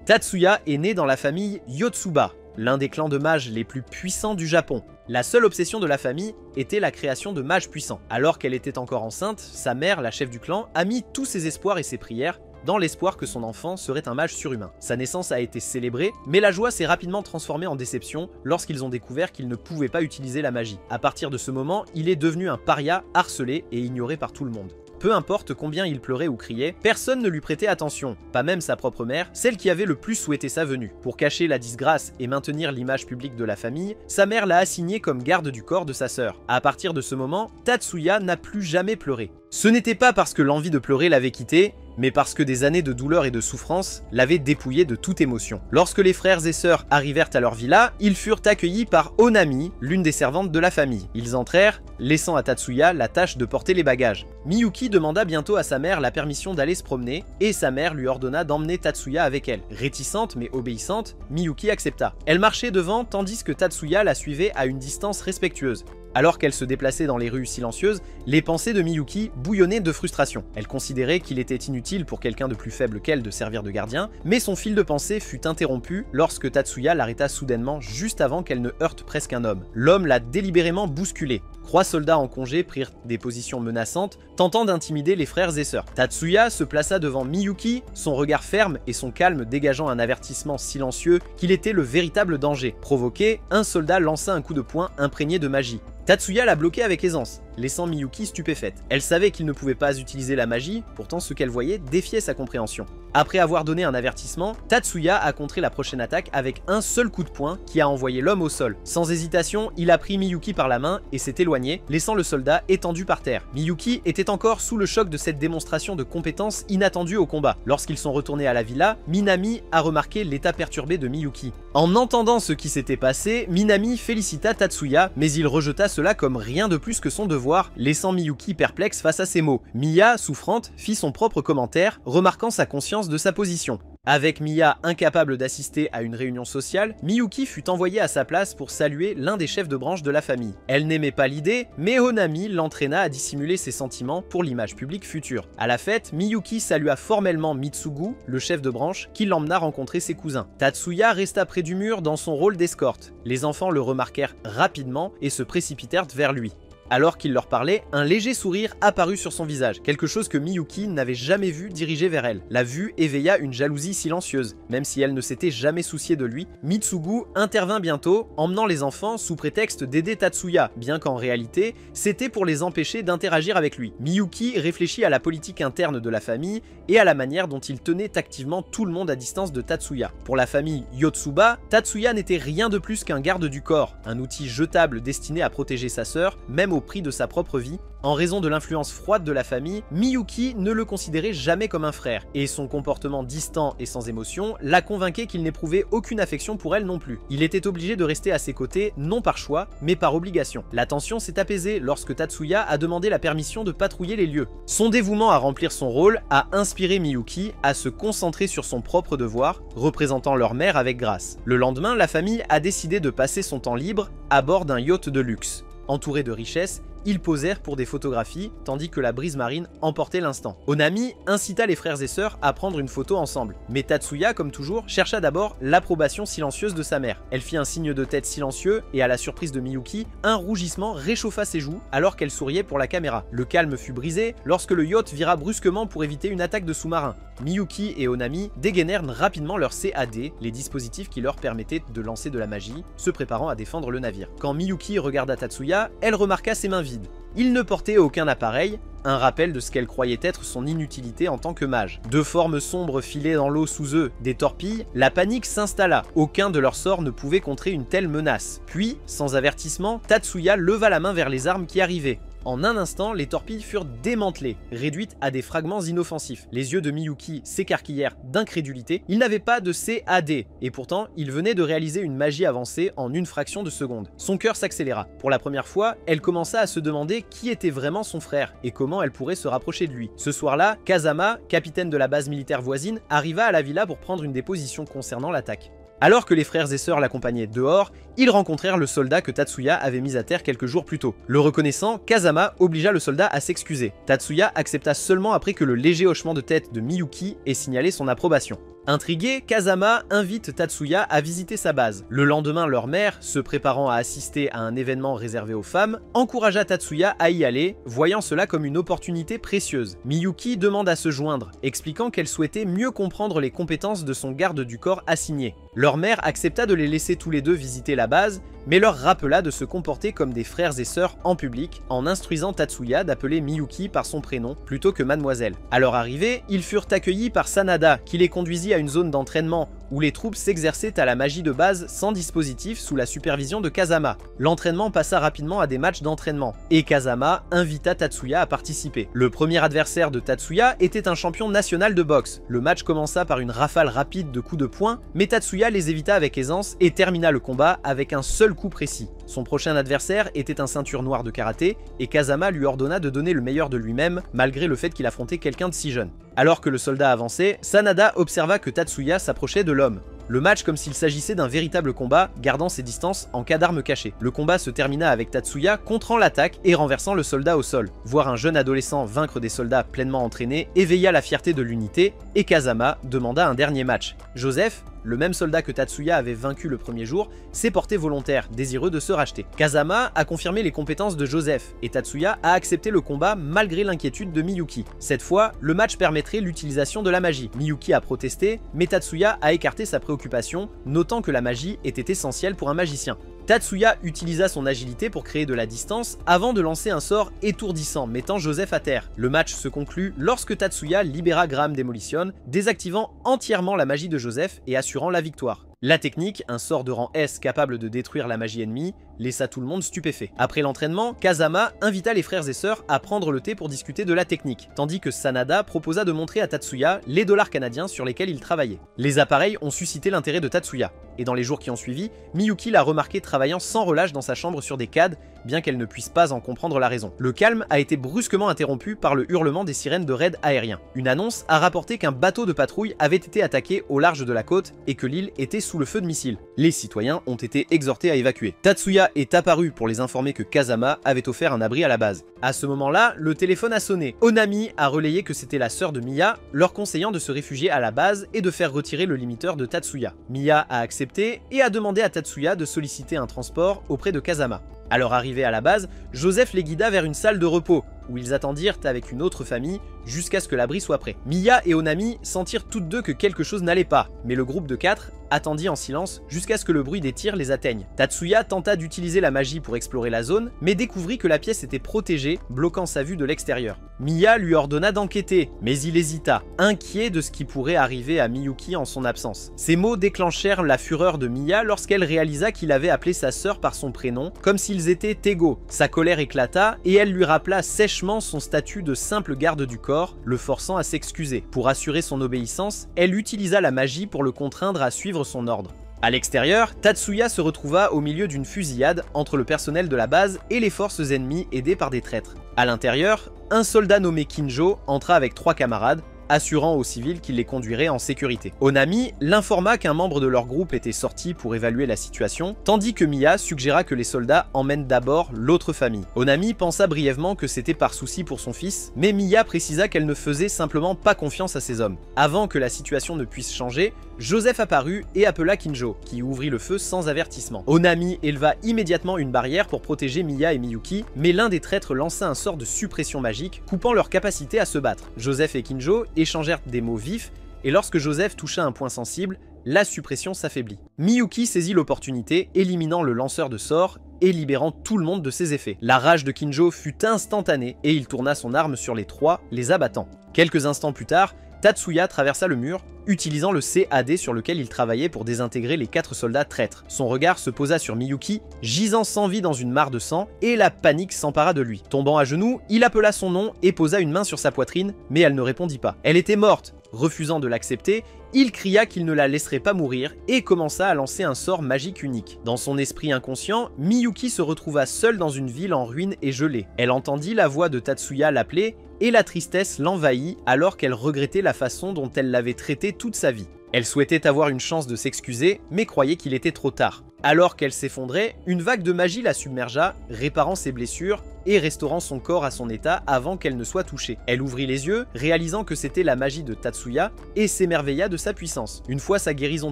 Tatsuya est né dans la famille Yotsuba, l'un des clans de mages les plus puissants du Japon. La seule obsession de la famille était la création de mages puissants. Alors qu'elle était encore enceinte, sa mère, la chef du clan, a mis tous ses espoirs et ses prières dans l'espoir que son enfant serait un mage surhumain. Sa naissance a été célébrée, mais la joie s'est rapidement transformée en déception lorsqu'ils ont découvert qu'il ne pouvait pas utiliser la magie. À partir de ce moment, il est devenu un paria, harcelé et ignoré par tout le monde. Peu importe combien il pleurait ou criait, personne ne lui prêtait attention, pas même sa propre mère, celle qui avait le plus souhaité sa venue. Pour cacher la disgrâce et maintenir l'image publique de la famille, sa mère l'a assigné comme garde du corps de sa sœur. À partir de ce moment, Tatsuya n'a plus jamais pleuré. Ce n'était pas parce que l'envie de pleurer l'avait quitté, mais parce que des années de douleur et de souffrance l'avaient dépouillé de toute émotion. Lorsque les frères et sœurs arrivèrent à leur villa, ils furent accueillis par Onami, l'une des servantes de la famille. Ils entrèrent, laissant à Tatsuya la tâche de porter les bagages. Miyuki demanda bientôt à sa mère la permission d'aller se promener, et sa mère lui ordonna d'emmener Tatsuya avec elle. Réticente mais obéissante, Miyuki accepta. Elle marchait devant tandis que Tatsuya la suivait à une distance respectueuse. Alors qu'elle se déplaçait dans les rues silencieuses, les pensées de Miyuki bouillonnaient de frustration. Elle considérait qu'il était inutile pour quelqu'un de plus faible qu'elle de servir de gardien, mais son fil de pensée fut interrompu lorsque Tatsuya l'arrêta soudainement juste avant qu'elle ne heurte presque un homme. L'homme l'a délibérément bousculée. 3 soldats en congé prirent des positions menaçantes, tentant d'intimider les frères et sœurs. Tatsuya se plaça devant Miyuki, son regard ferme et son calme dégageant un avertissement silencieux qu'il était le véritable danger. Provoqué, un soldat lança un coup de poing imprégné de magie. Tatsuya l'a bloqué avec aisance, laissant Miyuki stupéfaite. Elle savait qu'il ne pouvait pas utiliser la magie, pourtant ce qu'elle voyait défiait sa compréhension. Après avoir donné un avertissement, Tatsuya a contré la prochaine attaque avec un seul coup de poing qui a envoyé l'homme au sol. Sans hésitation, il a pris Miyuki par la main et s'est éloigné, laissant le soldat étendu par terre. Miyuki était encore sous le choc de cette démonstration de compétence inattendue au combat. Lorsqu'ils sont retournés à la villa, Minami a remarqué l'état perturbé de Miyuki. En entendant ce qui s'était passé, Minami félicita Tatsuya, mais il rejeta cela comme rien de plus que son devoir, laissant Miyuki perplexe face à ces mots. Miya, souffrante, fit son propre commentaire, remarquant sa conscience de sa position. Avec Miya incapable d'assister à une réunion sociale, Miyuki fut envoyée à sa place pour saluer l'un des chefs de branche de la famille. Elle n'aimait pas l'idée, mais Onami l'entraîna à dissimuler ses sentiments pour l'image publique future. À la fête, Miyuki salua formellement Mitsugu, le chef de branche, qui l'emmena rencontrer ses cousins. Tatsuya resta près du mur dans son rôle d'escorte. Les enfants le remarquèrent rapidement et se précipitèrent vers lui. Alors qu'il leur parlait, un léger sourire apparut sur son visage, quelque chose que Miyuki n'avait jamais vu diriger vers elle. La vue éveilla une jalousie silencieuse. Même si elle ne s'était jamais souciée de lui, Mitsugu intervint bientôt, emmenant les enfants sous prétexte d'aider Tatsuya, bien qu'en réalité, c'était pour les empêcher d'interagir avec lui. Miyuki réfléchit à la politique interne de la famille et à la manière dont il tenait activement tout le monde à distance de Tatsuya. Pour la famille Yotsuba, Tatsuya n'était rien de plus qu'un garde du corps, un outil jetable destiné à protéger sa sœur, même au prix de sa propre vie. En raison de l'influence froide de la famille, Miyuki ne le considérait jamais comme un frère, et son comportement distant et sans émotion la convainquait qu'il n'éprouvait aucune affection pour elle non plus. Il était obligé de rester à ses côtés, non par choix, mais par obligation. La tension s'est apaisée lorsque Tatsuya a demandé la permission de patrouiller les lieux. Son dévouement à remplir son rôle a inspiré Miyuki à se concentrer sur son propre devoir, représentant leur mère avec grâce. Le lendemain, la famille a décidé de passer son temps libre à bord d'un yacht de luxe. Entourés de richesses, ils posèrent pour des photographies, tandis que la brise marine emportait l'instant. Onami incita les frères et sœurs à prendre une photo ensemble, mais Tatsuya, comme toujours, chercha d'abord l'approbation silencieuse de sa mère. Elle fit un signe de tête silencieux, et à la surprise de Miyuki, un rougissement réchauffa ses joues alors qu'elle souriait pour la caméra. Le calme fut brisé lorsque le yacht vira brusquement pour éviter une attaque de sous-marins. Miyuki et Onami dégainèrent rapidement leur CAD, les dispositifs qui leur permettaient de lancer de la magie, se préparant à défendre le navire. Quand Miyuki regarda Tatsuya, elle remarqua ses mains vides. Il ne portait aucun appareil, un rappel de ce qu'elle croyait être son inutilité en tant que mage. Deux formes sombres filaient dans l'eau sous eux, des torpilles, la panique s'installa. Aucun de leurs sorts ne pouvait contrer une telle menace. Puis, sans avertissement, Tatsuya leva la main vers les armes qui arrivaient. En un instant, les torpilles furent démantelées, réduites à des fragments inoffensifs. Les yeux de Miyuki s'écarquillèrent d'incrédulité. Il n'avait pas de CAD, et pourtant, il venait de réaliser une magie avancée en une fraction de seconde. Son cœur s'accéléra. Pour la première fois, elle commença à se demander qui était vraiment son frère, et comment elle pourrait se rapprocher de lui. Ce soir-là, Kazama, capitaine de la base militaire voisine, arriva à la villa pour prendre une déposition concernant l'attaque. Alors que les frères et sœurs l'accompagnaient dehors, ils rencontrèrent le soldat que Tatsuya avait mis à terre quelques jours plus tôt. Le reconnaissant, Kazama obligea le soldat à s'excuser. Tatsuya accepta seulement après que le léger hochement de tête de Miyuki ait signalé son approbation. Intrigué, Kazama invite Tatsuya à visiter sa base. Le lendemain, leur mère, se préparant à assister à un événement réservé aux femmes, encouragea Tatsuya à y aller, voyant cela comme une opportunité précieuse. Miyuki demande à se joindre, expliquant qu'elle souhaitait mieux comprendre les compétences de son garde du corps assigné. Leur mère accepta de les laisser tous les deux visiter la base, mais leur rappela de se comporter comme des frères et sœurs en public, en instruisant Tatsuya d'appeler Miyuki par son prénom plutôt que mademoiselle. À leur arrivée, ils furent accueillis par Sanada, qui les conduisit à une zone d'entraînement où les troupes s'exerçaient à la magie de base sans dispositif sous la supervision de Kazama. L'entraînement passa rapidement à des matchs d'entraînement, et Kazama invita Tatsuya à participer. Le premier adversaire de Tatsuya était un champion national de boxe. Le match commença par une rafale rapide de coups de poing, mais Tatsuya les évita avec aisance et termina le combat avec un seul coup précis. Son prochain adversaire était un ceinture noire de karaté, et Kazama lui ordonna de donner le meilleur de lui-même, malgré le fait qu'il affrontait quelqu'un de si jeune. Alors que le soldat avançait, Sanada observa que Tatsuya s'approchait de l'homme. Le match comme s'il s'agissait d'un véritable combat, gardant ses distances en cas d'arme cachée. Le combat se termina avec Tatsuya contrant l'attaque et renversant le soldat au sol. Voir un jeune adolescent vaincre des soldats pleinement entraînés éveilla la fierté de l'unité, et Kazama demanda un dernier match. Joseph, le même soldat que Tatsuya avait vaincu le premier jour, s'est porté volontaire, désireux de se racheter. Kazama a confirmé les compétences de Joseph, et Tatsuya a accepté le combat malgré l'inquiétude de Miyuki. Cette fois, le match permettrait l'utilisation de la magie. Miyuki a protesté, mais Tatsuya a écarté sa préoccupation, notant que la magie était essentielle pour un magicien. Tatsuya utilisa son agilité pour créer de la distance avant de lancer un sort étourdissant mettant Joseph à terre. Le match se conclut lorsque Tatsuya libéra Graham Demolition, désactivant entièrement la magie de Joseph et assurant la victoire. La technique, un sort de rang S capable de détruire la magie ennemie, laissa tout le monde stupéfait. Après l'entraînement, Kazama invita les frères et sœurs à prendre le thé pour discuter de la technique, tandis que Sanada proposa de montrer à Tatsuya les dollars canadiens sur lesquels il travaillait. Les appareils ont suscité l'intérêt de Tatsuya, et dans les jours qui ont suivi, Miyuki l'a remarqué travaillant sans relâche dans sa chambre sur des CAD, bien qu'elle ne puisse pas en comprendre la raison. Le calme a été brusquement interrompu par le hurlement des sirènes de raid aérien. Une annonce a rapporté qu'un bateau de patrouille avait été attaqué au large de la côte et que l'île était sous le feu de missiles. Les citoyens ont été exhortés à évacuer. Tatsuya est apparu pour les informer que Kazama avait offert un abri à la base. À ce moment-là, le téléphone a sonné. Onami a relayé que c'était la sœur de Miya, leur conseillant de se réfugier à la base et de faire retirer le limiteur de Tatsuya. Miya a accepté et a demandé à Tatsuya de solliciter un transport auprès de Kazama. À leur arrivée à la base, Joseph les guida vers une salle de repos, où ils attendirent avec une autre famille jusqu'à ce que l'abri soit prêt. Miya et Onami sentirent toutes deux que quelque chose n'allait pas, mais le groupe de 4 attendit en silence jusqu'à ce que le bruit des tirs les atteigne. Tatsuya tenta d'utiliser la magie pour explorer la zone, mais découvrit que la pièce était protégée, bloquant sa vue de l'extérieur. Miya lui ordonna d'enquêter, mais il hésita, inquiet de ce qui pourrait arriver à Miyuki en son absence. Ces mots déclenchèrent la fureur de Miya lorsqu'elle réalisa qu'il avait appelé sa sœur par son prénom, comme s'ils étaient égaux. Sa colère éclata et elle lui rappela sèchement son statut de simple garde du corps, le forçant à s'excuser. Pour assurer son obéissance, elle utilisa la magie pour le contraindre à suivre son ordre. À l'extérieur, Tatsuya se retrouva au milieu d'une fusillade entre le personnel de la base et les forces ennemies aidées par des traîtres. À l'intérieur, un soldat nommé Kinjo entra avec 3 camarades, assurant aux civils qu'il les conduirait en sécurité. Onami l'informa qu'un membre de leur groupe était sorti pour évaluer la situation, tandis que Miya suggéra que les soldats emmènent d'abord l'autre famille. Onami pensa brièvement que c'était par souci pour son fils, mais Miya précisa qu'elle ne faisait simplement pas confiance à ses hommes. Avant que la situation ne puisse changer, Joseph apparut et appela Kinjo, qui ouvrit le feu sans avertissement. Onami éleva immédiatement une barrière pour protéger Miya et Miyuki, mais l'un des traîtres lança un sort de suppression magique, coupant leur capacité à se battre. Joseph et Kinjo échangèrent des mots vifs, et lorsque Joseph toucha un point sensible, la suppression s'affaiblit. Miyuki saisit l'opportunité, éliminant le lanceur de sorts et libérant tout le monde de ses effets. La rage de Kinjo fut instantanée et il tourna son arme sur les 3, les abattant. Quelques instants plus tard, Tatsuya traversa le mur, utilisant le CAD sur lequel il travaillait pour désintégrer les 4 soldats traîtres. Son regard se posa sur Miyuki, gisant sans vie dans une mare de sang, et la panique s'empara de lui. Tombant à genoux, il appela son nom et posa une main sur sa poitrine, mais elle ne répondit pas. Elle était morte. Refusant de l'accepter, il cria qu'il ne la laisserait pas mourir et commença à lancer un sort magique unique. Dans son esprit inconscient, Miyuki se retrouva seule dans une ville en ruine et gelée. Elle entendit la voix de Tatsuya l'appeler et la tristesse l'envahit alors qu'elle regrettait la façon dont elle l'avait traité toute sa vie. Elle souhaitait avoir une chance de s'excuser, mais croyait qu'il était trop tard. Alors qu'elle s'effondrait, une vague de magie la submergea, réparant ses blessures et restaurant son corps à son état avant qu'elle ne soit touchée. Elle ouvrit les yeux, réalisant que c'était la magie de Tatsuya, et s'émerveilla de sa puissance. Une fois sa guérison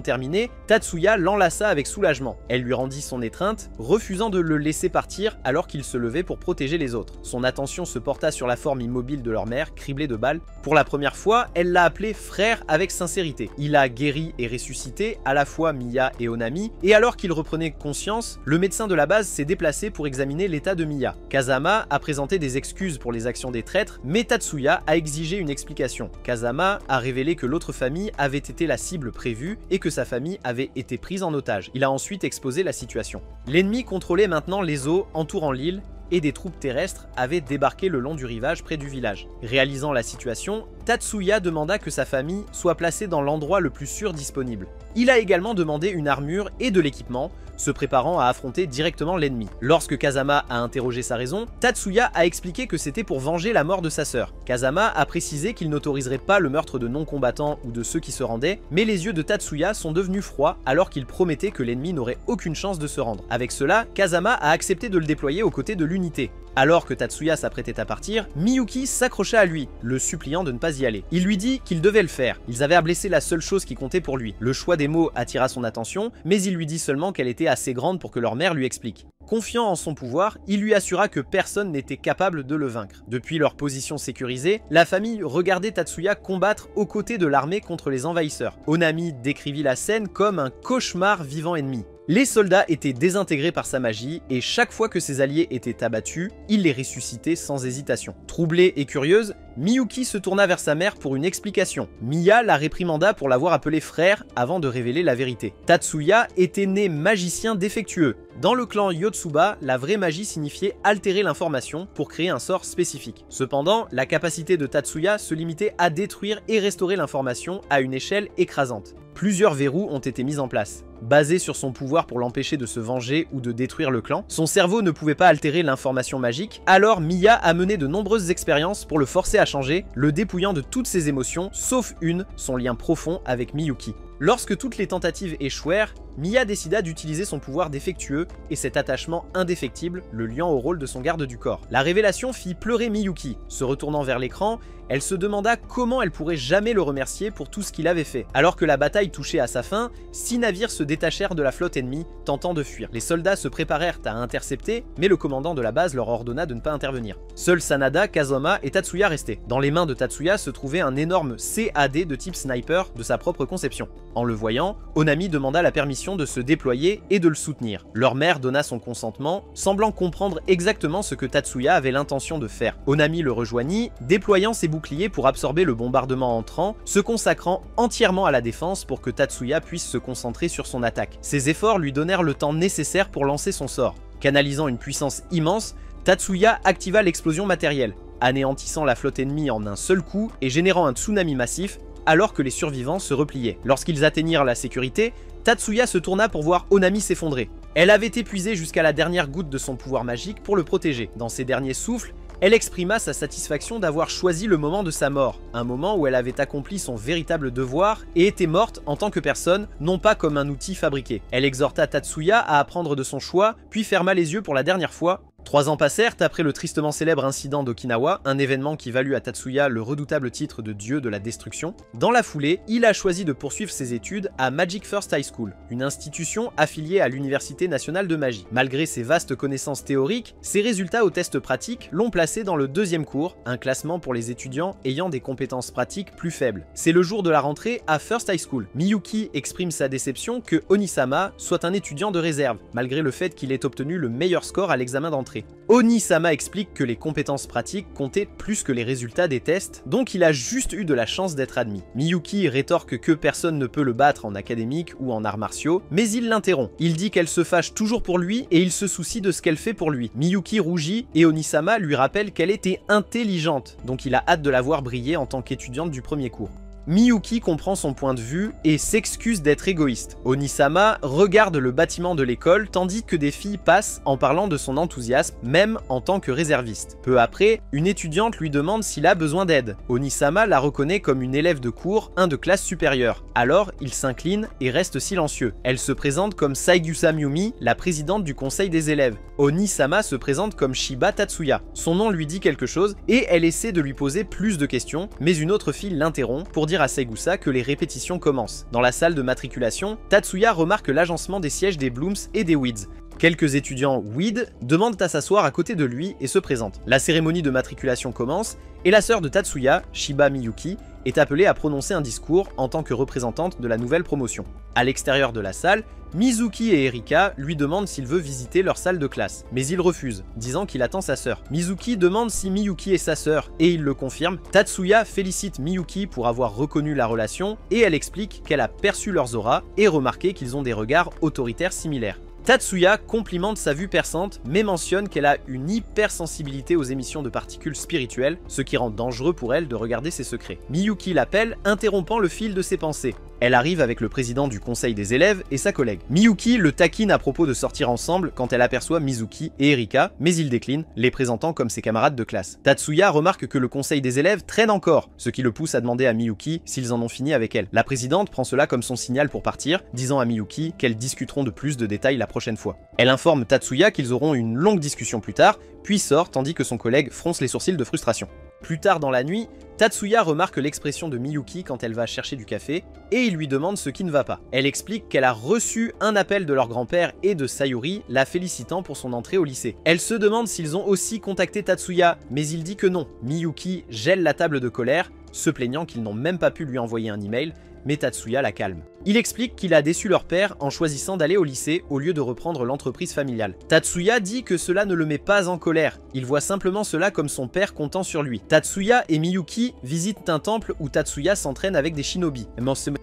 terminée, Tatsuya l'enlaça avec soulagement. Elle lui rendit son étreinte, refusant de le laisser partir alors qu'il se levait pour protéger les autres. Son attention se porta sur la forme immobile de leur mère, criblée de balles. Pour la première fois, elle l'a appelé frère avec sincérité. Il a guéri et ressuscité à la fois Miya et Onami, et alors qu'il reprenait conscience, le médecin de la base s'est déplacé pour examiner l'état de Miya. Kazama a présenté des excuses pour les actions des traîtres, mais Tatsuya a exigé une explication. Kazama a révélé que l'autre famille avait été la cible prévue et que sa famille avait été prise en otage. Il a ensuite exposé la situation. L'ennemi contrôlait maintenant les eaux entourant l'île et des troupes terrestres avaient débarqué le long du rivage près du village. Réalisant la situation, Tatsuya demanda que sa famille soit placée dans l'endroit le plus sûr disponible. Il a également demandé une armure et de l'équipement, se préparant à affronter directement l'ennemi. Lorsque Kazama a interrogé sa raison, Tatsuya a expliqué que c'était pour venger la mort de sa sœur. Kazama a précisé qu'il n'autoriserait pas le meurtre de non-combattants ou de ceux qui se rendaient, mais les yeux de Tatsuya sont devenus froids alors qu'il promettait que l'ennemi n'aurait aucune chance de se rendre. Avec cela, Kazama a accepté de le déployer aux côtés de l'unité. Alors que Tatsuya s'apprêtait à partir, Miyuki s'accrocha à lui, le suppliant de ne pas y aller. Il lui dit qu'il devait le faire, ils avaient à blesser la seule chose qui comptait pour lui. Le choix des mots attira son attention, mais il lui dit seulement qu'elle était assez grande pour que leur mère lui explique. Confiant en son pouvoir, il lui assura que personne n'était capable de le vaincre. Depuis leur position sécurisée, la famille regardait Tatsuya combattre aux côtés de l'armée contre les envahisseurs. Onami décrivit la scène comme un cauchemar vivant ennemi. Les soldats étaient désintégrés par sa magie et chaque fois que ses alliés étaient abattus, il les ressuscitait sans hésitation. Troublée et curieuse, Miyuki se tourna vers sa mère pour une explication. Miya la réprimanda pour l'avoir appelé frère avant de révéler la vérité. Tatsuya était né magicien défectueux. Dans le clan Yotsuba, la vraie magie signifiait altérer l'information pour créer un sort spécifique. Cependant, la capacité de Tatsuya se limitait à détruire et restaurer l'information à une échelle écrasante. Plusieurs verrous ont été mis en place. Basé sur son pouvoir pour l'empêcher de se venger ou de détruire le clan, son cerveau ne pouvait pas altérer l'information magique, alors Miya a mené de nombreuses expériences pour le forcer à changer, le dépouillant de toutes ses émotions, sauf une, son lien profond avec Miyuki. Lorsque toutes les tentatives échouèrent, Miya décida d'utiliser son pouvoir défectueux et cet attachement indéfectible le liant au rôle de son garde du corps. La révélation fit pleurer Miyuki. Se retournant vers l'écran, elle se demanda comment elle pourrait jamais le remercier pour tout ce qu'il avait fait. Alors que la bataille touchait à sa fin, 6 navires se détachèrent de la flotte ennemie, tentant de fuir. Les soldats se préparèrent à intercepter, mais le commandant de la base leur ordonna de ne pas intervenir. Seuls Sanada, Kazama et Tatsuya restaient. Dans les mains de Tatsuya se trouvait un énorme CAD de type sniper de sa propre conception. En le voyant, Onami demanda la permission de se déployer et de le soutenir. Leur mère donna son consentement, semblant comprendre exactement ce que Tatsuya avait l'intention de faire. Onami le rejoignit, déployant ses boucliers pour absorber le bombardement entrant, se consacrant entièrement à la défense pour que Tatsuya puisse se concentrer sur son attaque. Ses efforts lui donnèrent le temps nécessaire pour lancer son sort. Canalisant une puissance immense, Tatsuya activa l'explosion matérielle, anéantissant la flotte ennemie en un seul coup et générant un tsunami massif alors que les survivants se repliaient. Lorsqu'ils atteignirent la sécurité, Tatsuya se tourna pour voir Onami s'effondrer. Elle avait épuisé jusqu'à la dernière goutte de son pouvoir magique pour le protéger. Dans ses derniers souffles, elle exprima sa satisfaction d'avoir choisi le moment de sa mort, un moment où elle avait accompli son véritable devoir et était morte en tant que personne, non pas comme un outil fabriqué. Elle exhorta Tatsuya à apprendre de son choix, puis ferma les yeux pour la dernière fois. 3 ans passèrent après le tristement célèbre incident d'Okinawa, un événement qui valut à Tatsuya le redoutable titre de dieu de la destruction. Dans la foulée, il a choisi de poursuivre ses études à Magic First High School, une institution affiliée à l'Université nationale de magie. Malgré ses vastes connaissances théoriques, ses résultats aux tests pratiques l'ont placé dans le 2e cours, un classement pour les étudiants ayant des compétences pratiques plus faibles. C'est le jour de la rentrée à First High School. Miyuki exprime sa déception que Onisama soit un étudiant de réserve, malgré le fait qu'il ait obtenu le meilleur score à l'examen d'entrée. Onisama explique que les compétences pratiques comptaient plus que les résultats des tests, donc il a juste eu de la chance d'être admis. Miyuki rétorque que personne ne peut le battre en académique ou en arts martiaux, mais il l'interrompt. Il dit qu'elle se fâche toujours pour lui et il se soucie de ce qu'elle fait pour lui. Miyuki rougit et Onisama lui rappelle qu'elle était intelligente, donc il a hâte de la voir briller en tant qu'étudiante du premier cours. Miyuki comprend son point de vue et s'excuse d'être égoïste. Onisama regarde le bâtiment de l'école tandis que des filles passent en parlant de son enthousiasme, même en tant que réserviste. Peu après, une étudiante lui demande s'il a besoin d'aide. Onisama la reconnaît comme une élève de cours, de classe supérieure. Alors, il s'incline et reste silencieux. Elle se présente comme Saigusa Miyumi, la présidente du conseil des élèves. Onisama se présente comme Shiba Tatsuya. Son nom lui dit quelque chose et elle essaie de lui poser plus de questions, mais une autre fille l'interrompt pour dire à Saigusa que les répétitions commencent. Dans la salle de matriculation, Tatsuya remarque l'agencement des sièges des Blooms et des Weeds. Quelques étudiants Weed demandent à s'asseoir à côté de lui et se présentent. La cérémonie de matriculation commence et la sœur de Tatsuya, Shiba Miyuki, est appelée à prononcer un discours en tant que représentante de la nouvelle promotion. À l'extérieur de la salle, Mizuki et Erika lui demandent s'il veut visiter leur salle de classe, mais il refuse, disant qu'il attend sa sœur. Mizuki demande si Miyuki est sa sœur, et il le confirme. Tatsuya félicite Miyuki pour avoir reconnu la relation, et elle explique qu'elle a perçu leurs auras et remarqué qu'ils ont des regards autoritaires similaires. Tatsuya complimente sa vue perçante, mais mentionne qu'elle a une hypersensibilité aux émissions de particules spirituelles, ce qui rend dangereux pour elle de regarder ses secrets. Miyuki l'appelle, interrompant le fil de ses pensées. Elle arrive avec le président du conseil des élèves et sa collègue. Miyuki le taquine à propos de sortir ensemble quand elle aperçoit Mizuki et Erika, mais il décline, les présentant comme ses camarades de classe. Tatsuya remarque que le conseil des élèves traîne encore, ce qui le pousse à demander à Miyuki s'ils en ont fini avec elle. La présidente prend cela comme son signal pour partir, disant à Miyuki qu'elles discuteront de plus de détails la prochaine fois. Elle informe Tatsuya qu'ils auront une longue discussion plus tard, puis sort tandis que son collègue fronce les sourcils de frustration. Plus tard dans la nuit, Tatsuya remarque l'expression de Miyuki quand elle va chercher du café, et il lui demande ce qui ne va pas. Elle explique qu'elle a reçu un appel de leur grand-père et de Sayuri, la félicitant pour son entrée au lycée. Elle se demande s'ils ont aussi contacté Tatsuya, mais il dit que non. Miyuki gèle la table de colère, se plaignant qu'ils n'ont même pas pu lui envoyer un email, mais Tatsuya la calme. Il explique qu'il a déçu leur père en choisissant d'aller au lycée au lieu de reprendre l'entreprise familiale. Tatsuya dit que cela ne le met pas en colère, il voit simplement cela comme son père comptant sur lui. Tatsuya et Miyuki visitent un temple où Tatsuya s'entraîne avec des shinobi.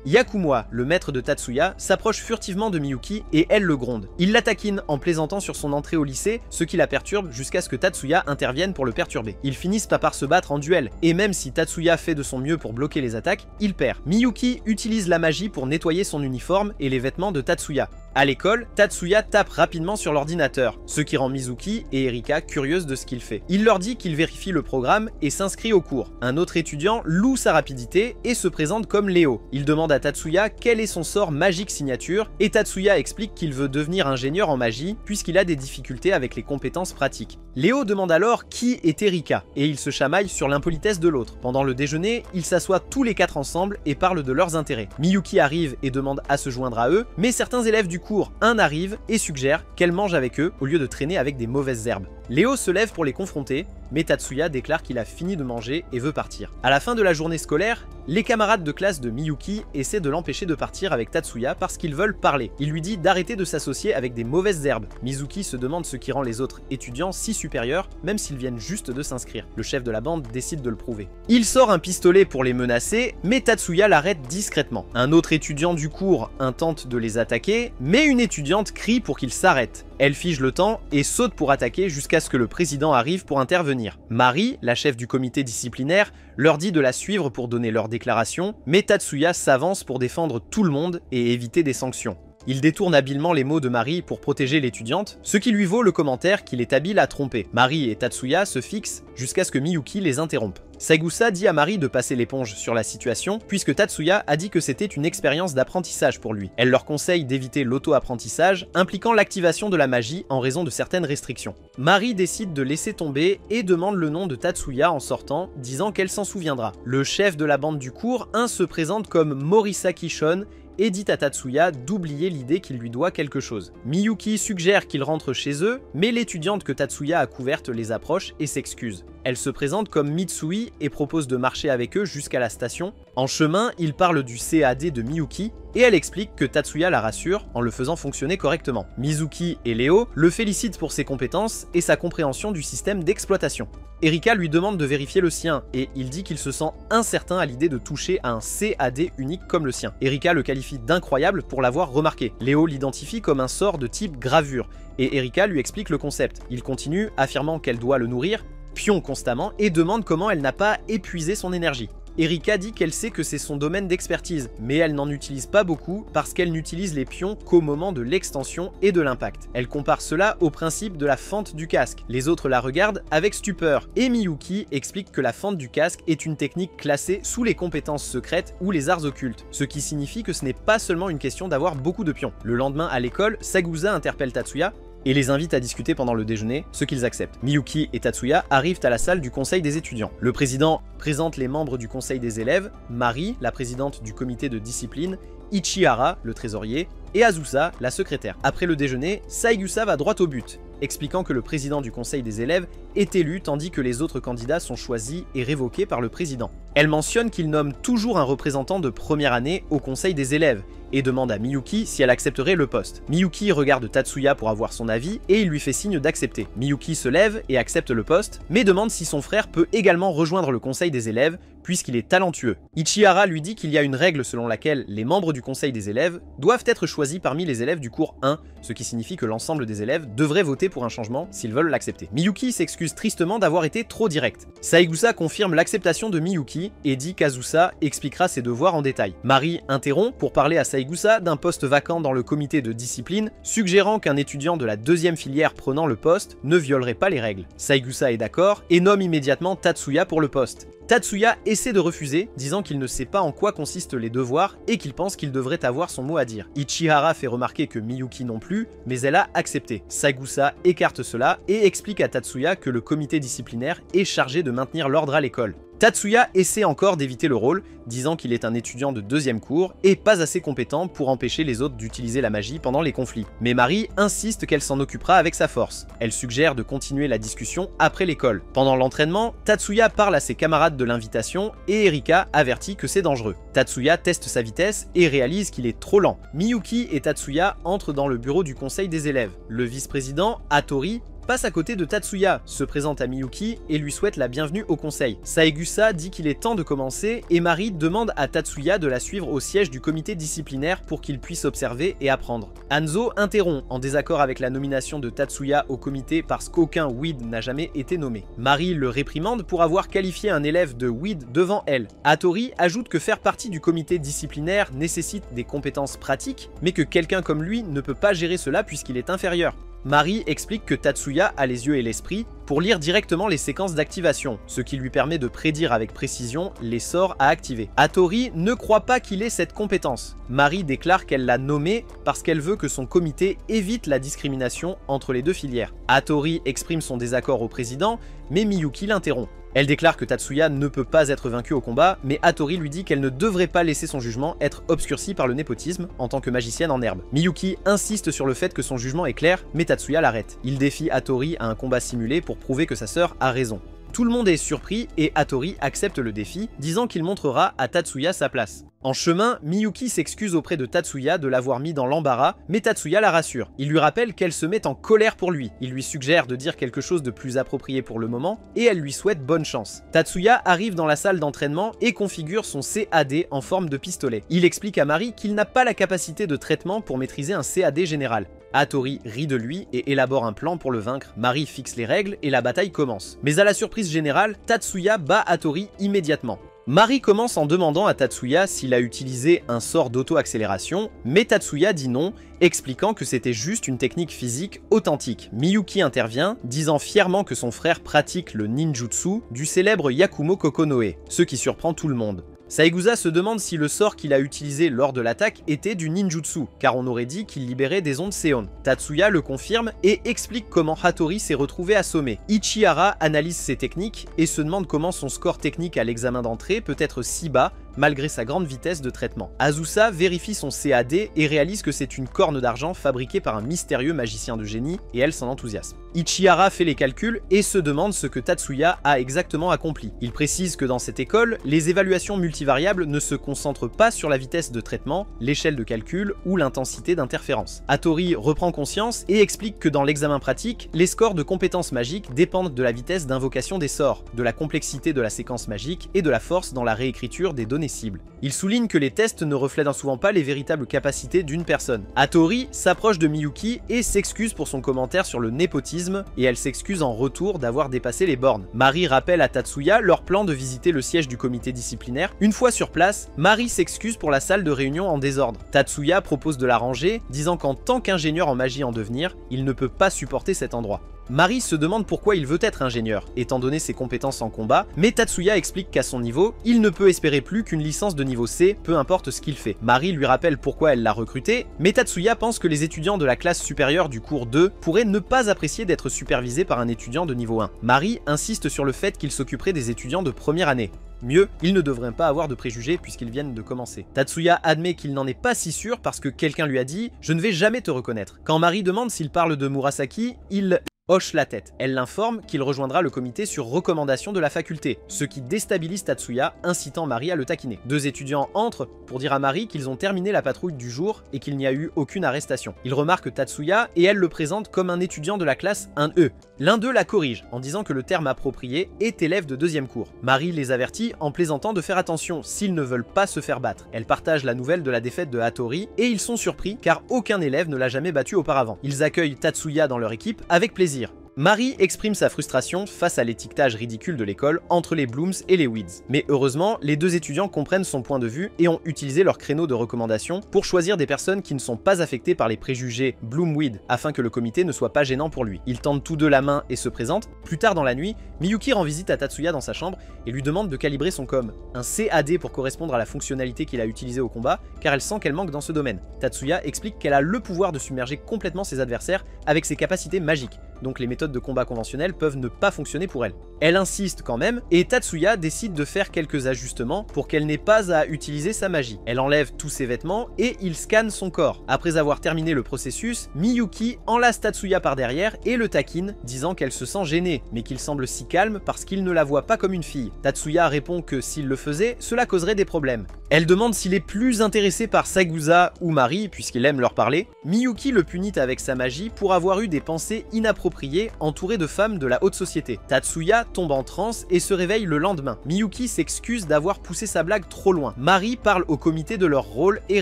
Yakumwa, le maître de Tatsuya, s'approche furtivement de Miyuki et elle le gronde. Il la taquine en plaisantant sur son entrée au lycée, ce qui la perturbe jusqu'à ce que Tatsuya intervienne pour le perturber. Ils finissent par se battre en duel, et même si Tatsuya fait de son mieux pour bloquer les attaques, il perd. Miyuki utilise la magie pour nettoyer son uniforme et les vêtements de Tatsuya. À l'école, Tatsuya tape rapidement sur l'ordinateur, ce qui rend Mizuki et Erika curieuses de ce qu'il fait. Il leur dit qu'il vérifie le programme et s'inscrit au cours. Un autre étudiant loue sa rapidité et se présente comme Léo. Il demande à Tatsuya quel est son sort magique signature, et Tatsuya explique qu'il veut devenir ingénieur en magie puisqu'il a des difficultés avec les compétences pratiques. Léo demande alors qui est Erika, et ils se chamaillent sur l'impolitesse de l'autre. Pendant le déjeuner, ils s'assoient tous les quatre ensemble et parlent de leurs intérêts. Miyuki arrive et demande à se joindre à eux, mais certains élèves du cours, un arrive et suggère qu'elle mange avec eux au lieu de traîner avec des mauvaises herbes. Léo se lève pour les confronter, mais Tatsuya déclare qu'il a fini de manger et veut partir. À la fin de la journée scolaire, les camarades de classe de Miyuki essaient de l'empêcher de partir avec Tatsuya parce qu'ils veulent parler. Il lui dit d'arrêter de s'associer avec des mauvaises herbes. Mizuki se demande ce qui rend les autres étudiants si supérieurs, même s'ils viennent juste de s'inscrire. Le chef de la bande décide de le prouver. Il sort un pistolet pour les menacer, mais Tatsuya l'arrête discrètement. Un autre étudiant du cours intente de les attaquer, mais une étudiante crie pour qu'ils s'arrêtent. Elle fige le temps et saute pour attaquer jusqu'à ce que le président arrive pour intervenir. Marie, la chef du comité disciplinaire, leur dit de la suivre pour donner leur déclaration, mais Tatsuya s'avance pour défendre tout le monde et éviter des sanctions. Il détourne habilement les mots de Marie pour protéger l'étudiante, ce qui lui vaut le commentaire qu'il est habile à tromper. Marie et Tatsuya se fixent jusqu'à ce que Miyuki les interrompe. Saigusa dit à Marie de passer l'éponge sur la situation, puisque Tatsuya a dit que c'était une expérience d'apprentissage pour lui. Elle leur conseille d'éviter l'auto-apprentissage, impliquant l'activation de la magie en raison de certaines restrictions. Marie décide de laisser tomber et demande le nom de Tatsuya en sortant, disant qu'elle s'en souviendra. Le chef de la bande du cours, se présente comme Morisaki Shon, et dit à Tatsuya d'oublier l'idée qu'il lui doit quelque chose. Miyuki suggère qu'ils rentrent chez eux, mais l'étudiante que Tatsuya a couverte les approche et s'excuse. Elle se présente comme Mitsui et propose de marcher avec eux jusqu'à la station. En chemin, il parle du CAD de Miyuki, et elle explique que Tatsuya la rassure en le faisant fonctionner correctement. Mizuki et Léo le félicitent pour ses compétences et sa compréhension du système d'exploitation. Erika lui demande de vérifier le sien, et il dit qu'il se sent incertain à l'idée de toucher à un CAD unique comme le sien. Erika le qualifie d'incroyable pour l'avoir remarqué. Léo l'identifie comme un sort de type gravure, et Erika lui explique le concept. Il continue, affirmant qu'elle doit le nourrir, pion constamment, et demande comment elle n'a pas épuisé son énergie. Erika dit qu'elle sait que c'est son domaine d'expertise, mais elle n'en utilise pas beaucoup parce qu'elle n'utilise les pions qu'au moment de l'extension et de l'impact. Elle compare cela au principe de la fente du casque. Les autres la regardent avec stupeur, et Miyuki explique que la fente du casque est une technique classée sous les compétences secrètes ou les arts occultes, ce qui signifie que ce n'est pas seulement une question d'avoir beaucoup de pions. Le lendemain à l'école, Sagusa interpelle Tatsuya et les invite à discuter pendant le déjeuner, ce qu'ils acceptent. Miyuki et Tatsuya arrivent à la salle du conseil des étudiants. Le président présente les membres du conseil des élèves, Mari, la présidente du comité de discipline, Ichihara, le trésorier, et Azusa, la secrétaire. Après le déjeuner, Saigusa va droit au but, expliquant que le président du conseil des élèves est élu tandis que les autres candidats sont choisis et révoqués par le président. Elle mentionne qu'il nomme toujours un représentant de première année au conseil des élèves et demande à Miyuki si elle accepterait le poste. Miyuki regarde Tatsuya pour avoir son avis et il lui fait signe d'accepter. Miyuki se lève et accepte le poste, mais demande si son frère peut également rejoindre le conseil des élèves puisqu'il est talentueux. Ichihara lui dit qu'il y a une règle selon laquelle les membres du conseil des élèves doivent être choisis parmi les élèves du cours 1, ce qui signifie que l'ensemble des élèves devraient voter pour un changement s'ils veulent l'accepter. Miyuki s'excuse tristement d'avoir été trop direct. Saigusa confirme l'acceptation de Miyuki et dit qu'Azusa expliquera ses devoirs en détail. Mari interrompt pour parler à Saigusa d'un poste vacant dans le comité de discipline, suggérant qu'un étudiant de la deuxième filière prenant le poste ne violerait pas les règles. Saigusa est d'accord et nomme immédiatement Tatsuya pour le poste. Tatsuya essaie de refuser, disant qu'il ne sait pas en quoi consistent les devoirs et qu'il pense qu'il devrait avoir son mot à dire. Ichihara fait remarquer que Miyuki non plus, mais elle a accepté. Saigusa écarte cela et explique à Tatsuya que le comité disciplinaire est chargé de maintenir l'ordre à l'école. Tatsuya essaie encore d'éviter le rôle, disant qu'il est un étudiant de deuxième cours et pas assez compétent pour empêcher les autres d'utiliser la magie pendant les conflits. Mais Mari insiste qu'elle s'en occupera avec sa force. Elle suggère de continuer la discussion après l'école. Pendant l'entraînement, Tatsuya parle à ses camarades de l'invitation et Erika avertit que c'est dangereux. Tatsuya teste sa vitesse et réalise qu'il est trop lent. Miyuki et Tatsuya entrent dans le bureau du conseil des élèves. Le vice-président, Hattori, passe à côté de Tatsuya, se présente à Miyuki et lui souhaite la bienvenue au conseil. Saigusa dit qu'il est temps de commencer et Mari demande à Tatsuya de la suivre au siège du comité disciplinaire pour qu'il puisse observer et apprendre. Hanzo interrompt, en désaccord avec la nomination de Tatsuya au comité parce qu'aucun Weed n'a jamais été nommé. Mari le réprimande pour avoir qualifié un élève de Weed devant elle. Hattori ajoute que faire partie du comité disciplinaire nécessite des compétences pratiques, mais que quelqu'un comme lui ne peut pas gérer cela puisqu'il est inférieur. Mari explique que Tatsuya a les yeux et l'esprit pour lire directement les séquences d'activation, ce qui lui permet de prédire avec précision les sorts à activer. Hattori ne croit pas qu'il ait cette compétence. Mari déclare qu'elle l'a nommé parce qu'elle veut que son comité évite la discrimination entre les deux filières. Hattori exprime son désaccord au président, mais Miyuki l'interrompt. Elle déclare que Tatsuya ne peut pas être vaincue au combat, mais Hattori lui dit qu'elle ne devrait pas laisser son jugement être obscurci par le népotisme en tant que magicienne en herbe. Miyuki insiste sur le fait que son jugement est clair, mais Tatsuya l'arrête. Il défie Hattori à un combat simulé pour prouver que sa sœur a raison. Tout le monde est surpris et Hattori accepte le défi, disant qu'il montrera à Tatsuya sa place. En chemin, Miyuki s'excuse auprès de Tatsuya de l'avoir mis dans l'embarras, mais Tatsuya la rassure. Il lui rappelle qu'elle se met en colère pour lui. Il lui suggère de dire quelque chose de plus approprié pour le moment, et elle lui souhaite bonne chance. Tatsuya arrive dans la salle d'entraînement et configure son CAD en forme de pistolet. Il explique à Mari qu'il n'a pas la capacité de traitement pour maîtriser un CAD général. Hattori rit de lui et élabore un plan pour le vaincre. Mari fixe les règles et la bataille commence. Mais à la surprise générale, Tatsuya bat Hattori immédiatement. Mari commence en demandant à Tatsuya s'il a utilisé un sort d'auto-accélération, mais Tatsuya dit non, expliquant que c'était juste une technique physique authentique. Miyuki intervient, disant fièrement que son frère pratique le ninjutsu du célèbre Yakumo Kokonoe, ce qui surprend tout le monde. Saigusa se demande si le sort qu'il a utilisé lors de l'attaque était du ninjutsu, car on aurait dit qu'il libérait des ondes Seon. Tatsuya le confirme et explique comment Hattori s'est retrouvé assommé. Ichihara analyse ses techniques et se demande comment son score technique à l'examen d'entrée peut être si bas malgré sa grande vitesse de traitement. Azusa vérifie son CAD et réalise que c'est une corne d'argent fabriquée par un mystérieux magicien de génie et elle s'en enthousiasme. Ichihara fait les calculs et se demande ce que Tatsuya a exactement accompli. Il précise que dans cette école, les évaluations multivariables ne se concentrent pas sur la vitesse de traitement, l'échelle de calcul ou l'intensité d'interférence. Hattori reprend conscience et explique que dans l'examen pratique, les scores de compétences magiques dépendent de la vitesse d'invocation des sorts, de la complexité de la séquence magique et de la force dans la réécriture des données cibles. Il souligne que les tests ne reflètent souvent pas les véritables capacités d'une personne. Hattori s'approche de Miyuki et s'excuse pour son commentaire sur le népotisme sadisme et elle s'excuse en retour d'avoir dépassé les bornes. Mari rappelle à Tatsuya leur plan de visiter le siège du comité disciplinaire. Une fois sur place, Mari s'excuse pour la salle de réunion en désordre. Tatsuya propose de la ranger, disant qu'en tant qu'ingénieur en magie en devenir, il ne peut pas supporter cet endroit. Mari se demande pourquoi il veut être ingénieur, étant donné ses compétences en combat, mais Tatsuya explique qu'à son niveau, il ne peut espérer plus qu'une licence de niveau C, peu importe ce qu'il fait. Mari lui rappelle pourquoi elle l'a recruté, mais Tatsuya pense que les étudiants de la classe supérieure du cours 2 pourraient ne pas apprécier d'être supervisés par un étudiant de niveau 1. Mari insiste sur le fait qu'il s'occuperait des étudiants de première année. Mieux, ils ne devraient pas avoir de préjugés puisqu'ils viennent de commencer. Tatsuya admet qu'il n'en est pas si sûr parce que quelqu'un lui a dit « Je ne vais jamais te reconnaître ». Quand Mari demande s'il parle de Murasaki, il hoche la tête. Elle l'informe qu'il rejoindra le comité sur recommandation de la faculté, ce qui déstabilise Tatsuya, incitant Mari à le taquiner. Deux étudiants entrent pour dire à Mari qu'ils ont terminé la patrouille du jour et qu'il n'y a eu aucune arrestation. Ils remarquent Tatsuya et elle le présente comme un étudiant de la classe 1E. L'un d'eux la corrige en disant que le terme approprié est élève de deuxième cours. Mari les avertit en plaisantant de faire attention s'ils ne veulent pas se faire battre. Elle partage la nouvelle de la défaite de Hattori et ils sont surpris car aucun élève ne l'a jamais battu auparavant. Ils accueillent Tatsuya dans leur équipe avec plaisir. Mari exprime sa frustration face à l'étiquetage ridicule de l'école entre les Blooms et les Weeds. Mais heureusement, les deux étudiants comprennent son point de vue et ont utilisé leur créneau de recommandation pour choisir des personnes qui ne sont pas affectées par les préjugés Bloom-Weed afin que le comité ne soit pas gênant pour lui. Ils tendent tous deux la main et se présentent. Plus tard dans la nuit, Miyuki rend visite à Tatsuya dans sa chambre et lui demande de calibrer son com, un CAD pour correspondre à la fonctionnalité qu'il a utilisée au combat car elle sent qu'elle manque dans ce domaine. Tatsuya explique qu'elle a le pouvoir de submerger complètement ses adversaires avec ses capacités magiques, donc les méthodes de combat conventionnelles peuvent ne pas fonctionner pour elle. Elle insiste quand même, et Tatsuya décide de faire quelques ajustements pour qu'elle n'ait pas à utiliser sa magie. Elle enlève tous ses vêtements et il scanne son corps. Après avoir terminé le processus, Miyuki enlace Tatsuya par derrière et le taquine, disant qu'elle se sent gênée, mais qu'il semble si calme parce qu'il ne la voit pas comme une fille. Tatsuya répond que s'il le faisait, cela causerait des problèmes. Elle demande s'il est plus intéressé par Sagusa ou Mari, puisqu'il aime leur parler. Miyuki le punit avec sa magie pour avoir eu des pensées inappropriées entouré de femmes de la haute société. Tatsuya tombe en transe et se réveille le lendemain. Miyuki s'excuse d'avoir poussé sa blague trop loin. Mari parle au comité de leur rôle et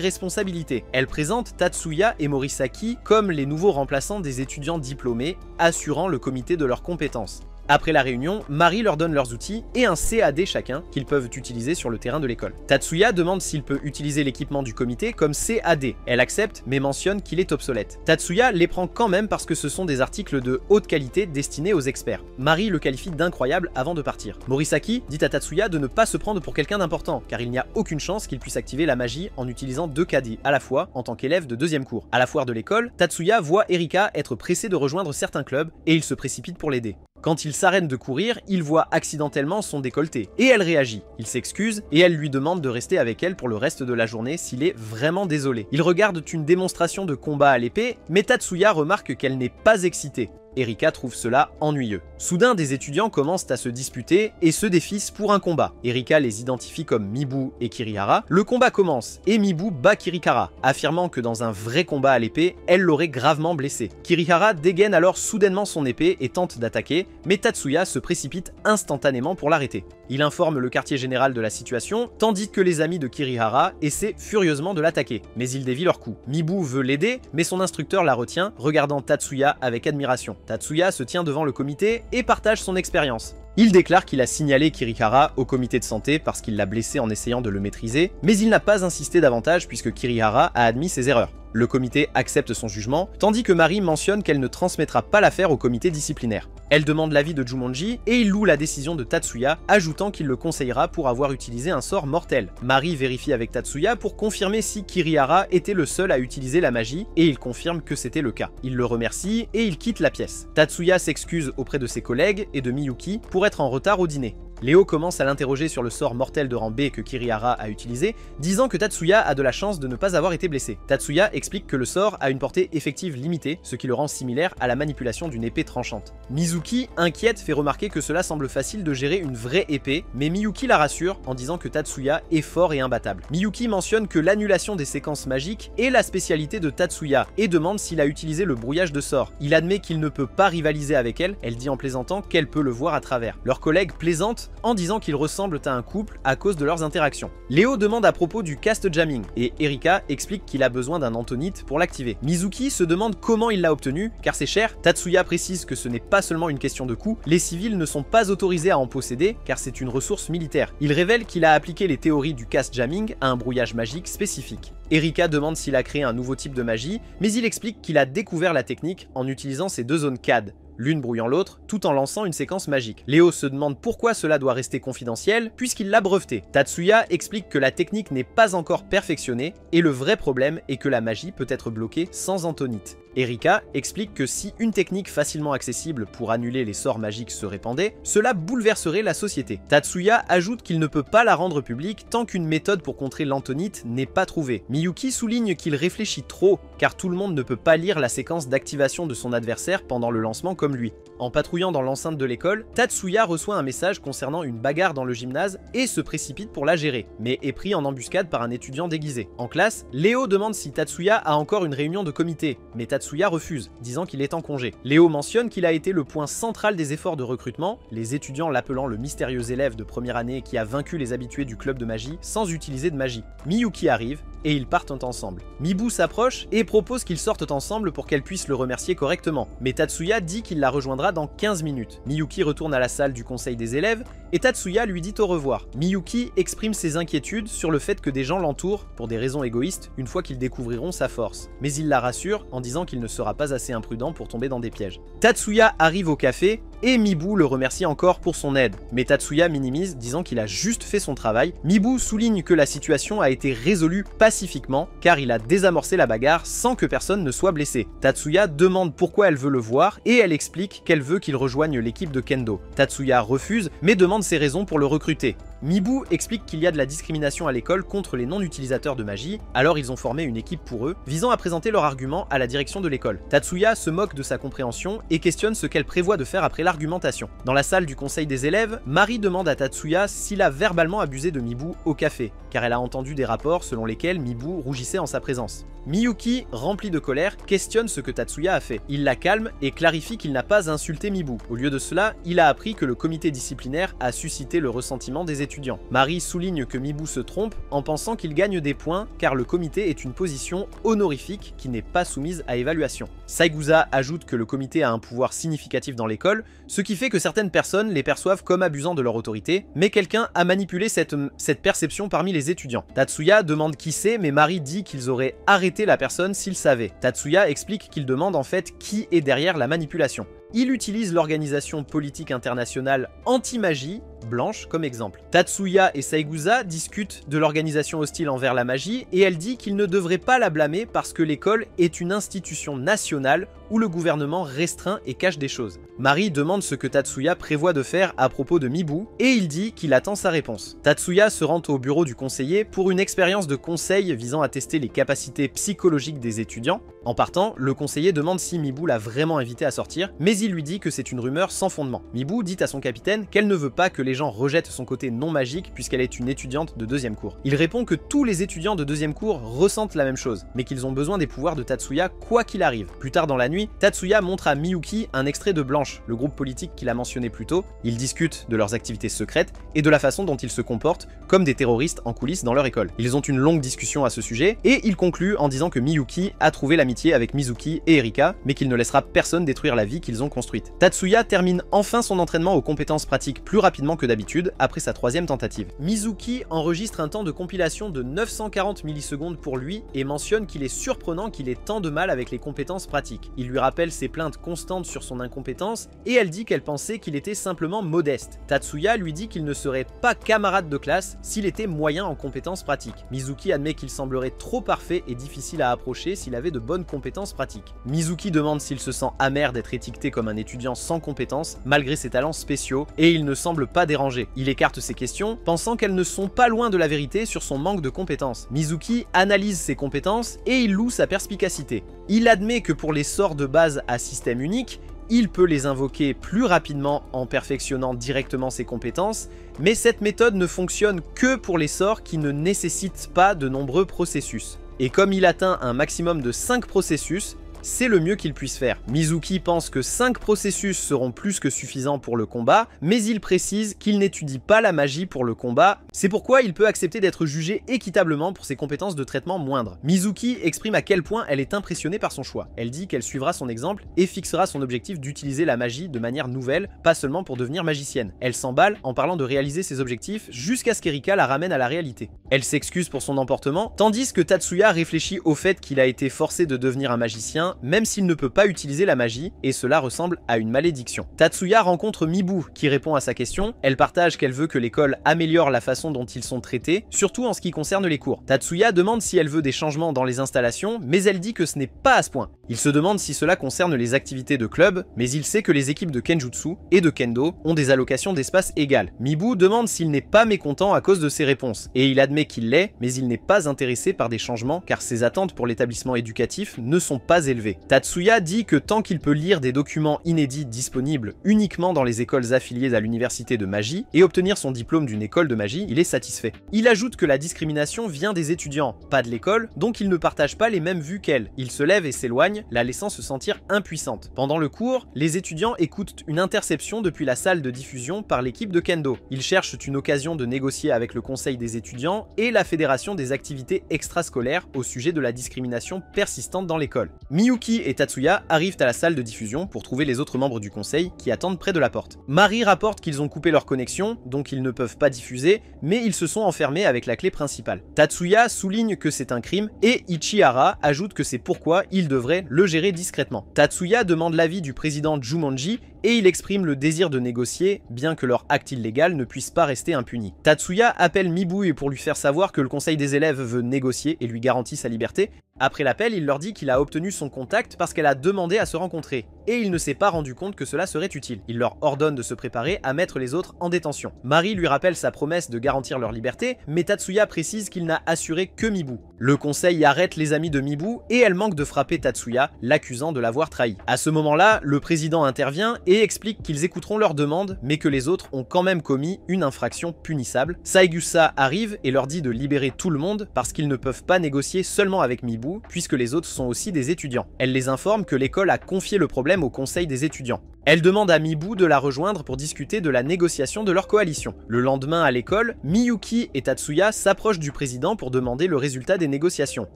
responsabilité. Elle présente Tatsuya et Morisaki comme les nouveaux remplaçants des étudiants diplômés, assurant le comité de leurs compétences. Après la réunion, Mari leur donne leurs outils et un CAD chacun qu'ils peuvent utiliser sur le terrain de l'école. Tatsuya demande s'il peut utiliser l'équipement du comité comme CAD. Elle accepte mais mentionne qu'il est obsolète. Tatsuya les prend quand même parce que ce sont des articles de haute qualité destinés aux experts. Mari le qualifie d'incroyable avant de partir. Morisaki dit à Tatsuya de ne pas se prendre pour quelqu'un d'important car il n'y a aucune chance qu'il puisse activer la magie en utilisant 2 KD à la fois en tant qu'élève de deuxième cours. À la foire de l'école, Tatsuya voit Erika être pressée de rejoindre certains clubs et il se précipite pour l'aider. Quand il s'arrête de courir, il voit accidentellement son décolleté, et elle réagit. Il s'excuse, et elle lui demande de rester avec elle pour le reste de la journée s'il est vraiment désolé. Ils regardent une démonstration de combat à l'épée, mais Tatsuya remarque qu'elle n'est pas excitée. Erika trouve cela ennuyeux. Soudain, des étudiants commencent à se disputer et se défissent pour un combat. Erika les identifie comme Mibu et Kirihara. Le combat commence et Mibu bat Kirihara, affirmant que dans un vrai combat à l'épée, elle l'aurait gravement blessé. Kirihara dégaine alors soudainement son épée et tente d'attaquer, mais Tatsuya se précipite instantanément pour l'arrêter. Il informe le quartier général de la situation, tandis que les amis de Kirihara essaient furieusement de l'attaquer, mais il dévie leur coup. Mibu veut l'aider, mais son instructeur la retient, regardant Tatsuya avec admiration. Tatsuya se tient devant le comité et partage son expérience. Il déclare qu'il a signalé Kirihara au comité de santé parce qu'il l'a blessé en essayant de le maîtriser, mais il n'a pas insisté davantage puisque Kirihara a admis ses erreurs. Le comité accepte son jugement, tandis que Mari mentionne qu'elle ne transmettra pas l'affaire au comité disciplinaire. Elle demande l'avis de Jumonji et il loue la décision de Tatsuya, ajoutant qu'il le conseillera pour avoir utilisé un sort mortel. Mari vérifie avec Tatsuya pour confirmer si Kirihara était le seul à utiliser la magie, et il confirme que c'était le cas. Il le remercie et il quitte la pièce. Tatsuya s'excuse auprès de ses collègues et de Miyuki pour être en retard au dîner. Léo commence à l'interroger sur le sort mortel de rang B que Kirihara a utilisé, disant que Tatsuya a de la chance de ne pas avoir été blessé. Tatsuya explique que le sort a une portée effective limitée, ce qui le rend similaire à la manipulation d'une épée tranchante. Mizuki, inquiète, fait remarquer que cela semble facile de gérer une vraie épée, mais Miyuki la rassure en disant que Tatsuya est fort et imbattable. Miyuki mentionne que l'annulation des séquences magiques est la spécialité de Tatsuya et demande s'il a utilisé le brouillage de sort. Il admet qu'il ne peut pas rivaliser avec elle, elle dit en plaisantant qu'elle peut le voir à travers. Leurs collègues plaisantent commente en disant qu'ils ressemblent à un couple à cause de leurs interactions. Léo demande à propos du cast jamming et Erika explique qu'il a besoin d'un Antonite pour l'activer. Mizuki se demande comment il l'a obtenu car c'est cher. Tatsuya précise que ce n'est pas seulement une question de coût, les civils ne sont pas autorisés à en posséder car c'est une ressource militaire. Il révèle qu'il a appliqué les théories du cast jamming à un brouillage magique spécifique. Erika demande s'il a créé un nouveau type de magie, mais il explique qu'il a découvert la technique en utilisant ces deux zones CAD, l'une brouillant l'autre, tout en lançant une séquence magique. Léo se demande pourquoi cela doit rester confidentiel, puisqu'il l'a breveté. Tatsuya explique que la technique n'est pas encore perfectionnée, et le vrai problème est que la magie peut être bloquée sans Antonite. Erika explique que si une technique facilement accessible pour annuler les sorts magiques se répandait, cela bouleverserait la société. Tatsuya ajoute qu'il ne peut pas la rendre publique tant qu'une méthode pour contrer l'Antonite n'est pas trouvée. Miyuki souligne qu'il réfléchit trop, car tout le monde ne peut pas lire la séquence d'activation de son adversaire pendant le lancement comme lui. En patrouillant dans l'enceinte de l'école, Tatsuya reçoit un message concernant une bagarre dans le gymnase et se précipite pour la gérer, mais est pris en embuscade par un étudiant déguisé. En classe, Léo demande si Tatsuya a encore une réunion de comité, mais Tatsuya refuse, disant qu'il est en congé. Léo mentionne qu'il a été le point central des efforts de recrutement, les étudiants l'appelant le mystérieux élève de première année qui a vaincu les habitués du club de magie sans utiliser de magie. Miyuki arrive, et ils partent ensemble. Mibu s'approche et propose qu'ils sortent ensemble pour qu'elle puisse le remercier correctement, mais Tatsuya dit qu'il la rejoindra dans 15 minutes. Miyuki retourne à la salle du conseil des élèves, et Tatsuya lui dit au revoir. Miyuki exprime ses inquiétudes sur le fait que des gens l'entourent, pour des raisons égoïstes, une fois qu'ils découvriront sa force. Mais il la rassure en disant qu'il ne sera pas assez imprudent pour tomber dans des pièges. Tatsuya arrive au café, et Mibu le remercie encore pour son aide, mais Tatsuya minimise, disant qu'il a juste fait son travail. Mibu souligne que la situation a été résolue pacifiquement, car il a désamorcé la bagarre sans que personne ne soit blessé. Tatsuya demande pourquoi elle veut le voir, et elle explique qu'elle veut qu'il rejoigne l'équipe de Kendo. Tatsuya refuse, mais demande ses raisons pour le recruter. Mibu explique qu'il y a de la discrimination à l'école contre les non-utilisateurs de magie, alors ils ont formé une équipe pour eux, visant à présenter leurs arguments à la direction de l'école. Tatsuya se moque de sa compréhension et questionne ce qu'elle prévoit de faire après l'argumentation. Dans la salle du conseil des élèves, Mari demande à Tatsuya s'il a verbalement abusé de Mibu au café, car elle a entendu des rapports selon lesquels Mibu rougissait en sa présence. Miyuki, rempli de colère, questionne ce que Tatsuya a fait. Il la calme et clarifie qu'il n'a pas insulté Mibu. Au lieu de cela, il a appris que le comité disciplinaire a suscité le ressentiment des étudiants. Mari souligne que Mibu se trompe en pensant qu'il gagne des points car le comité est une position honorifique qui n'est pas soumise à évaluation. Saigusa ajoute que le comité a un pouvoir significatif dans l'école, ce qui fait que certaines personnes les perçoivent comme abusant de leur autorité, mais quelqu'un a manipulé cette perception parmi les étudiants. Tatsuya demande qui c'est, mais Mari dit qu'ils auraient arrêté la personne s'ils savaient. Tatsuya explique qu'il demande en fait qui est derrière la manipulation. Il utilise l'organisation politique internationale anti-magie, Blanche, comme exemple. Tatsuya et Saigusa discutent de l'organisation hostile envers la magie et elle dit qu'ils ne devraient pas la blâmer parce que l'école est une institution nationale où le gouvernement restreint et cache des choses. Mari demande ce que Tatsuya prévoit de faire à propos de Mibu et il dit qu'il attend sa réponse. Tatsuya se rend au bureau du conseiller pour une expérience de conseil visant à tester les capacités psychologiques des étudiants. En partant, le conseiller demande si Mibu l'a vraiment invité à sortir, mais il lui dit que c'est une rumeur sans fondement. Mibu dit à son capitaine qu'elle ne veut pas que les gens rejettent son côté non magique puisqu'elle est une étudiante de deuxième cours. Il répond que tous les étudiants de deuxième cours ressentent la même chose, mais qu'ils ont besoin des pouvoirs de Tatsuya quoi qu'il arrive. Plus tard dans la nuit, Tatsuya montre à Miyuki un extrait de Blanche, le groupe politique qu'il a mentionné plus tôt. Ils discutent de leurs activités secrètes et de la façon dont ils se comportent comme des terroristes en coulisses dans leur école. Ils ont une longue discussion à ce sujet et il conclut en disant que Miyuki a trouvé l'amitié avec Mizuki et Erika, mais qu'il ne laissera personne détruire la vie qu'ils ont construite. Tatsuya termine enfin son entraînement aux compétences pratiques plus rapidement que d'habitude après sa troisième tentative. Mizuki enregistre un temps de compilation de 940 millisecondes pour lui et mentionne qu'il est surprenant qu'il ait tant de mal avec les compétences pratiques. Il lui rappelle ses plaintes constantes sur son incompétence et elle dit qu'elle pensait qu'il était simplement modeste. Tatsuya lui dit qu'il ne serait pas camarade de classe s'il était moyen en compétences pratiques. Mizuki admet qu'il semblerait trop parfait et difficile à approcher s'il avait de bonnes compétences pratiques. Mizuki demande s'il se sent amer d'être étiqueté comme un étudiant sans compétences malgré ses talents spéciaux et il ne semble pas dérangé. Il écarte ses questions, pensant qu'elles ne sont pas loin de la vérité sur son manque de compétences. Mizuki analyse ses compétences et il loue sa perspicacité. Il admet que pour les sorts de base à système unique, il peut les invoquer plus rapidement en perfectionnant directement ses compétences, mais cette méthode ne fonctionne que pour les sorts qui ne nécessitent pas de nombreux processus. Et comme il atteint un maximum de 5 processus, c'est le mieux qu'il puisse faire. Mizuki pense que 5 processus seront plus que suffisants pour le combat, mais il précise qu'il n'étudie pas la magie pour le combat, c'est pourquoi il peut accepter d'être jugé équitablement pour ses compétences de traitement moindres. Mizuki exprime à quel point elle est impressionnée par son choix. Elle dit qu'elle suivra son exemple et fixera son objectif d'utiliser la magie de manière nouvelle, pas seulement pour devenir magicienne. Elle s'emballe en parlant de réaliser ses objectifs jusqu'à ce qu'Erika la ramène à la réalité. Elle s'excuse pour son emportement, tandis que Tatsuya réfléchit au fait qu'il a été forcé de devenir un magicien, même s'il ne peut pas utiliser la magie, et cela ressemble à une malédiction. Tatsuya rencontre Mibu, qui répond à sa question. Elle partage qu'elle veut que l'école améliore la façon dont ils sont traités, surtout en ce qui concerne les cours. Tatsuya demande si elle veut des changements dans les installations, mais elle dit que ce n'est pas à ce point. Il se demande si cela concerne les activités de club, mais il sait que les équipes de Kenjutsu et de Kendo ont des allocations d'espace égales. Mibu demande s'il n'est pas mécontent à cause de ses réponses, et il admet qu'il l'est, mais il n'est pas intéressé par des changements car ses attentes pour l'établissement éducatif ne sont pas élevées. Tatsuya dit que tant qu'il peut lire des documents inédits disponibles uniquement dans les écoles affiliées à l'université de magie et obtenir son diplôme d'une école de magie, il est satisfait. Il ajoute que la discrimination vient des étudiants, pas de l'école, donc il ne partage pas les mêmes vues qu'elle. Il se lève et s'éloigne, la laissant se sentir impuissante. Pendant le cours, les étudiants écoutent une interception depuis la salle de diffusion par l'équipe de Kendo. Ils cherchent une occasion de négocier avec le conseil des étudiants et la fédération des activités extrascolaires au sujet de la discrimination persistante dans l'école. Miyuki et Tatsuya arrivent à la salle de diffusion pour trouver les autres membres du conseil qui attendent près de la porte. Mari rapporte qu'ils ont coupé leur connexion, donc ils ne peuvent pas diffuser, mais ils se sont enfermés avec la clé principale. Tatsuya souligne que c'est un crime et Ichihara ajoute que c'est pourquoi il devrait le gérer discrètement. Tatsuya demande l'avis du président Jumonji et il exprime le désir de négocier, bien que leur acte illégal ne puisse pas rester impuni. Tatsuya appelle Mibu pour lui faire savoir que le conseil des élèves veut négocier et lui garantit sa liberté. Après l'appel, il leur dit qu'il a obtenu son contact parce qu'elle a demandé à se rencontrer, et il ne s'est pas rendu compte que cela serait utile. Il leur ordonne de se préparer à mettre les autres en détention. Mari lui rappelle sa promesse de garantir leur liberté, mais Tatsuya précise qu'il n'a assuré que Mibu. Le conseil arrête les amis de Mibu et elle manque de frapper Tatsuya, l'accusant de l'avoir trahi. À ce moment-là, le président intervient et explique qu'ils écouteront leur demande, mais que les autres ont quand même commis une infraction punissable. Saegusa arrive et leur dit de libérer tout le monde parce qu'ils ne peuvent pas négocier seulement avec Mibu, puisque les autres sont aussi des étudiants. Elle les informe que l'école a confié le problème au conseil des étudiants. Elle demande à Mibu de la rejoindre pour discuter de la négociation de leur coalition. Le lendemain à l'école, Miyuki et Tatsuya s'approchent du président pour demander le résultat des négociations.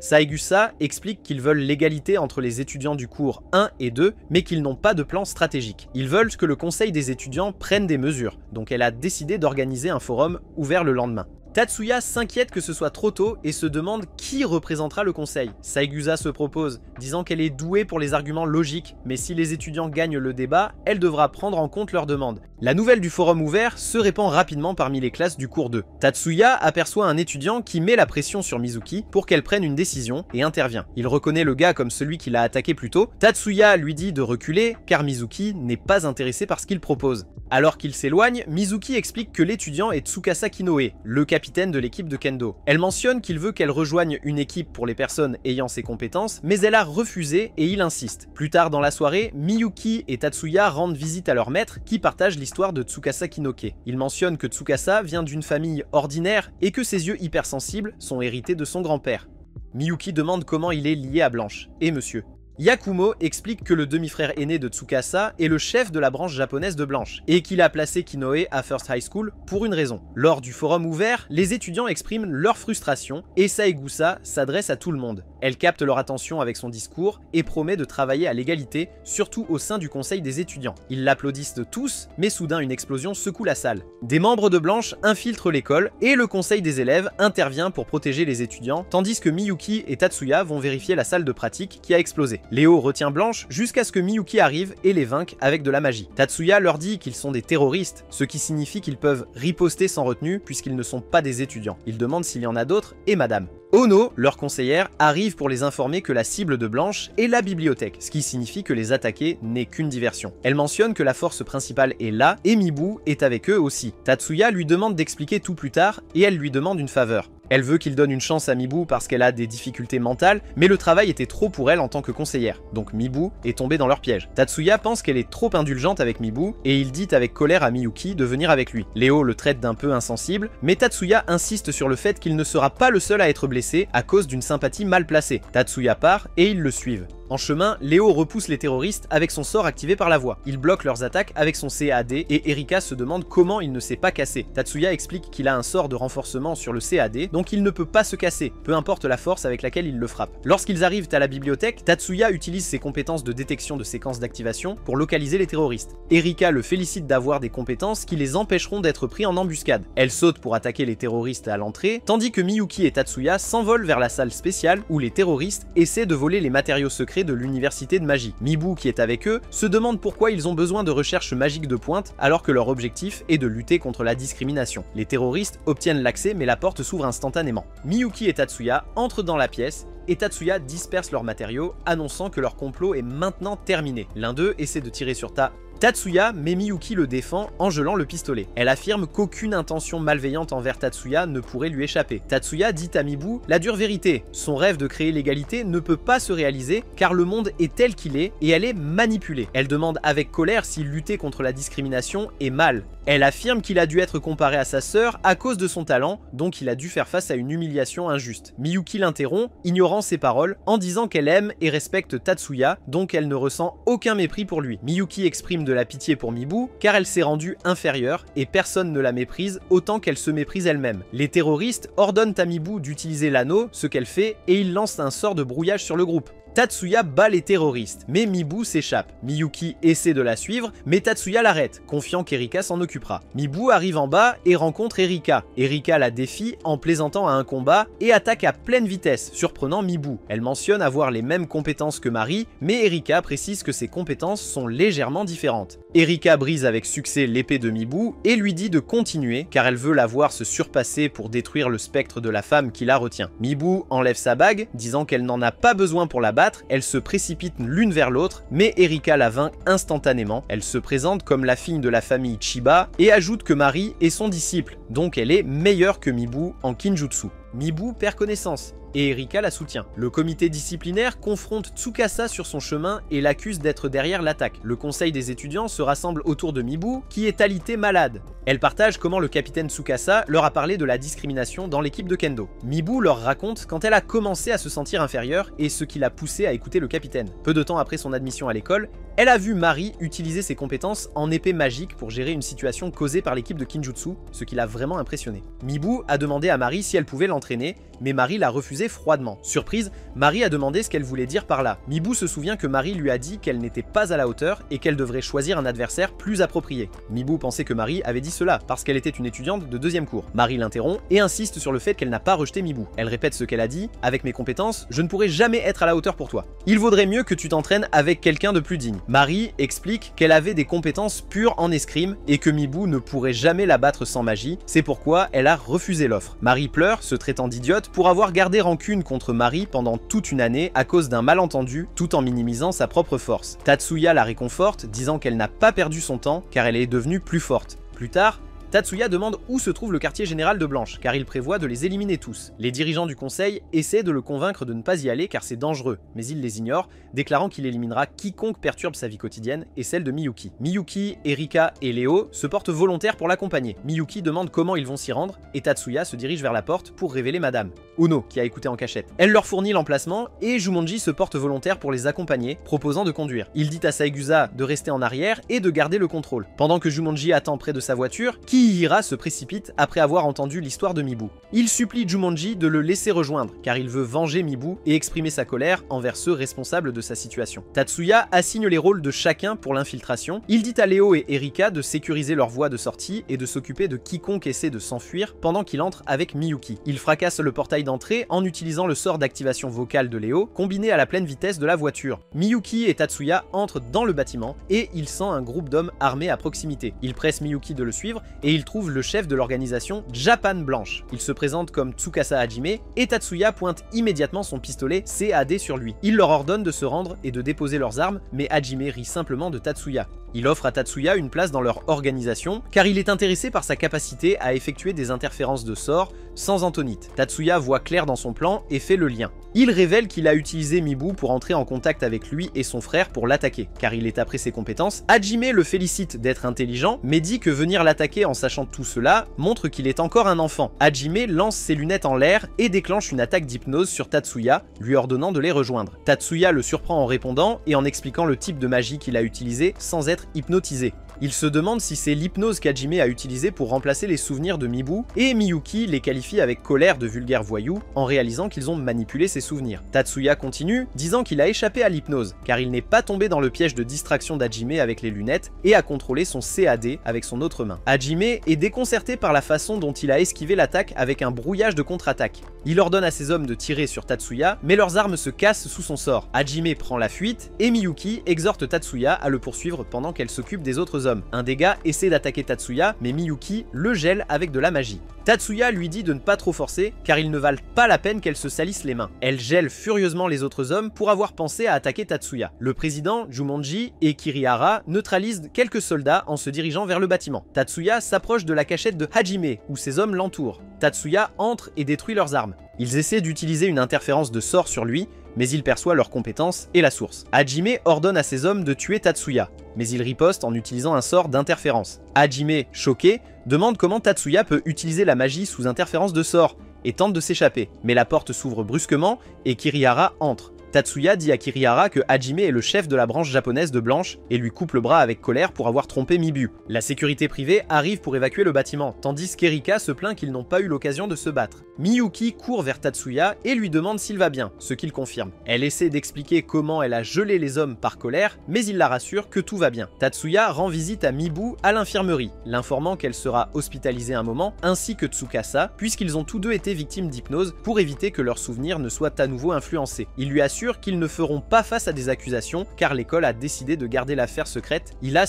Saegusa explique qu'ils veulent l'égalité entre les étudiants du cours 1 et 2, mais qu'ils n'ont pas de plan stratégique. Ils veulent que le conseil des étudiants prenne des mesures, donc elle a décidé d'organiser un forum ouvert le lendemain. Tatsuya s'inquiète que ce soit trop tôt et se demande qui représentera le conseil. Saegusa se propose, disant qu'elle est douée pour les arguments logiques, mais si les étudiants gagnent le débat, elle devra prendre en compte leurs demandes. La nouvelle du forum ouvert se répand rapidement parmi les classes du cours 2. Tatsuya aperçoit un étudiant qui met la pression sur Mizuki pour qu'elle prenne une décision et intervient. Il reconnaît le gars comme celui qui l'a attaqué plus tôt. Tatsuya lui dit de reculer car Mizuki n'est pas intéressé par ce qu'il propose. Alors qu'il s'éloigne, Mizuki explique que l'étudiant est Tsukasa Kinoe, le capitaine de l'équipe de Kendo. Elle mentionne qu'il veut qu'elle rejoigne une équipe pour les personnes ayant ses compétences, mais elle a refusé et il insiste. Plus tard dans la soirée, Miyuki et Tatsuya rendent visite à leur maître qui partage l'histoire de Tsukasa Kinoke. Il mentionne que Tsukasa vient d'une famille ordinaire et que ses yeux hypersensibles sont hérités de son grand-père. Miyuki demande comment il est lié à Blanche. Et monsieur. Yakumo explique que le demi-frère aîné de Tsukasa est le chef de la branche japonaise de Blanche, et qu'il a placé Kinoe à First High School pour une raison. Lors du forum ouvert, les étudiants expriment leur frustration, et Saegusa s'adresse à tout le monde. Elle capte leur attention avec son discours, et promet de travailler à l'égalité, surtout au sein du conseil des étudiants. Ils l'applaudissent tous, mais soudain une explosion secoue la salle. Des membres de Blanche infiltrent l'école, et le conseil des élèves intervient pour protéger les étudiants, tandis que Miyuki et Tatsuya vont vérifier la salle de pratique qui a explosé. Léo retient Blanche jusqu'à ce que Miyuki arrive et les vainque avec de la magie. Tatsuya leur dit qu'ils sont des terroristes, ce qui signifie qu'ils peuvent riposter sans retenue puisqu'ils ne sont pas des étudiants. Ils demandent s'il y en a d'autres et Madame. Ono, leur conseillère, arrive pour les informer que la cible de Blanche est la bibliothèque, ce qui signifie que les attaquer n'est qu'une diversion. Elle mentionne que la force principale est là et Mibu est avec eux aussi. Tatsuya lui demande d'expliquer tout plus tard et elle lui demande une faveur. Elle veut qu'il donne une chance à Mibu parce qu'elle a des difficultés mentales, mais le travail était trop pour elle en tant que conseillère, donc Mibu est tombée dans leur piège. Tatsuya pense qu'elle est trop indulgente avec Mibu, et il dit avec colère à Miyuki de venir avec lui. Léo le traite d'un peu insensible, mais Tatsuya insiste sur le fait qu'il ne sera pas le seul à être blessé à cause d'une sympathie mal placée. Tatsuya part et ils le suivent. En chemin, Léo repousse les terroristes avec son sort activé par la voix. Il bloque leurs attaques avec son CAD et Erika se demande comment il ne s'est pas cassé. Tatsuya explique qu'il a un sort de renforcement sur le CAD, donc il ne peut pas se casser, peu importe la force avec laquelle il le frappe. Lorsqu'ils arrivent à la bibliothèque, Tatsuya utilise ses compétences de détection de séquences d'activation pour localiser les terroristes. Erika le félicite d'avoir des compétences qui les empêcheront d'être pris en embuscade. Elle saute pour attaquer les terroristes à l'entrée, tandis que Miyuki et Tatsuya s'envolent vers la salle spéciale où les terroristes essaient de voler les matériaux secrets de l'université de magie. Mibu, qui est avec eux, se demande pourquoi ils ont besoin de recherche magique de pointe alors que leur objectif est de lutter contre la discrimination. Les terroristes obtiennent l'accès mais la porte s'ouvre instantanément. Miyuki et Tatsuya entrent dans la pièce et Tatsuya disperse leurs matériaux, annonçant que leur complot est maintenant terminé. L'un d'eux essaie de tirer sur Tatsuya, mais Miyuki le défend en gelant le pistolet. Elle affirme qu'aucune intention malveillante envers Tatsuya ne pourrait lui échapper. Tatsuya dit à Mibu la dure vérité. Son rêve de créer l'égalité ne peut pas se réaliser car le monde est tel qu'il est et elle est manipulée. Elle demande avec colère si lutter contre la discrimination est mal. Elle affirme qu'il a dû être comparé à sa sœur à cause de son talent, donc il a dû faire face à une humiliation injuste. Miyuki l'interrompt, ignorant ses paroles, en disant qu'elle aime et respecte Tatsuya, donc elle ne ressent aucun mépris pour lui. Miyuki exprime de la pitié pour Mibu, car elle s'est rendue inférieure et personne ne la méprise autant qu'elle se méprise elle-même. Les terroristes ordonnent à Mibu d'utiliser l'anneau, ce qu'elle fait, et ils lancent un sort de brouillage sur le groupe. Tatsuya bat les terroristes, mais Mibu s'échappe. Miyuki essaie de la suivre, mais Tatsuya l'arrête, confiant qu'Erika s'en occupera. Mibu arrive en bas et rencontre Erika. Erika la défie en plaisantant à un combat et attaque à pleine vitesse, surprenant Mibu. Elle mentionne avoir les mêmes compétences que Mari, mais Erika précise que ses compétences sont légèrement différentes. Erika brise avec succès l'épée de Mibu et lui dit de continuer, car elle veut la voir se surpasser pour détruire le spectre de la femme qui la retient. Mibu enlève sa bague, disant qu'elle n'en a pas besoin pour la battre. Elles se précipitent l'une vers l'autre, mais Erika la vainc instantanément. Elle se présente comme la fille de la famille Chiba et ajoute que Mari est son disciple, donc elle est meilleure que Mibu en Kinjutsu. Mibu perd connaissance et Erika la soutient. Le comité disciplinaire confronte Tsukasa sur son chemin et l'accuse d'être derrière l'attaque. Le conseil des étudiants se rassemble autour de Mibu, qui est alité malade. Elle partage comment le capitaine Tsukasa leur a parlé de la discrimination dans l'équipe de Kendo. Mibu leur raconte quand elle a commencé à se sentir inférieure et ce qui l'a poussée à écouter le capitaine. Peu de temps après son admission à l'école, elle a vu Mari utiliser ses compétences en épée magique pour gérer une situation causée par l'équipe de Kinjutsu, ce qui l'a vraiment impressionné. Mibu a demandé à Mari si elle pouvait l'entraîner, mais Mari l'a refusé froidement. Surprise, Mari a demandé ce qu'elle voulait dire par là. Mibu se souvient que Mari lui a dit qu'elle n'était pas à la hauteur et qu'elle devrait choisir un adversaire plus approprié. Mibu pensait que Mari avait dit cela parce qu'elle était une étudiante de deuxième cours. Mari l'interrompt et insiste sur le fait qu'elle n'a pas rejeté Mibu. Elle répète ce qu'elle a dit: avec mes compétences, je ne pourrai jamais être à la hauteur pour toi. Il vaudrait mieux que tu t'entraînes avec quelqu'un de plus digne. Mari explique qu'elle avait des compétences pures en escrime et que Mibu ne pourrait jamais la battre sans magie, c'est pourquoi elle a refusé l'offre. Mari pleure, se traitant d'idiote pour avoir gardé rancune contre Mari pendant toute une année à cause d'un malentendu, tout en minimisant sa propre force. Tatsuya la réconforte, disant qu'elle n'a pas perdu son temps car elle est devenue plus forte. Plus tard, Tatsuya demande où se trouve le quartier général de Blanche, car il prévoit de les éliminer tous. Les dirigeants du conseil essaient de le convaincre de ne pas y aller car c'est dangereux, mais il les ignore, déclarant qu'il éliminera quiconque perturbe sa vie quotidienne et celle de Miyuki. Miyuki, Erika et Léo se portent volontaires pour l'accompagner. Miyuki demande comment ils vont s'y rendre, et Tatsuya se dirige vers la porte pour révéler Madame Ono, qui a écouté en cachette. Elle leur fournit l'emplacement, et Jumonji se porte volontaire pour les accompagner, proposant de conduire. Il dit à Saegusa de rester en arrière et de garder le contrôle. Pendant que Jumonji attend près de sa voiture, Kihira se précipite après avoir entendu l'histoire de Mibu. Il supplie Jumonji de le laisser rejoindre, car il veut venger Mibu et exprimer sa colère envers ceux responsables de sa situation. Tatsuya assigne les rôles de chacun pour l'infiltration. Il dit à Léo et Erika de sécuriser leur voie de sortie et de s'occuper de quiconque essaie de s'enfuir pendant qu'il entre avec Miyuki. Il fracasse le portail d'entrée en utilisant le sort d'activation vocale de Léo, combiné à la pleine vitesse de la voiture. Miyuki et Tatsuya entrent dans le bâtiment et il sent un groupe d'hommes armés à proximité. Il presse Miyuki de le suivre et il trouve le chef de l'organisation Japan Blanche. Il se présente comme Tsukasa Hajime et Tatsuya pointe immédiatement son pistolet CAD sur lui. Il leur ordonne de se rendre et de déposer leurs armes, mais Hajime rit simplement de Tatsuya. Il offre à Tatsuya une place dans leur organisation car il est intéressé par sa capacité à effectuer des interférences de sorts sans Antonite. Tatsuya voit voit clair dans son plan et fait le lien. Il révèle qu'il a utilisé Mibu pour entrer en contact avec lui et son frère pour l'attaquer, car il est après ses compétences. Hajime le félicite d'être intelligent, mais dit que venir l'attaquer en sachant tout cela montre qu'il est encore un enfant. Hajime lance ses lunettes en l'air et déclenche une attaque d'hypnose sur Tatsuya, lui ordonnant de les rejoindre. Tatsuya le surprend en répondant et en expliquant le type de magie qu'il a utilisé sans être hypnotisé. Il se demande si c'est l'hypnose qu'Hajime a utilisée pour remplacer les souvenirs de Mibu, et Miyuki les qualifie avec colère de vulgaires voyous en réalisant qu'ils ont manipulé ses souvenirs. Tatsuya continue, disant qu'il a échappé à l'hypnose, car il n'est pas tombé dans le piège de distraction d'Hajime avec les lunettes et a contrôlé son CAD avec son autre main. Hajime est déconcerté par la façon dont il a esquivé l'attaque avec un brouillage de contre-attaque. Il ordonne à ses hommes de tirer sur Tatsuya, mais leurs armes se cassent sous son sort. Hajime prend la fuite, et Miyuki exhorte Tatsuya à le poursuivre pendant qu'elle s'occupe des autres hommes. Un des gars essaie d'attaquer Tatsuya, mais Miyuki le gèle avec de la magie. Tatsuya lui dit de ne pas trop forcer, car il ne valent pas la peine qu'elle se salisse les mains. Elle gèle furieusement les autres hommes pour avoir pensé à attaquer Tatsuya. Le président, Jumonji et Kirihara neutralisent quelques soldats en se dirigeant vers le bâtiment. Tatsuya s'approche de la cachette de Hajime, où ses hommes l'entourent. Tatsuya entre et détruit leurs armes. Ils essaient d'utiliser une interférence de sort sur lui, mais il perçoit leurs compétences et la source. Hajime ordonne à ses hommes de tuer Tatsuya, mais il riposte en utilisant un sort d'interférence. Hajime, choqué, demande comment Tatsuya peut utiliser la magie sous interférence de sort, et tente de s'échapper, mais la porte s'ouvre brusquement et Kirihara entre. Tatsuya dit à Kirihara que Hajime est le chef de la branche japonaise de Blanche et lui coupe le bras avec colère pour avoir trompé Mibu. La sécurité privée arrive pour évacuer le bâtiment, tandis qu'Erika se plaint qu'ils n'ont pas eu l'occasion de se battre. Miyuki court vers Tatsuya et lui demande s'il va bien, ce qu'il confirme. Elle essaie d'expliquer comment elle a gelé les hommes par colère, mais il la rassure que tout va bien. Tatsuya rend visite à Mibu à l'infirmerie, l'informant qu'elle sera hospitalisée un moment, ainsi que Tsukasa, puisqu'ils ont tous deux été victimes d'hypnose pour éviter que leurs souvenirs ne soient à nouveau influencés. Il lui assure qu'ils ne feront pas face à des accusations car l'école a décidé de garder l'affaire secrète. Il a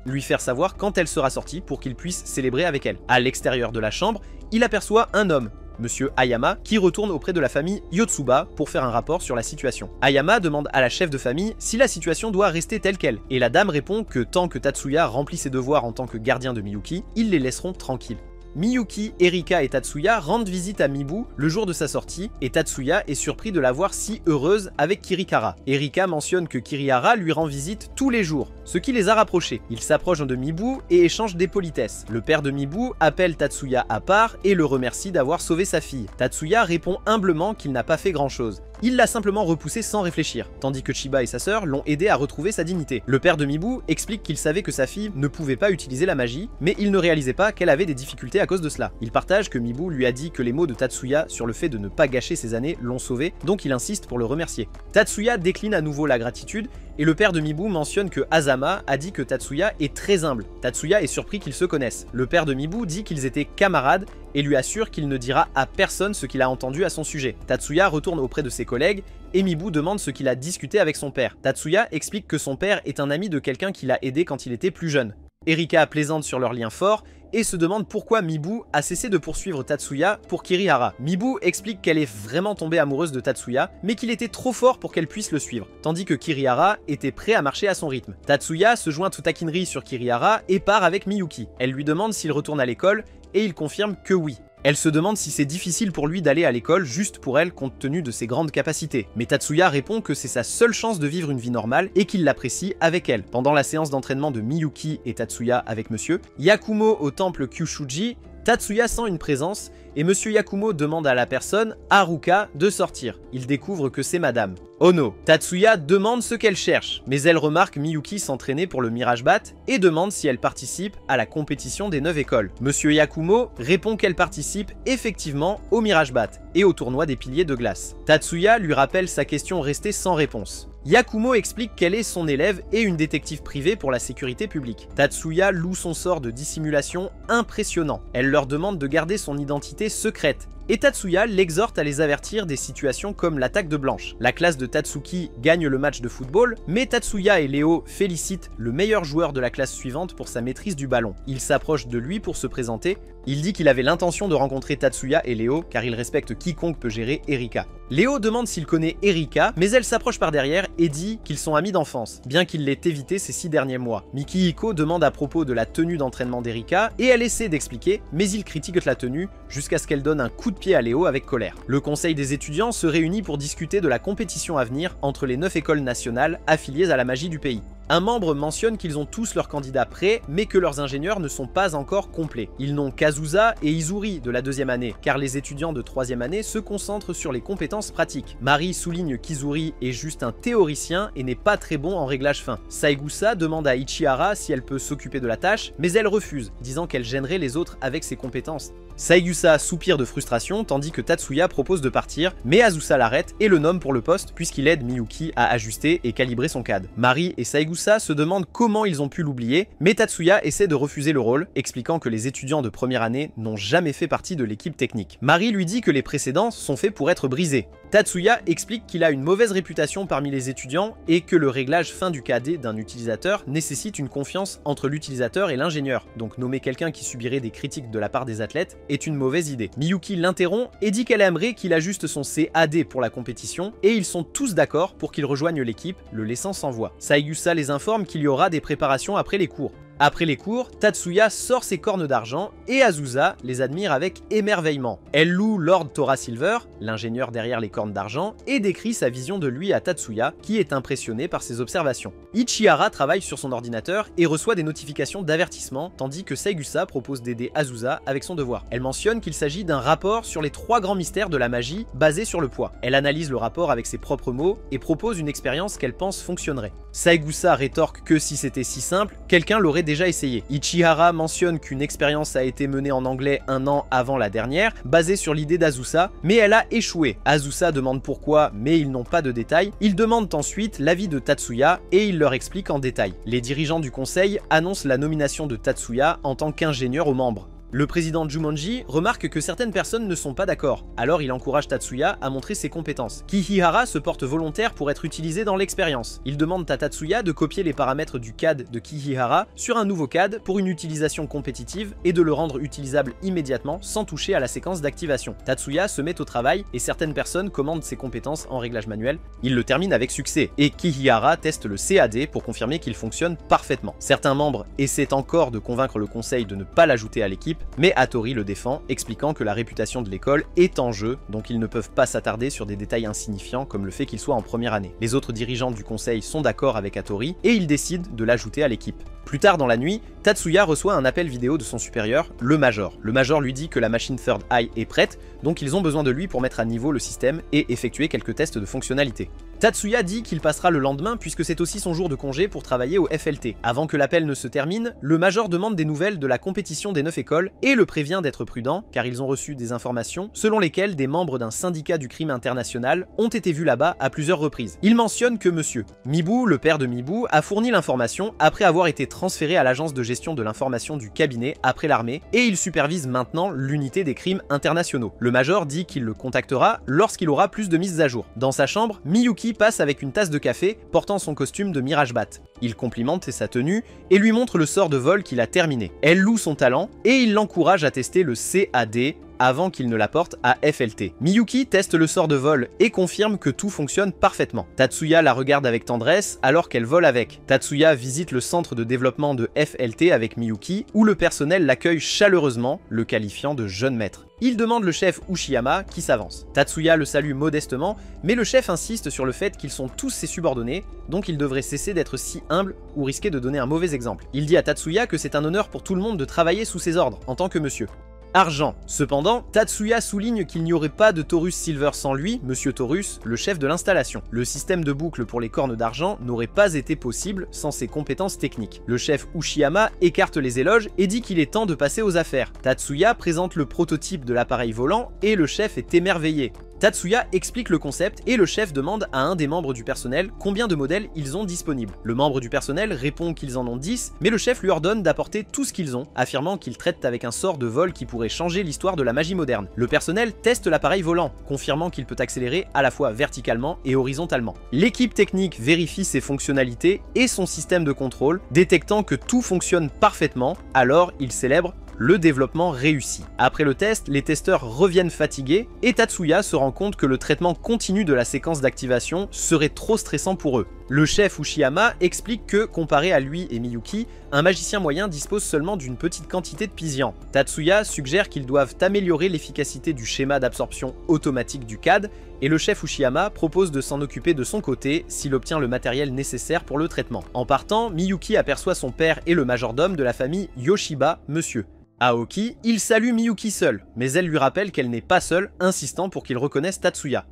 lui faire savoir quand elle sera sortie pour qu'il puisse célébrer avec elle. À l'extérieur de la chambre, il aperçoit un homme, Monsieur Ayama, qui retourne auprès de la famille Yotsuba pour faire un rapport sur la situation. Ayama demande à la chef de famille si la situation doit rester telle qu'elle, et la dame répond que tant que Tatsuya remplit ses devoirs en tant que gardien de Miyuki, ils les laisseront tranquilles. Miyuki, Erika et Tatsuya rendent visite à Mibu le jour de sa sortie et Tatsuya est surpris de la voir si heureuse avec Kirihara. Erika mentionne que Kirihara lui rend visite tous les jours, ce qui les a rapprochés. Ils s'approchent de Mibu et échangent des politesses. Le père de Mibu appelle Tatsuya à part et le remercie d'avoir sauvé sa fille. Tatsuya répond humblement qu'il n'a pas fait grand chose. Il l'a simplement repoussé sans réfléchir, tandis que Chiba et sa sœur l'ont aidé à retrouver sa dignité. Le père de Mibu explique qu'il savait que sa fille ne pouvait pas utiliser la magie, mais il ne réalisait pas qu'elle avait des difficultés à cause de cela. Il partage que Mibu lui a dit que les mots de Tatsuya sur le fait de ne pas gâcher ses années l'ont sauvé, donc il insiste pour le remercier. Tatsuya décline à nouveau la gratitude, et le père de Mibu mentionne que Azama a dit que Tatsuya est très humble. Tatsuya est surpris qu'ils se connaissent. Le père de Mibu dit qu'ils étaient camarades, et lui assure qu'il ne dira à personne ce qu'il a entendu à son sujet. Tatsuya retourne auprès de ses collègues et Mibu demande ce qu'il a discuté avec son père. Tatsuya explique que son père est un ami de quelqu'un qui l'a aidé quand il était plus jeune. Erika plaisante sur leur lien fort et se demande pourquoi Mibu a cessé de poursuivre Tatsuya pour Kirihara. Mibu explique qu'elle est vraiment tombée amoureuse de Tatsuya, mais qu'il était trop fort pour qu'elle puisse le suivre, tandis que Kirihara était prêt à marcher à son rythme. Tatsuya se joint aux taquineries sur Kirihara et part avec Miyuki. Elle lui demande s'il retourne à l'école et il confirme que oui. Elle se demande si c'est difficile pour lui d'aller à l'école juste pour elle compte tenu de ses grandes capacités. Mais Tatsuya répond que c'est sa seule chance de vivre une vie normale et qu'il l'apprécie avec elle. Pendant la séance d'entraînement de Miyuki et Tatsuya avec Monsieur Yakumo au temple Kyushuji, Tatsuya sent une présence et Monsieur Yakumo demande à la personne, Haruka, de sortir. Il découvre que c'est Madame Ono. Tatsuya demande ce qu'elle cherche, mais elle remarque Miyuki s'entraîner pour le Mirage Bat et demande si elle participe à la compétition des 9 écoles. Monsieur Yakumo répond qu'elle participe effectivement au Mirage Bat et au tournoi des piliers de glace. Tatsuya lui rappelle sa question restée sans réponse. Yakumo explique qu'elle est son élève et une détective privée pour la sécurité publique. Tatsuya loue son sort de dissimulation impressionnant. Elle leur demande de garder son identité secrète. Et Tatsuya l'exhorte à les avertir des situations comme l'attaque de Blanche. La classe de Tatsuki gagne le match de football, mais Tatsuya et Léo félicitent le meilleur joueur de la classe suivante pour sa maîtrise du ballon. Il s'approche de lui pour se présenter. Il dit qu'il avait l'intention de rencontrer Tatsuya et Léo car il respecte quiconque peut gérer Erika. Léo demande s'il connaît Erika, mais elle s'approche par derrière et dit qu'ils sont amis d'enfance, bien qu'il l'ait évité ces 6 derniers mois. Mikihiko demande à propos de la tenue d'entraînement d'Erika et elle essaie d'expliquer, mais il critique la tenue jusqu'à ce qu'elle donne un coup de pied à Léo avec colère. Le conseil des étudiants se réunit pour discuter de la compétition à venir entre les 9 écoles nationales affiliées à la magie du pays. Un membre mentionne qu'ils ont tous leurs candidats prêts, mais que leurs ingénieurs ne sont pas encore complets. Ils n'ont qu'Azusa et Izuri de la 2e année, car les étudiants de 3e année se concentrent sur les compétences pratiques. Mari souligne qu'Izuri est juste un théoricien et n'est pas très bon en réglage fin. Saigusa demande à Ichihara si elle peut s'occuper de la tâche, mais elle refuse, disant qu'elle gênerait les autres avec ses compétences. Saigusa soupire de frustration tandis que Tatsuya propose de partir, mais Azusa l'arrête et le nomme pour le poste puisqu'il aide Miyuki à ajuster et calibrer son CAD. Mari et Saigusa se demandent comment ils ont pu l'oublier, mais Tatsuya essaie de refuser le rôle, expliquant que les étudiants de première année n'ont jamais fait partie de l'équipe technique. Mari lui dit que les précédents sont faits pour être brisés. Tatsuya explique qu'il a une mauvaise réputation parmi les étudiants et que le réglage fin du KD d'un utilisateur nécessite une confiance entre l'utilisateur et l'ingénieur, donc nommer quelqu'un qui subirait des critiques de la part des athlètes est une mauvaise idée. Miyuki l'interrompt et dit qu'elle aimerait qu'il ajuste son CAD pour la compétition et ils sont tous d'accord pour qu'il rejoigne l'équipe, le laissant sans voix. Saigusa les informe qu'il y aura des préparations après les cours. Après les cours, Tatsuya sort ses cornes d'argent et Azusa les admire avec émerveillement. Elle loue Lord Tora Silver, l'ingénieur derrière les cornes d'argent, et décrit sa vision de lui à Tatsuya, qui est impressionné par ses observations. Ichihara travaille sur son ordinateur et reçoit des notifications d'avertissement, tandis que Saigusa propose d'aider Azusa avec son devoir. Elle mentionne qu'il s'agit d'un rapport sur les 3 grands mystères de la magie basé sur le poids. Elle analyse le rapport avec ses propres mots et propose une expérience qu'elle pense fonctionnerait. Saigusa rétorque que si c'était si simple, quelqu'un l'aurait déjà essayé. Ichihara mentionne qu'une expérience a été menée en anglais 1 an avant la dernière, basée sur l'idée d'Azusa, mais elle a échoué. Azusa demande pourquoi, mais ils n'ont pas de détails. Ils demandent ensuite l'avis de Tatsuya et il leur explique en détail. Les dirigeants du conseil annoncent la nomination de Tatsuya en tant qu'ingénieur aux membres. Le président Jumonji remarque que certaines personnes ne sont pas d'accord, alors il encourage Tatsuya à montrer ses compétences. Kihihara se porte volontaire pour être utilisé dans l'expérience. Il demande à Tatsuya de copier les paramètres du CAD de Kihihara sur un nouveau CAD pour une utilisation compétitive et de le rendre utilisable immédiatement sans toucher à la séquence d'activation. Tatsuya se met au travail et certaines personnes commandent ses compétences en réglage manuel. Il le termine avec succès et Kihihara teste le CAD pour confirmer qu'il fonctionne parfaitement. Certains membres essaient encore de convaincre le conseil de ne pas l'ajouter à l'équipe, mais Hattori le défend, expliquant que la réputation de l'école est en jeu, donc ils ne peuvent pas s'attarder sur des détails insignifiants comme le fait qu'il soit en première année. Les autres dirigeants du conseil sont d'accord avec Hattori et ils décident de l'ajouter à l'équipe. Plus tard dans la nuit, Tatsuya reçoit un appel vidéo de son supérieur, le Major. Le Major lui dit que la machine Third Eye est prête, donc ils ont besoin de lui pour mettre à niveau le système et effectuer quelques tests de fonctionnalité. Tatsuya dit qu'il passera le lendemain puisque c'est aussi son jour de congé pour travailler au FLT. Avant que l'appel ne se termine, le Major demande des nouvelles de la compétition des 9 écoles et le prévient d'être prudent car ils ont reçu des informations selon lesquelles des membres d'un syndicat du crime international ont été vus là-bas à plusieurs reprises. Il mentionne que monsieur Mibu, le père de Mibu, a fourni l'information après avoir été transféré à l'agence de gestion de l'information du cabinet après l'armée et il supervise maintenant l'unité des crimes internationaux. Le Major dit qu'il le contactera lorsqu'il aura plus de mises à jour. Dans sa chambre, Miyuki passe avec une tasse de café portant son costume de Mirage Bat. Il complimente sa tenue et lui montre le sort de vol qu'il a terminé. Elle loue son talent et il l'encourage à tester le CAD avant qu'il ne l'apporte à FLT. Miyuki teste le sort de vol et confirme que tout fonctionne parfaitement. Tatsuya la regarde avec tendresse alors qu'elle vole avec. Tatsuya visite le centre de développement de FLT avec Miyuki où le personnel l'accueille chaleureusement, le qualifiant de jeune maître. Il demande le chef Ushiyama qui s'avance. Tatsuya le salue modestement, mais le chef insiste sur le fait qu'ils sont tous ses subordonnés, donc il devrait cesser d'être si humble ou risquer de donner un mauvais exemple. Il dit à Tatsuya que c'est un honneur pour tout le monde de travailler sous ses ordres en tant que monsieur. Argent. Cependant, Tatsuya souligne qu'il n'y aurait pas de Taurus Silver sans lui, Monsieur Taurus, le chef de l'installation. Le système de boucle pour les cornes d'argent n'aurait pas été possible sans ses compétences techniques. Le chef Ushiyama écarte les éloges et dit qu'il est temps de passer aux affaires. Tatsuya présente le prototype de l'appareil volant et le chef est émerveillé. Tatsuya explique le concept et le chef demande à un des membres du personnel combien de modèles ils ont disponibles. Le membre du personnel répond qu'ils en ont 10, mais le chef lui ordonne d'apporter tout ce qu'ils ont, affirmant qu'ils traitent avec un sort de vol qui pourrait changer l'histoire de la magie moderne. Le personnel teste l'appareil volant, confirmant qu'il peut accélérer à la fois verticalement et horizontalement. L'équipe technique vérifie ses fonctionnalités et son système de contrôle, détectant que tout fonctionne parfaitement, alors il célèbre le développement réussi. Après le test, les testeurs reviennent fatigués et Tatsuya se rend compte que le traitement continu de la séquence d'activation serait trop stressant pour eux. Le chef Uchiyama explique que, comparé à lui et Miyuki, un magicien moyen dispose seulement d'une petite quantité de Pysian. Tatsuya suggère qu'ils doivent améliorer l'efficacité du schéma d'absorption automatique du CAD, et le chef Uchiyama propose de s'en occuper de son côté s'il obtient le matériel nécessaire pour le traitement. En partant, Miyuki aperçoit son père et le majordome de la famille Yoshiba, monsieur. Aoki, il salue Miyuki seule, mais elle lui rappelle qu'elle n'est pas seule, insistant pour qu'il reconnaisse Tatsuya.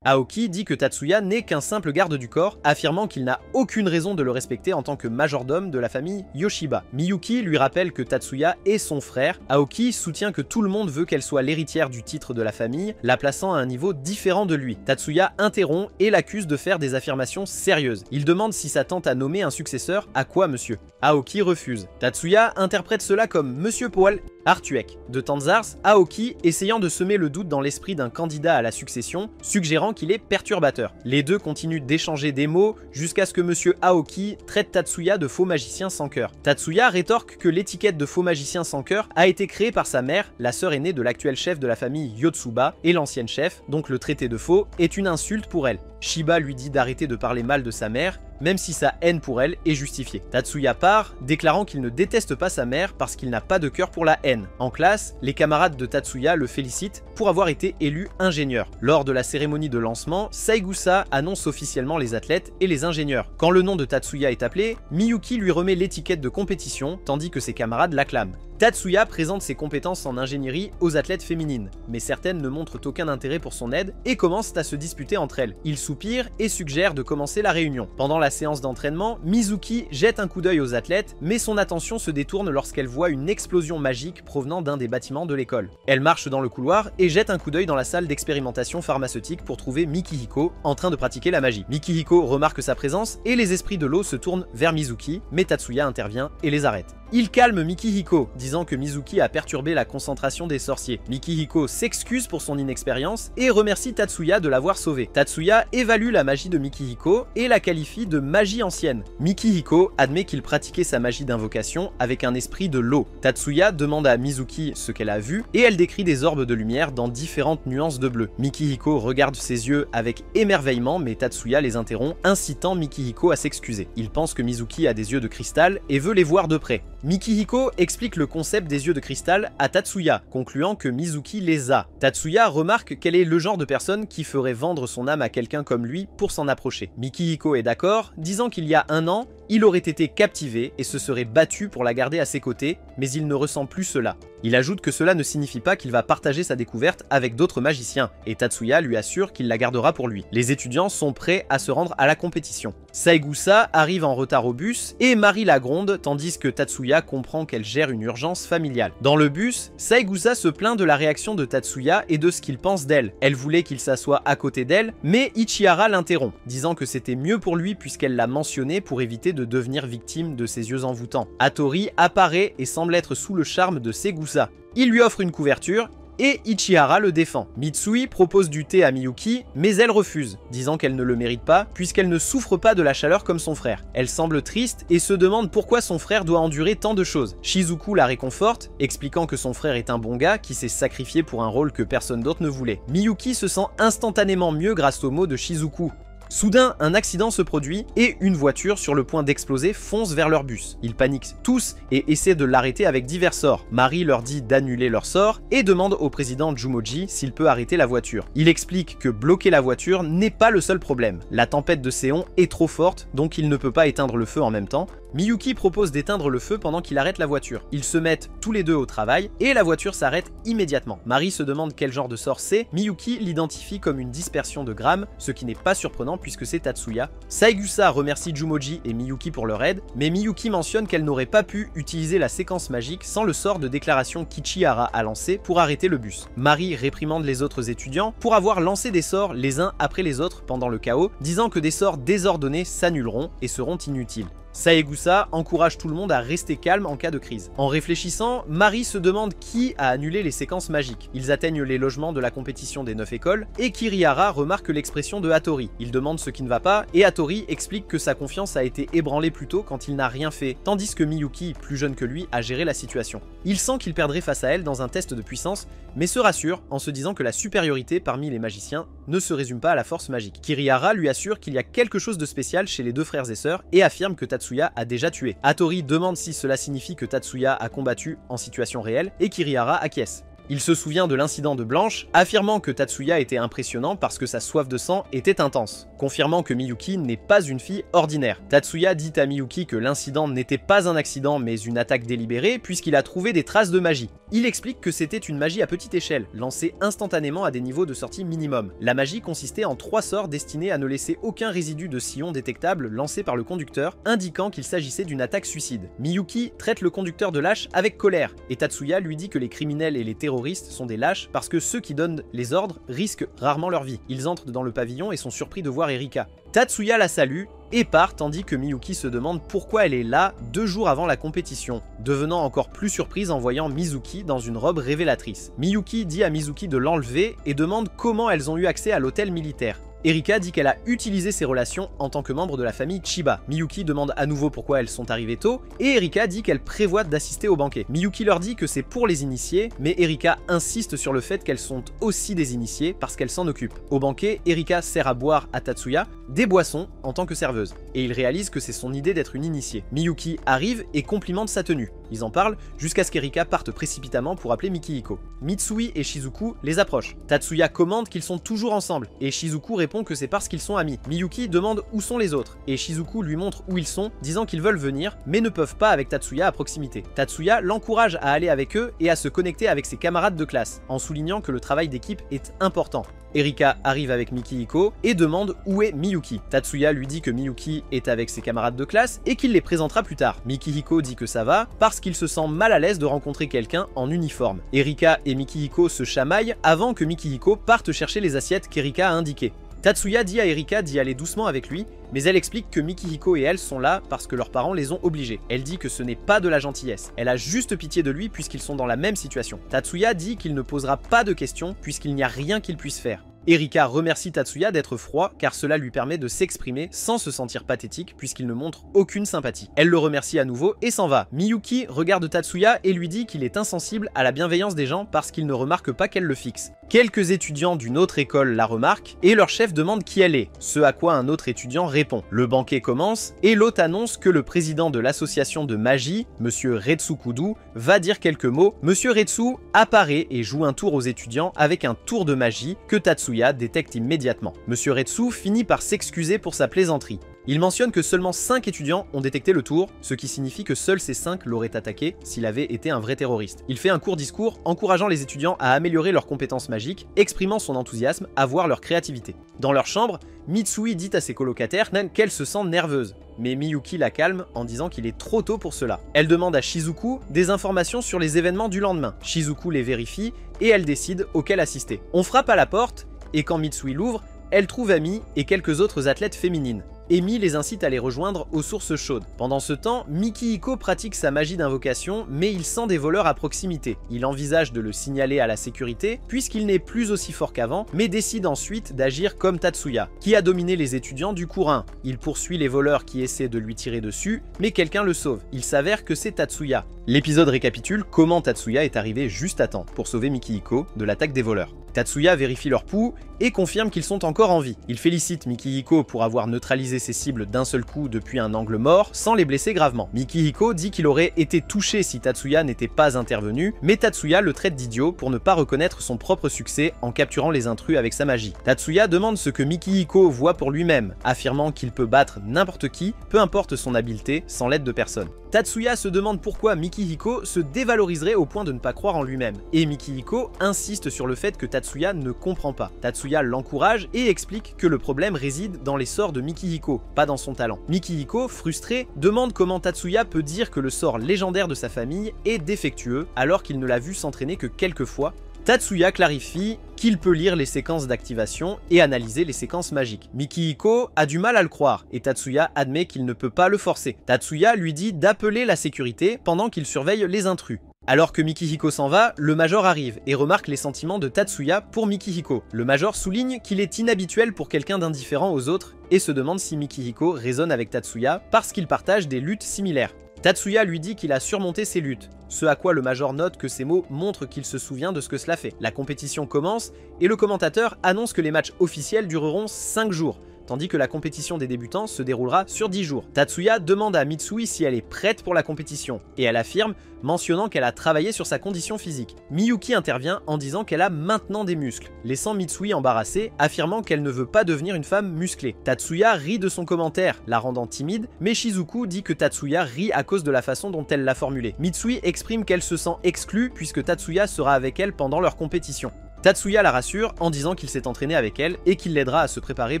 Aoki dit que Tatsuya n'est qu'un simple garde du corps, affirmant qu'il n'a aucune raison de le respecter en tant que majordome de la famille Yoshiba. Miyuki lui rappelle que Tatsuya est son frère. Aoki soutient que tout le monde veut qu'elle soit l'héritière du titre de la famille, la plaçant à un niveau différent de lui. Tatsuya interrompt et l'accuse de faire des affirmations sérieuses. Il demande si sa tante a nommé un successeur, à quoi monsieur? Aoki refuse. Tatsuya interprète cela comme Monsieur Poil Artuek. De Tanzars, Aoki, essayant de semer le doute dans l'esprit d'un candidat à la succession, suggérant qu'il est perturbateur. Les deux continuent d'échanger des mots jusqu'à ce que Monsieur Aoki traite Tatsuya de faux magicien sans cœur. Tatsuya rétorque que l'étiquette de faux magicien sans cœur a été créée par sa mère, la sœur aînée de l'actuel chef de la famille Yotsuba, et l'ancienne chef, donc le traité de faux, est une insulte pour elle. Shiba lui dit d'arrêter de parler mal de sa mère, même si sa haine pour elle est justifiée. Tatsuya part, déclarant qu'il ne déteste pas sa mère parce qu'il n'a pas de cœur pour la haine. En classe, les camarades de Tatsuya le félicitent pour avoir été élu ingénieur. Lors de la cérémonie de lancement, Saigusa annonce officiellement les athlètes et les ingénieurs. Quand le nom de Tatsuya est appelé, Miyuki lui remet l'étiquette de compétition, tandis que ses camarades l'acclament. Tatsuya présente ses compétences en ingénierie aux athlètes féminines, mais certaines ne montrent aucun intérêt pour son aide et commencent à se disputer entre elles. Il soupire et suggère de commencer la réunion. Pendant la séance d'entraînement, Mizuki jette un coup d'œil aux athlètes, mais son attention se détourne lorsqu'elle voit une explosion magique provenant d'un des bâtiments de l'école. Elle marche dans le couloir et jette un coup d'œil dans la salle d'expérimentation pharmaceutique pour trouver Mikihiko en train de pratiquer la magie. Mikihiko remarque sa présence et les esprits de l'eau se tournent vers Mizuki, mais Tatsuya intervient et les arrête. Il calme Mikihiko, disant que Mizuki a perturbé la concentration des sorciers. Mikihiko s'excuse pour son inexpérience et remercie Tatsuya de l'avoir sauvé. Tatsuya évalue la magie de Mikihiko et la qualifie de magie ancienne. Mikihiko admet qu'il pratiquait sa magie d'invocation avec un esprit de l'eau. Tatsuya demande à Mizuki ce qu'elle a vu et elle décrit des orbes de lumière dans différentes nuances de bleu. Mikihiko regarde ses yeux avec émerveillement, mais Tatsuya les interrompt, incitant Mikihiko à s'excuser. Il pense que Mizuki a des yeux de cristal et veut les voir de près. Mikihiko explique le concept des yeux de cristal à Tatsuya, concluant que Mizuki les a. Tatsuya remarque qu'elle est le genre de personne qui ferait vendre son âme à quelqu'un comme lui pour s'en approcher. Mikihiko est d'accord, disant qu'il y a un an, il aurait été captivé et se serait battu pour la garder à ses côtés, mais il ne ressent plus cela. Il ajoute que cela ne signifie pas qu'il va partager sa découverte avec d'autres magiciens, et Tatsuya lui assure qu'il la gardera pour lui. Les étudiants sont prêts à se rendre à la compétition. Saigusa arrive en retard au bus et Marie la gronde, tandis que Tatsuya comprend qu'elle gère une urgence familiale. Dans le bus, Saigusa se plaint de la réaction de Tatsuya et de ce qu'il pense d'elle. Elle voulait qu'il s'assoie à côté d'elle, mais Ichihara l'interrompt, disant que c'était mieux pour lui puisqu'elle l'a mentionné pour éviter de devenir victime de ses yeux envoûtants. Hattori apparaît et semble être sous le charme de Saigusa. Il lui offre une couverture et Ichihara le défend. Mitsui propose du thé à Miyuki, mais elle refuse, disant qu'elle ne le mérite pas puisqu'elle ne souffre pas de la chaleur comme son frère. Elle semble triste et se demande pourquoi son frère doit endurer tant de choses. Shizuku la réconforte, expliquant que son frère est un bon gars qui s'est sacrifié pour un rôle que personne d'autre ne voulait. Miyuki se sent instantanément mieux grâce aux mots de Shizuku. Soudain, un accident se produit et une voiture sur le point d'exploser fonce vers leur bus. Ils paniquent tous et essaient de l'arrêter avec divers sorts. Marie leur dit d'annuler leur sort et demande au président Jumoji s'il peut arrêter la voiture. Il explique que bloquer la voiture n'est pas le seul problème. La tempête de Séon est trop forte, donc il ne peut pas éteindre le feu en même temps. Miyuki propose d'éteindre le feu pendant qu'il arrête la voiture. Ils se mettent tous les deux au travail et la voiture s'arrête immédiatement. Marie se demande quel genre de sort c'est. Miyuki l'identifie comme une dispersion de grammes, ce qui n'est pas surprenant puisque c'est Tatsuya. Saigusa remercie Jumoji et Miyuki pour leur aide, mais Miyuki mentionne qu'elle n'aurait pas pu utiliser la séquence magique sans le sort de déclaration qu'Ichihara a lancé pour arrêter le bus. Marie réprimande les autres étudiants pour avoir lancé des sorts les uns après les autres pendant le chaos, disant que des sorts désordonnés s'annuleront et seront inutiles. Saigusa encourage tout le monde à rester calme en cas de crise. En réfléchissant, Marie se demande qui a annulé les séquences magiques. Ils atteignent les logements de la compétition des 9 écoles et Kirihara remarque l'expression de Hattori. Il demande ce qui ne va pas et Hattori explique que sa confiance a été ébranlée plus tôt quand il n'a rien fait, tandis que Miyuki, plus jeune que lui, a géré la situation. Il sent qu'il perdrait face à elle dans un test de puissance, mais se rassure en se disant que la supériorité parmi les magiciens ne se résume pas à la force magique. Kirihara lui assure qu'il y a quelque chose de spécial chez les deux frères et sœurs et affirme que Tatsuya a déjà tué. Hattori demande si cela signifie que Tatsuya a combattu en situation réelle et Kirihara acquiesce. Il se souvient de l'incident de Blanche, affirmant que Tatsuya était impressionnant parce que sa soif de sang était intense, confirmant que Miyuki n'est pas une fille ordinaire. Tatsuya dit à Miyuki que l'incident n'était pas un accident mais une attaque délibérée puisqu'il a trouvé des traces de magie. Il explique que c'était une magie à petite échelle, lancée instantanément à des niveaux de sortie minimum. La magie consistait en 3 sorts destinés à ne laisser aucun résidu de sillon détectable lancé par le conducteur, indiquant qu'il s'agissait d'une attaque suicide. Miyuki traite le conducteur de lâche avec colère, et Tatsuya lui dit que les criminels et les terroristes sont des lâches parce que ceux qui donnent les ordres risquent rarement leur vie. Ils entrent dans le pavillon et sont surpris de voir Erika. Tatsuya la salue et part tandis que Miyuki se demande pourquoi elle est là 2 jours avant la compétition, devenant encore plus surprise en voyant Mizuki dans une robe révélatrice. Miyuki dit à Mizuki de l'enlever et demande comment elles ont eu accès à l'hôtel militaire. Erika dit qu'elle a utilisé ses relations en tant que membre de la famille Chiba. Miyuki demande à nouveau pourquoi elles sont arrivées tôt, et Erika dit qu'elle prévoit d'assister au banquet. Miyuki leur dit que c'est pour les initiés, mais Erika insiste sur le fait qu'elles sont aussi des initiés parce qu'elles s'en occupent. Au banquet, Erika sert à boire à Tatsuya des boissons en tant que serveuse, et il réalise que c'est son idée d'être une initiée. Miyuki arrive et complimente sa tenue. Ils en parlent jusqu'à ce qu'Erika parte précipitamment pour appeler Mikihiko. Mitsui et Shizuku les approchent. Tatsuya commande qu'ils sont toujours ensemble, et Shizuku répond que c'est parce qu'ils sont amis. Miyuki demande où sont les autres, et Shizuku lui montre où ils sont, disant qu'ils veulent venir, mais ne peuvent pas avec Tatsuya à proximité. Tatsuya l'encourage à aller avec eux et à se connecter avec ses camarades de classe, en soulignant que le travail d'équipe est important. Erika arrive avec Mikihiko et demande où est Miyuki. Tatsuya lui dit que Miyuki est avec ses camarades de classe et qu'il les présentera plus tard. Mikihiko dit que ça va parce qu'il se sent mal à l'aise de rencontrer quelqu'un en uniforme. Erika et Mikihiko se chamaillent avant que Mikihiko parte chercher les assiettes qu'Erika a indiquées. Tatsuya dit à Erika d'y aller doucement avec lui, mais elle explique que Mikihiko et elle sont là parce que leurs parents les ont obligés. Elle dit que ce n'est pas de la gentillesse, elle a juste pitié de lui puisqu'ils sont dans la même situation. Tatsuya dit qu'il ne posera pas de questions puisqu'il n'y a rien qu'il puisse faire. Erika remercie Tatsuya d'être froid car cela lui permet de s'exprimer sans se sentir pathétique puisqu'il ne montre aucune sympathie. Elle le remercie à nouveau et s'en va. Miyuki regarde Tatsuya et lui dit qu'il est insensible à la bienveillance des gens parce qu'il ne remarque pas qu'elle le fixe. Quelques étudiants d'une autre école la remarquent et leur chef demande qui elle est, ce à quoi un autre étudiant répond. Le banquet commence et l'hôte annonce que le président de l'association de magie, Monsieur Retsukudu, va dire quelques mots. Monsieur Retsu apparaît et joue un tour aux étudiants avec un tour de magie que Tatsuya détecte immédiatement. Monsieur Retsu finit par s'excuser pour sa plaisanterie. Il mentionne que seulement 5 étudiants ont détecté le tour, ce qui signifie que seuls ces 5 l'auraient attaqué s'il avait été un vrai terroriste. Il fait un court discours encourageant les étudiants à améliorer leurs compétences magiques, exprimant son enthousiasme à voir leur créativité. Dans leur chambre, Mitsui dit à ses colocataires qu'elle se sent nerveuse, mais Miyuki la calme en disant qu'il est trop tôt pour cela. Elle demande à Shizuku des informations sur les événements du lendemain. Shizuku les vérifie et elle décide auquel assister. On frappe à la porte et quand Mitsui l'ouvre, elle trouve Ami et quelques autres athlètes féminines. Emi les incite à les rejoindre aux sources chaudes. Pendant ce temps, Mikihiko pratique sa magie d'invocation, mais il sent des voleurs à proximité. Il envisage de le signaler à la sécurité, puisqu'il n'est plus aussi fort qu'avant, mais décide ensuite d'agir comme Tatsuya, qui a dominé les étudiants du cours 1. Il poursuit les voleurs qui essaient de lui tirer dessus, mais quelqu'un le sauve. Il s'avère que c'est Tatsuya. L'épisode récapitule comment Tatsuya est arrivé juste à temps pour sauver Mikihiko de l'attaque des voleurs. Tatsuya vérifie leur pouls et confirme qu'ils sont encore en vie. Il félicite Mikihiko pour avoir neutralisé ses cibles d'un seul coup depuis un angle mort sans les blesser gravement. Mikihiko dit qu'il aurait été touché si Tatsuya n'était pas intervenu, mais Tatsuya le traite d'idiot pour ne pas reconnaître son propre succès en capturant les intrus avec sa magie. Tatsuya demande ce que Mikihiko voit pour lui-même, affirmant qu'il peut battre n'importe qui, peu importe son habileté, sans l'aide de personne. Tatsuya se demande pourquoi Mikihiko se dévaloriserait au point de ne pas croire en lui-même, et Mikihiko insiste sur le fait que Tatsuya ne comprend pas. Tatsuya l'encourage et explique que le problème réside dans les sorts de Mikihiko, pas dans son talent. Mikihiko, frustré, demande comment Tatsuya peut dire que le sort légendaire de sa famille est défectueux alors qu'il ne l'a vu s'entraîner que quelques fois. Tatsuya clarifie qu'il peut lire les séquences d'activation et analyser les séquences magiques. Mikihiko a du mal à le croire et Tatsuya admet qu'il ne peut pas le forcer. Tatsuya lui dit d'appeler la sécurité pendant qu'il surveille les intrus. Alors que Mikihiko s'en va, le Major arrive et remarque les sentiments de Tatsuya pour Mikihiko. Le Major souligne qu'il est inhabituel pour quelqu'un d'indifférent aux autres et se demande si Mikihiko résonne avec Tatsuya parce qu'ils partagent des luttes similaires. Tatsuya lui dit qu'il a surmonté ses luttes, ce à quoi le major note que ces mots montrent qu'il se souvient de ce que cela fait. La compétition commence et le commentateur annonce que les matchs officiels dureront 5 jours, tandis que la compétition des débutants se déroulera sur 10 jours. Tatsuya demande à Mitsui si elle est prête pour la compétition, et elle affirme, mentionnant qu'elle a travaillé sur sa condition physique. Miyuki intervient en disant qu'elle a maintenant des muscles, laissant Mitsui embarrassée, affirmant qu'elle ne veut pas devenir une femme musclée. Tatsuya rit de son commentaire, la rendant timide, mais Shizuku dit que Tatsuya rit à cause de la façon dont elle l'a formulé. Mitsui exprime qu'elle se sent exclue puisque Tatsuya sera avec elle pendant leur compétition. Tatsuya la rassure en disant qu'il s'est entraîné avec elle et qu'il l'aidera à se préparer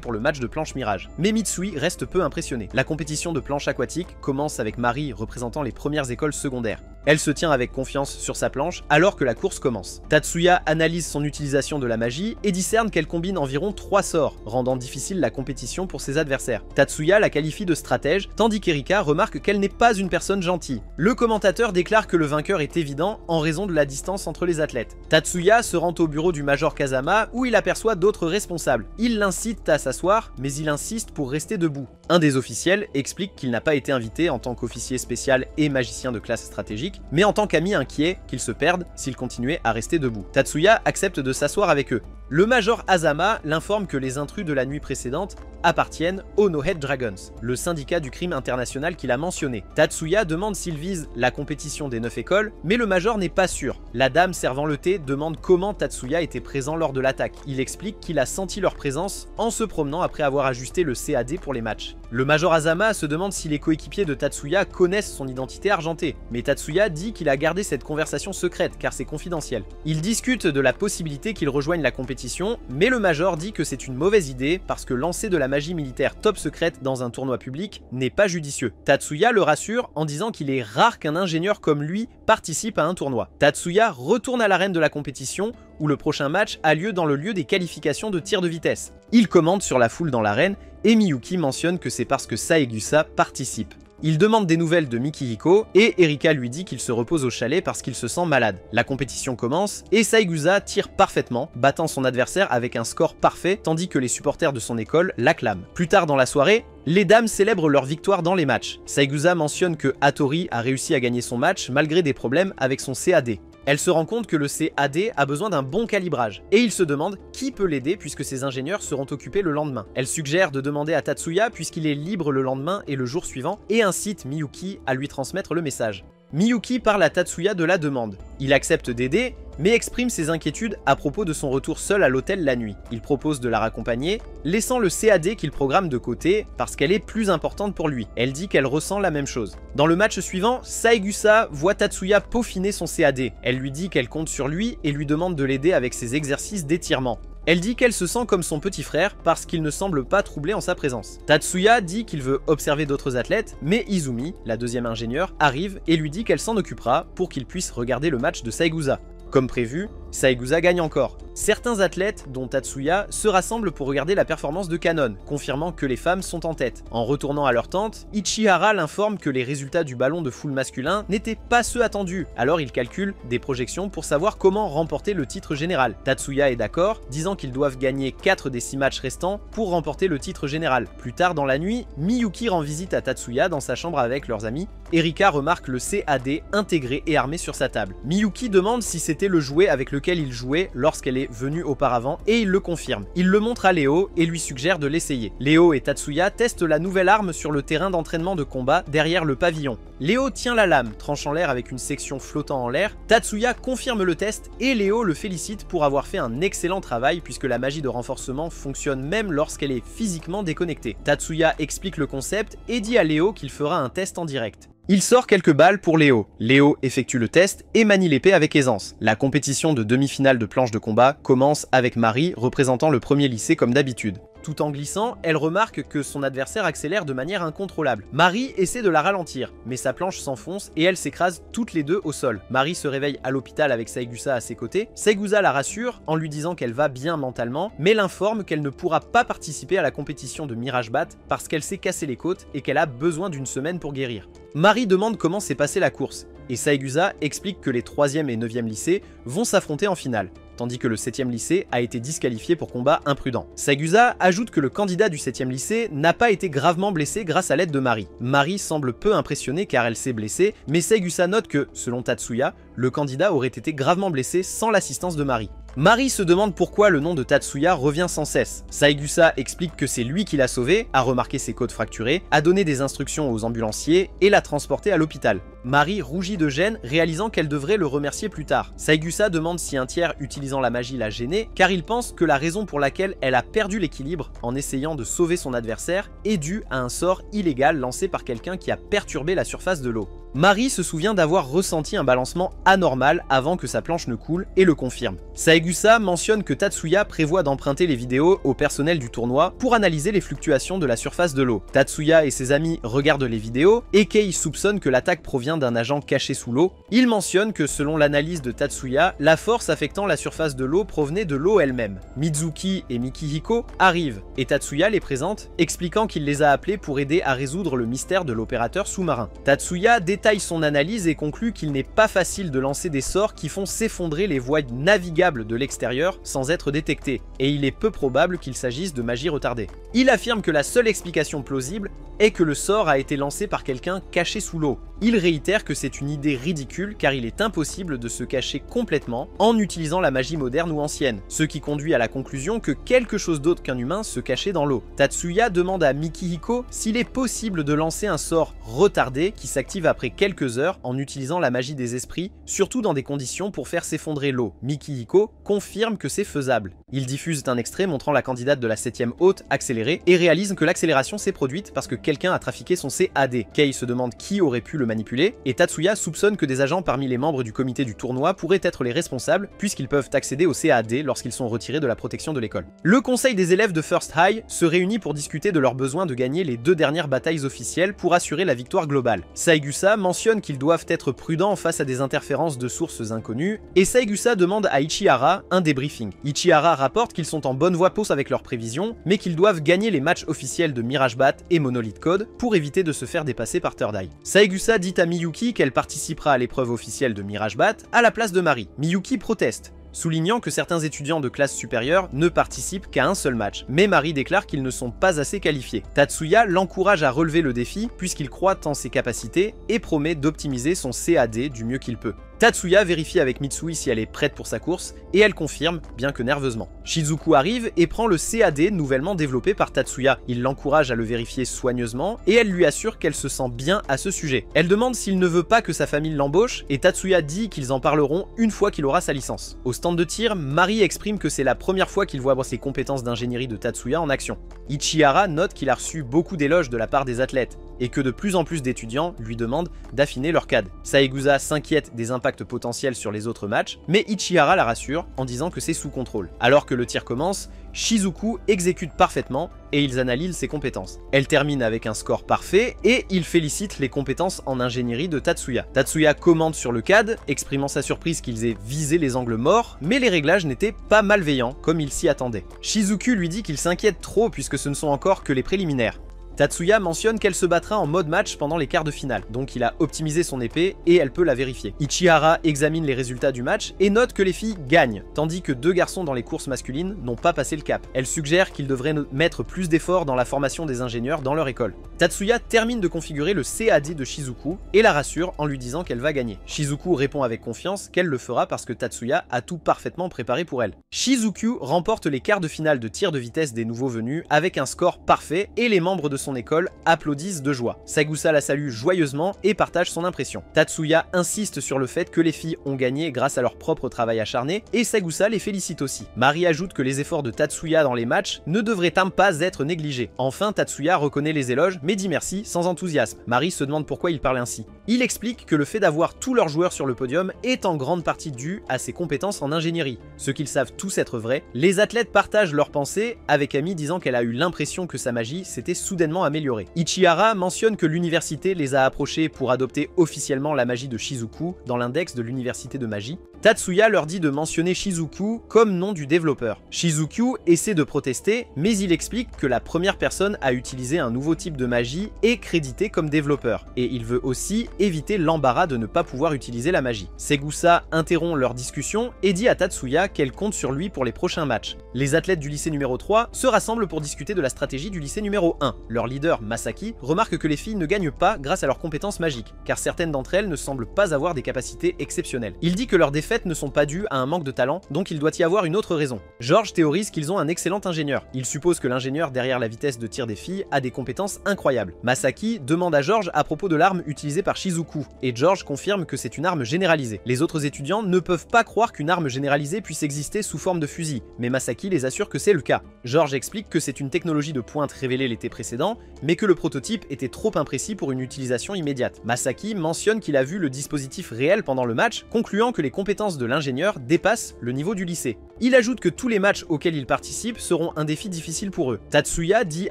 pour le match de planche mirage. Mais Mitsui reste peu impressionné. La compétition de planche aquatique commence avec Mari représentant les premières écoles secondaires. Elle se tient avec confiance sur sa planche alors que la course commence. Tatsuya analyse son utilisation de la magie et discerne qu'elle combine environ 3 sorts, rendant difficile la compétition pour ses adversaires. Tatsuya la qualifie de stratège, tandis qu'Erika remarque qu'elle n'est pas une personne gentille. Le commentateur déclare que le vainqueur est évident en raison de la distance entre les athlètes. Tatsuya se rend au bureau du major Kazama où il aperçoit d'autres responsables. Il l'incite à s'asseoir, mais il insiste pour rester debout. Un des officiels explique qu'il n'a pas été invité en tant qu'officier spécial et magicien de classe stratégique, mais en tant qu'ami inquiet qu'il se perde s'il continuait à rester debout. Tatsuya accepte de s'asseoir avec eux. Le major Azama l'informe que les intrus de la nuit précédente appartiennent aux No Head Dragons, le syndicat du crime international qu'il a mentionné. Tatsuya demande s'il vise la compétition des 9 écoles, mais le major n'est pas sûr. La dame servant le thé demande comment Tatsuya était présent lors de l'attaque. Il explique qu'il a senti leur présence en se promenant après avoir ajusté le CAD pour les matchs. Le major Azama se demande si les coéquipiers de Tatsuya connaissent son identité argentée, mais Tatsuya dit qu'il a gardé cette conversation secrète car c'est confidentiel. Ils discutent de la possibilité qu'il rejoigne la compétition, mais le major dit que c'est une mauvaise idée parce que lancer de la magie militaire top secrète dans un tournoi public n'est pas judicieux. Tatsuya le rassure en disant qu'il est rare qu'un ingénieur comme lui participe à un tournoi. Tatsuya retourne à l'arène de la compétition où le prochain match a lieu dans le lieu des qualifications de tir de vitesse. Il commente sur la foule dans l'arène et Miyuki mentionne que c'est parce que Saegusa participe. Il demande des nouvelles de Mikihiko et Erika lui dit qu'il se repose au chalet parce qu'il se sent malade. La compétition commence et Saegusa tire parfaitement, battant son adversaire avec un score parfait tandis que les supporters de son école l'acclament. Plus tard dans la soirée, les dames célèbrent leur victoire dans les matchs. Saegusa mentionne que Hattori a réussi à gagner son match malgré des problèmes avec son CAD. Elle se rend compte que le CAD a besoin d'un bon calibrage, et il se demande qui peut l'aider puisque ses ingénieurs seront occupés le lendemain. Elle suggère de demander à Tatsuya puisqu'il est libre le lendemain et le jour suivant, et incite Miyuki à lui transmettre le message. Miyuki parle à Tatsuya de la demande. Il accepte d'aider, mais exprime ses inquiétudes à propos de son retour seul à l'hôtel la nuit. Il propose de la raccompagner, laissant le CAD qu'il programme de côté parce qu'elle est plus importante pour lui. Elle dit qu'elle ressent la même chose. Dans le match suivant, Saegusa voit Tatsuya peaufiner son CAD. Elle lui dit qu'elle compte sur lui et lui demande de l'aider avec ses exercices d'étirement. Elle dit qu'elle se sent comme son petit frère parce qu'il ne semble pas troublé en sa présence. Tatsuya dit qu'il veut observer d'autres athlètes, mais Izumi, la deuxième ingénieure, arrive et lui dit qu'elle s'en occupera pour qu'il puisse regarder le match de Saegusa. Comme prévu, Saegusa gagne encore. Certains athlètes, dont Tatsuya, se rassemblent pour regarder la performance de Kanon, confirmant que les femmes sont en tête. En retournant à leur tente, Ichihara l'informe que les résultats du ballon de foule masculin n'étaient pas ceux attendus, alors il calcule des projections pour savoir comment remporter le titre général. Tatsuya est d'accord, disant qu'ils doivent gagner 4 des 6 matchs restants pour remporter le titre général. Plus tard dans la nuit, Miyuki rend visite à Tatsuya dans sa chambre avec leurs amis. Erika remarque le CAD intégré et armé sur sa table. Miyuki demande si c'était le jouet avec lequel il jouait lorsqu'elle est venue auparavant et il le confirme. Il le montre à Léo et lui suggère de l'essayer. Léo et Tatsuya testent la nouvelle arme sur le terrain d'entraînement de combat derrière le pavillon. Léo tient la lame, tranchant l'air avec une section flottant en l'air. Tatsuya confirme le test et Léo le félicite pour avoir fait un excellent travail puisque la magie de renforcement fonctionne même lorsqu'elle est physiquement déconnectée. Tatsuya explique le concept et dit à Léo qu'il fera un test en direct. Il sort quelques balles pour Léo. Léo effectue le test et manie l'épée avec aisance. La compétition de demi-finale de planche de combat commence avec Mari représentant le premier lycée comme d'habitude. Tout en glissant, elle remarque que son adversaire accélère de manière incontrôlable. Mari essaie de la ralentir, mais sa planche s'enfonce et elles s'écrasent toutes les deux au sol. Mari se réveille à l'hôpital avec Saegusa à ses côtés. Saegusa la rassure en lui disant qu'elle va bien mentalement, mais l'informe qu'elle ne pourra pas participer à la compétition de Mirage Bat parce qu'elle s'est cassé les côtes et qu'elle a besoin d'une semaine pour guérir. Mari demande comment s'est passée la course, et Saegusa explique que les 3e et 9e lycées vont s'affronter en finale. tandis que le 7e lycée a été disqualifié pour combat imprudent. Saigusa ajoute que le candidat du 7e lycée n'a pas été gravement blessé grâce à l'aide de Mari. Mari semble peu impressionnée car elle s'est blessée, mais Saigusa note que, selon Tatsuya, le candidat aurait été gravement blessé sans l'assistance de Mari. Mari se demande pourquoi le nom de Tatsuya revient sans cesse. Saigusa explique que c'est lui qui l'a sauvé, a remarqué ses côtes fracturées, a donné des instructions aux ambulanciers et l'a transporté à l'hôpital. Mari rougit de gêne, réalisant qu'elle devrait le remercier plus tard. Saigusa demande si un tiers utilisant la magie l'a gênée, car il pense que la raison pour laquelle elle a perdu l'équilibre en essayant de sauver son adversaire est due à un sort illégal lancé par quelqu'un qui a perturbé la surface de l'eau. Mari se souvient d'avoir ressenti un balancement anormal avant que sa planche ne coule et le confirme. Saigusa mentionne que Tatsuya prévoit d'emprunter les vidéos au personnel du tournoi pour analyser les fluctuations de la surface de l'eau. Tatsuya et ses amis regardent les vidéos et Kei soupçonne que l'attaque provient d'un agent caché sous l'eau. Il mentionne que selon l'analyse de Tatsuya, la force affectant la surface de l'eau provenait de l'eau elle-même. Mizuki et Mikihiko arrivent et Tatsuya les présente, expliquant qu'il les a appelés pour aider à résoudre le mystère de l'opérateur sous-marin. Tatsuya détaille son analyse et conclut qu'il n'est pas facile de lancer des sorts qui font s'effondrer les voies navigables de l'extérieur sans être détectés, et il est peu probable qu'il s'agisse de magie retardée. Il affirme que la seule explication plausible est que le sort a été lancé par quelqu'un caché sous l'eau. Il réitère que c'est une idée ridicule car il est impossible de se cacher complètement en utilisant la magie moderne ou ancienne, ce qui conduit à la conclusion que quelque chose d'autre qu'un humain se cachait dans l'eau. Tatsuya demande à Mikihiko s'il est possible de lancer un sort retardé qui s'active après quelques heures en utilisant la magie des esprits, surtout dans des conditions pour faire s'effondrer l'eau. Mikihiko confirme que c'est faisable. Il diffuse un extrait montrant la candidate de la 7e haute accélérée et réalise que l'accélération s'est produite parce que quelqu'un a trafiqué son CAD. Kei se demande qui aurait pu le manipuler et Tatsuya soupçonne que des agents parmi les membres du comité du tournoi pourraient être les responsables puisqu'ils peuvent accéder au CAD lorsqu'ils sont retirés de la protection de l'école. Le conseil des élèves de First High se réunit pour discuter de leur besoin de gagner les 2 dernières batailles officielles pour assurer la victoire globale. Saigusa mentionne qu'ils doivent être prudents face à des interférences de sources inconnues et Saigusa demande à Ichihara un débriefing. Ichihara rapporte qu'ils sont en bonne voie avec leurs prévisions, mais qu'ils doivent gagner les matchs officiels de Mirage Bat et Monolith Code pour éviter de se faire dépasser par Third Eye. Saigusa dit à Miyuki qu'elle participera à l'épreuve officielle de Mirage Bat à la place de Mari. Miyuki proteste, soulignant que certains étudiants de classe supérieure ne participent qu'à un seul match, mais Mari déclare qu'ils ne sont pas assez qualifiés. Tatsuya l'encourage à relever le défi puisqu'il croit en ses capacités et promet d'optimiser son CAD du mieux qu'il peut. Tatsuya vérifie avec Mitsui si elle est prête pour sa course, et elle confirme, bien que nerveusement. Shizuku arrive et prend le CAD nouvellement développé par Tatsuya. Il l'encourage à le vérifier soigneusement, et elle lui assure qu'elle se sent bien à ce sujet. Elle demande s'il ne veut pas que sa famille l'embauche, et Tatsuya dit qu'ils en parleront une fois qu'il aura sa licence. Au stand de tir, Mari exprime que c'est la première fois qu'il voit ses compétences d'ingénierie de Tatsuya en action. Ichihara note qu'il a reçu beaucoup d'éloges de la part des athlètes, et que de plus en plus d'étudiants lui demandent d'affiner leur CAD. Saigusa s'inquiète des impacts potentiels sur les autres matchs, mais Ichihara la rassure en disant que c'est sous contrôle. Alors que le tir commence, Shizuku exécute parfaitement et ils analysent ses compétences. Elle termine avec un score parfait et il félicite les compétences en ingénierie de Tatsuya. Tatsuya commente sur le CAD, exprimant sa surprise qu'ils aient visé les angles morts, mais les réglages n'étaient pas malveillants comme il s'y attendait. Shizuku lui dit qu'il s'inquiète trop puisque ce ne sont encore que les préliminaires. Tatsuya mentionne qu'elle se battra en mode match pendant les quarts de finale, donc il a optimisé son épée et elle peut la vérifier. Ichihara examine les résultats du match et note que les filles gagnent, tandis que 2 garçons dans les courses masculines n'ont pas passé le cap. Elle suggère qu'ils devraient mettre plus d'efforts dans la formation des ingénieurs dans leur école. Tatsuya termine de configurer le CAD de Shizuku et la rassure en lui disant qu'elle va gagner. Shizuku répond avec confiance qu'elle le fera parce que Tatsuya a tout parfaitement préparé pour elle. Shizuku remporte les quarts de finale de tir de vitesse des nouveaux venus avec un score parfait et les membres de son école applaudissent de joie. Saigusa la salue joyeusement et partage son impression. Tatsuya insiste sur le fait que les filles ont gagné grâce à leur propre travail acharné et Saigusa les félicite aussi. Mari ajoute que les efforts de Tatsuya dans les matchs ne devraient pas être négligés. Enfin, Tatsuya reconnaît les éloges mais dit merci sans enthousiasme. Mari se demande pourquoi il parle ainsi. Il explique que le fait d'avoir tous leurs joueurs sur le podium est en grande partie dû à ses compétences en ingénierie. Ce qu'ils savent tous être vrai, les athlètes partagent leurs pensées avec Ami disant qu'elle a eu l'impression que sa magie s'était soudainement certainement amélioré. Ichihara mentionne que l'université les a approchés pour adopter officiellement la magie de Shizuku dans l'index de l'université de magie. Tatsuya leur dit de mentionner Shizuku comme nom du développeur. Shizuku essaie de protester, mais il explique que la première personne à utiliser un nouveau type de magie est crédité comme développeur, et il veut aussi éviter l'embarras de ne pas pouvoir utiliser la magie. Segusa interrompt leur discussion et dit à Tatsuya qu'elle compte sur lui pour les prochains matchs. Les athlètes du lycée numéro 3 se rassemblent pour discuter de la stratégie du lycée numéro 1. Leur leader, Masaki, remarque que les filles ne gagnent pas grâce à leurs compétences magiques, car certaines d'entre elles ne semblent pas avoir des capacités exceptionnelles. Il dit que leurs défaites ne sont pas dues à un manque de talent, donc il doit y avoir une autre raison. George théorise qu'ils ont un excellent ingénieur. Il suppose que l'ingénieur derrière la vitesse de tir des filles a des compétences incroyables. Masaki demande à George à propos de l'arme utilisée par Shizuku, et George confirme que c'est une arme généralisée. Les autres étudiants ne peuvent pas croire qu'une arme généralisée puisse exister sous forme de fusil, mais Masaki les assure que c'est le cas. George explique que c'est une technologie de pointe révélée l'été précédent, mais que le prototype était trop imprécis pour une utilisation immédiate. Masaki mentionne qu'il a vu le dispositif réel pendant le match, concluant que les compétences de l'ingénieur dépassent le niveau du lycée. Il ajoute que tous les matchs auxquels il participe seront un défi difficile pour eux. Tatsuya dit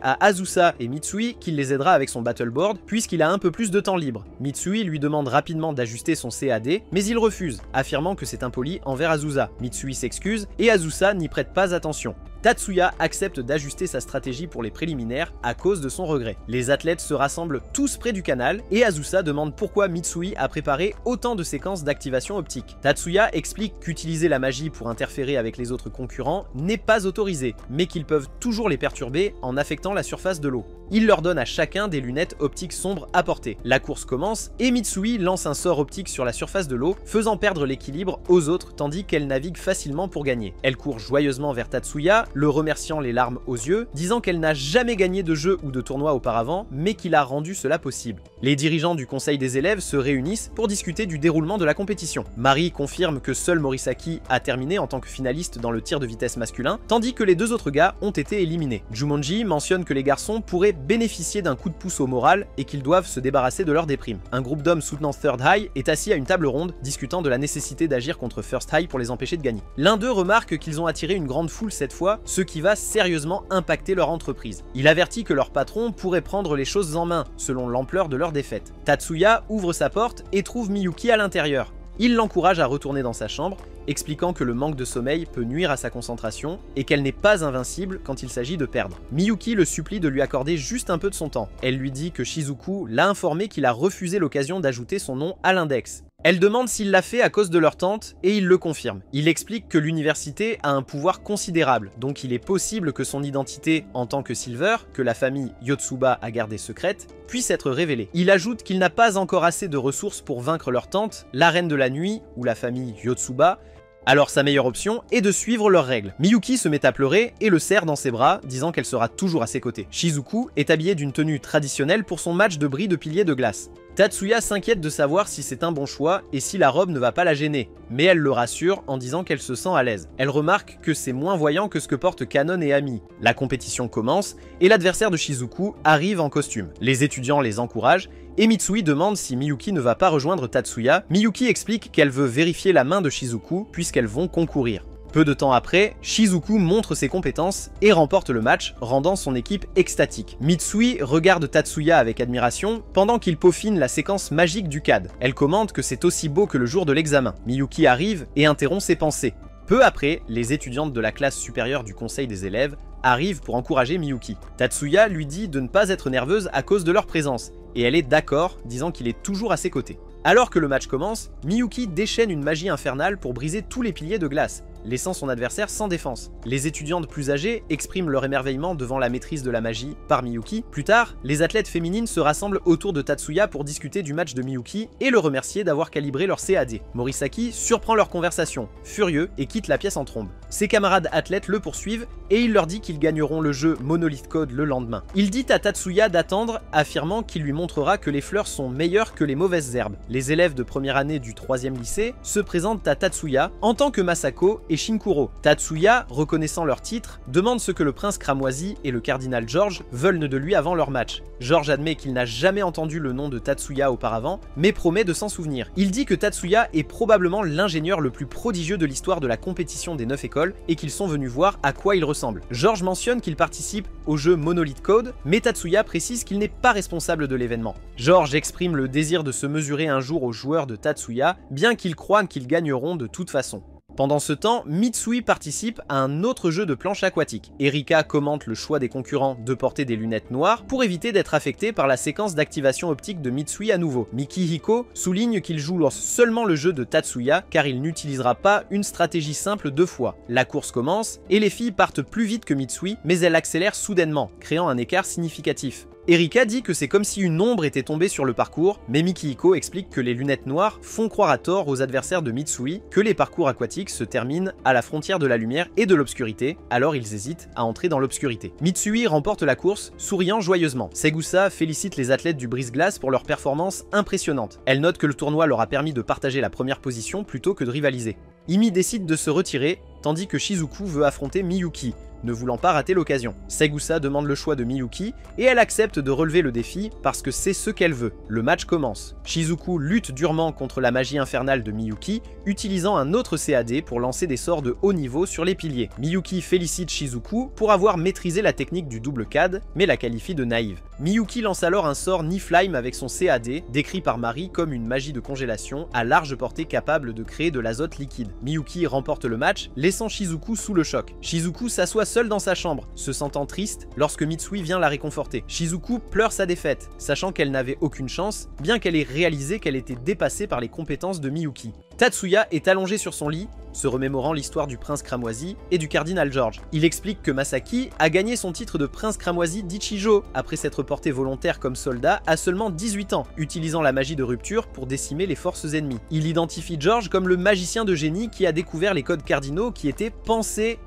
à Azusa et Mitsui qu'il les aidera avec son battleboard puisqu'il a un peu plus de temps libre. Mitsui lui demande rapidement d'ajuster son CAD, mais il refuse, affirmant que c'est impoli envers Azusa. Mitsui s'excuse et Azusa n'y prête pas attention. Tatsuya accepte d'ajuster sa stratégie pour les préliminaires à cause de son regret. Les athlètes se rassemblent tous près du canal et Azusa demande pourquoi Mitsui a préparé autant de séquences d'activation optique. Tatsuya explique qu'utiliser la magie pour interférer avec les autres concurrents n'est pas autorisé, mais qu'ils peuvent toujours les perturber en affectant la surface de l'eau. Il leur donne à chacun des lunettes optiques sombres à porter. La course commence et Mitsui lance un sort optique sur la surface de l'eau, faisant perdre l'équilibre aux autres tandis qu'elle navigue facilement pour gagner. Elle court joyeusement vers Tatsuya, le remerciant les larmes aux yeux, disant qu'elle n'a jamais gagné de jeu ou de tournoi auparavant, mais qu'il a rendu cela possible. Les dirigeants du conseil des élèves se réunissent pour discuter du déroulement de la compétition. Mari confirme que seul Morisaki a terminé en tant que finaliste dans le tir de vitesse masculin, tandis que les deux autres gars ont été éliminés. Jumonji mentionne que les garçons pourraient bénéficier d'un coup de pouce au moral et qu'ils doivent se débarrasser de leur déprime. Un groupe d'hommes soutenant Third High est assis à une table ronde, discutant de la nécessité d'agir contre First High pour les empêcher de gagner. L'un d'eux remarque qu'ils ont attiré une grande foule cette fois, ce qui va sérieusement impacter leur entreprise. Il avertit que leur patron pourrait prendre les choses en main, selon l'ampleur de leur défaite. Tatsuya ouvre sa porte et trouve Miyuki à l'intérieur. Il l'encourage à retourner dans sa chambre, expliquant que le manque de sommeil peut nuire à sa concentration et qu'elle n'est pas invincible quand il s'agit de perdre. Miyuki le supplie de lui accorder juste un peu de son temps. Elle lui dit que Shizuku l'a informé qu'il a refusé l'occasion d'ajouter son nom à l'index. Elle demande s'il l'a fait à cause de leur tante et il le confirme. Il explique que l'université a un pouvoir considérable, donc il est possible que son identité en tant que Silver, que la famille Yotsuba a gardée secrète, puisse être révélée. Il ajoute qu'il n'a pas encore assez de ressources pour vaincre leur tante, la reine de la nuit ou la famille Yotsuba, alors sa meilleure option est de suivre leurs règles. Miyuki se met à pleurer et le serre dans ses bras, disant qu'elle sera toujours à ses côtés. Shizuku est habillée d'une tenue traditionnelle pour son match de bris de piliers de glace. Tatsuya s'inquiète de savoir si c'est un bon choix et si la robe ne va pas la gêner, mais elle le rassure en disant qu'elle se sent à l'aise. Elle remarque que c'est moins voyant que ce que portent Kanon et Ami. La compétition commence et l'adversaire de Shizuku arrive en costume. Les étudiants les encouragent et Mitsui demande si Miyuki ne va pas rejoindre Tatsuya. Miyuki explique qu'elle veut vérifier la main de Shizuku puisqu'elles vont concourir. Peu de temps après, Shizuku montre ses compétences et remporte le match, rendant son équipe extatique. Mitsui regarde Tatsuya avec admiration pendant qu'il peaufine la séquence magique du CAD. Elle commente que c'est aussi beau que le jour de l'examen. Miyuki arrive et interrompt ses pensées. Peu après, les étudiantes de la classe supérieure du conseil des élèves arrivent pour encourager Miyuki. Tatsuya lui dit de ne pas être nerveuse à cause de leur présence, et elle est d'accord, disant qu'il est toujours à ses côtés. Alors que le match commence, Miyuki déchaîne une magie infernale pour briser tous les piliers de glace, laissant son adversaire sans défense. Les étudiantes plus âgées expriment leur émerveillement devant la maîtrise de la magie par Miyuki. Plus tard, les athlètes féminines se rassemblent autour de Tatsuya pour discuter du match de Miyuki et le remercier d'avoir calibré leur CAD. Morisaki surprend leur conversation, furieux, et quitte la pièce en trombe. Ses camarades athlètes le poursuivent et il leur dit qu'ils gagneront le jeu Monolith Code le lendemain. Il dit à Tatsuya d'attendre, affirmant qu'il lui montrera que les fleurs sont meilleures que les mauvaises herbes. Les élèves de première année du 3e lycée se présentent à Tatsuya en tant que Masako et Shinkuro. Tatsuya, reconnaissant leur titre, demande ce que le prince cramoisi et le cardinal George veulent de lui avant leur match. George admet qu'il n'a jamais entendu le nom de Tatsuya auparavant, mais promet de s'en souvenir. Il dit que Tatsuya est probablement l'ingénieur le plus prodigieux de l'histoire de la compétition des 9 écoles et qu'ils sont venus voir à quoi il ressemble. George mentionne qu'il participe au jeu Monolith Code, mais Tatsuya précise qu'il n'est pas responsable de l'événement. George exprime le désir de se mesurer un jour aux joueurs de Tatsuya, bien qu'il croit qu'ils gagneront de toute façon. Pendant ce temps, Mitsui participe à un autre jeu de planche aquatique. Erika commente le choix des concurrents de porter des lunettes noires pour éviter d'être affecté par la séquence d'activation optique de Mitsui à nouveau. Mikihiko souligne qu'il joue seulement le jeu de Tatsuya car il n'utilisera pas une stratégie simple 2 fois. La course commence et les filles partent plus vite que Mitsui, mais elles accélèrent soudainement, créant un écart significatif. Erika dit que c'est comme si une ombre était tombée sur le parcours, mais Mikihiko explique que les lunettes noires font croire à tort aux adversaires de Mitsui que les parcours aquatiques se terminent à la frontière de la lumière et de l'obscurité, alors ils hésitent à entrer dans l'obscurité. Mitsui remporte la course, souriant joyeusement. Segusa félicite les athlètes du brise-glace pour leur performance impressionnante. Elle note que le tournoi leur a permis de partager la première position plutôt que de rivaliser. Imi décide de se retirer, tandis que Shizuku veut affronter Miyuki, ne voulant pas rater l'occasion. Segusa demande le choix de Miyuki et elle accepte de relever le défi parce que c'est ce qu'elle veut. Le match commence. Shizuku lutte durement contre la magie infernale de Miyuki, utilisant un autre CAD pour lancer des sorts de haut niveau sur les piliers. Miyuki félicite Shizuku pour avoir maîtrisé la technique du double CAD, mais la qualifie de naïve. Miyuki lance alors un sort Niflime avec son CAD, décrit par Marie comme une magie de congélation à large portée capable de créer de l'azote liquide. Miyuki remporte le match, laissant Shizuku sous le choc. Shizuku s'assoit seule dans sa chambre, se sentant triste lorsque Mitsui vient la réconforter. Shizuku pleure sa défaite, sachant qu'elle n'avait aucune chance, bien qu'elle ait réalisé qu'elle était dépassée par les compétences de Miyuki. Tatsuya est allongé sur son lit, se remémorant l'histoire du prince cramoisi et du cardinal George. Il explique que Masaki a gagné son titre de prince cramoisi d'Ichijo après s'être porté volontaire comme soldat à seulement 18 ans, utilisant la magie de rupture pour décimer les forces ennemies. Il identifie George comme le magicien de génie qui a découvert les codes cardinaux qui étaient pensés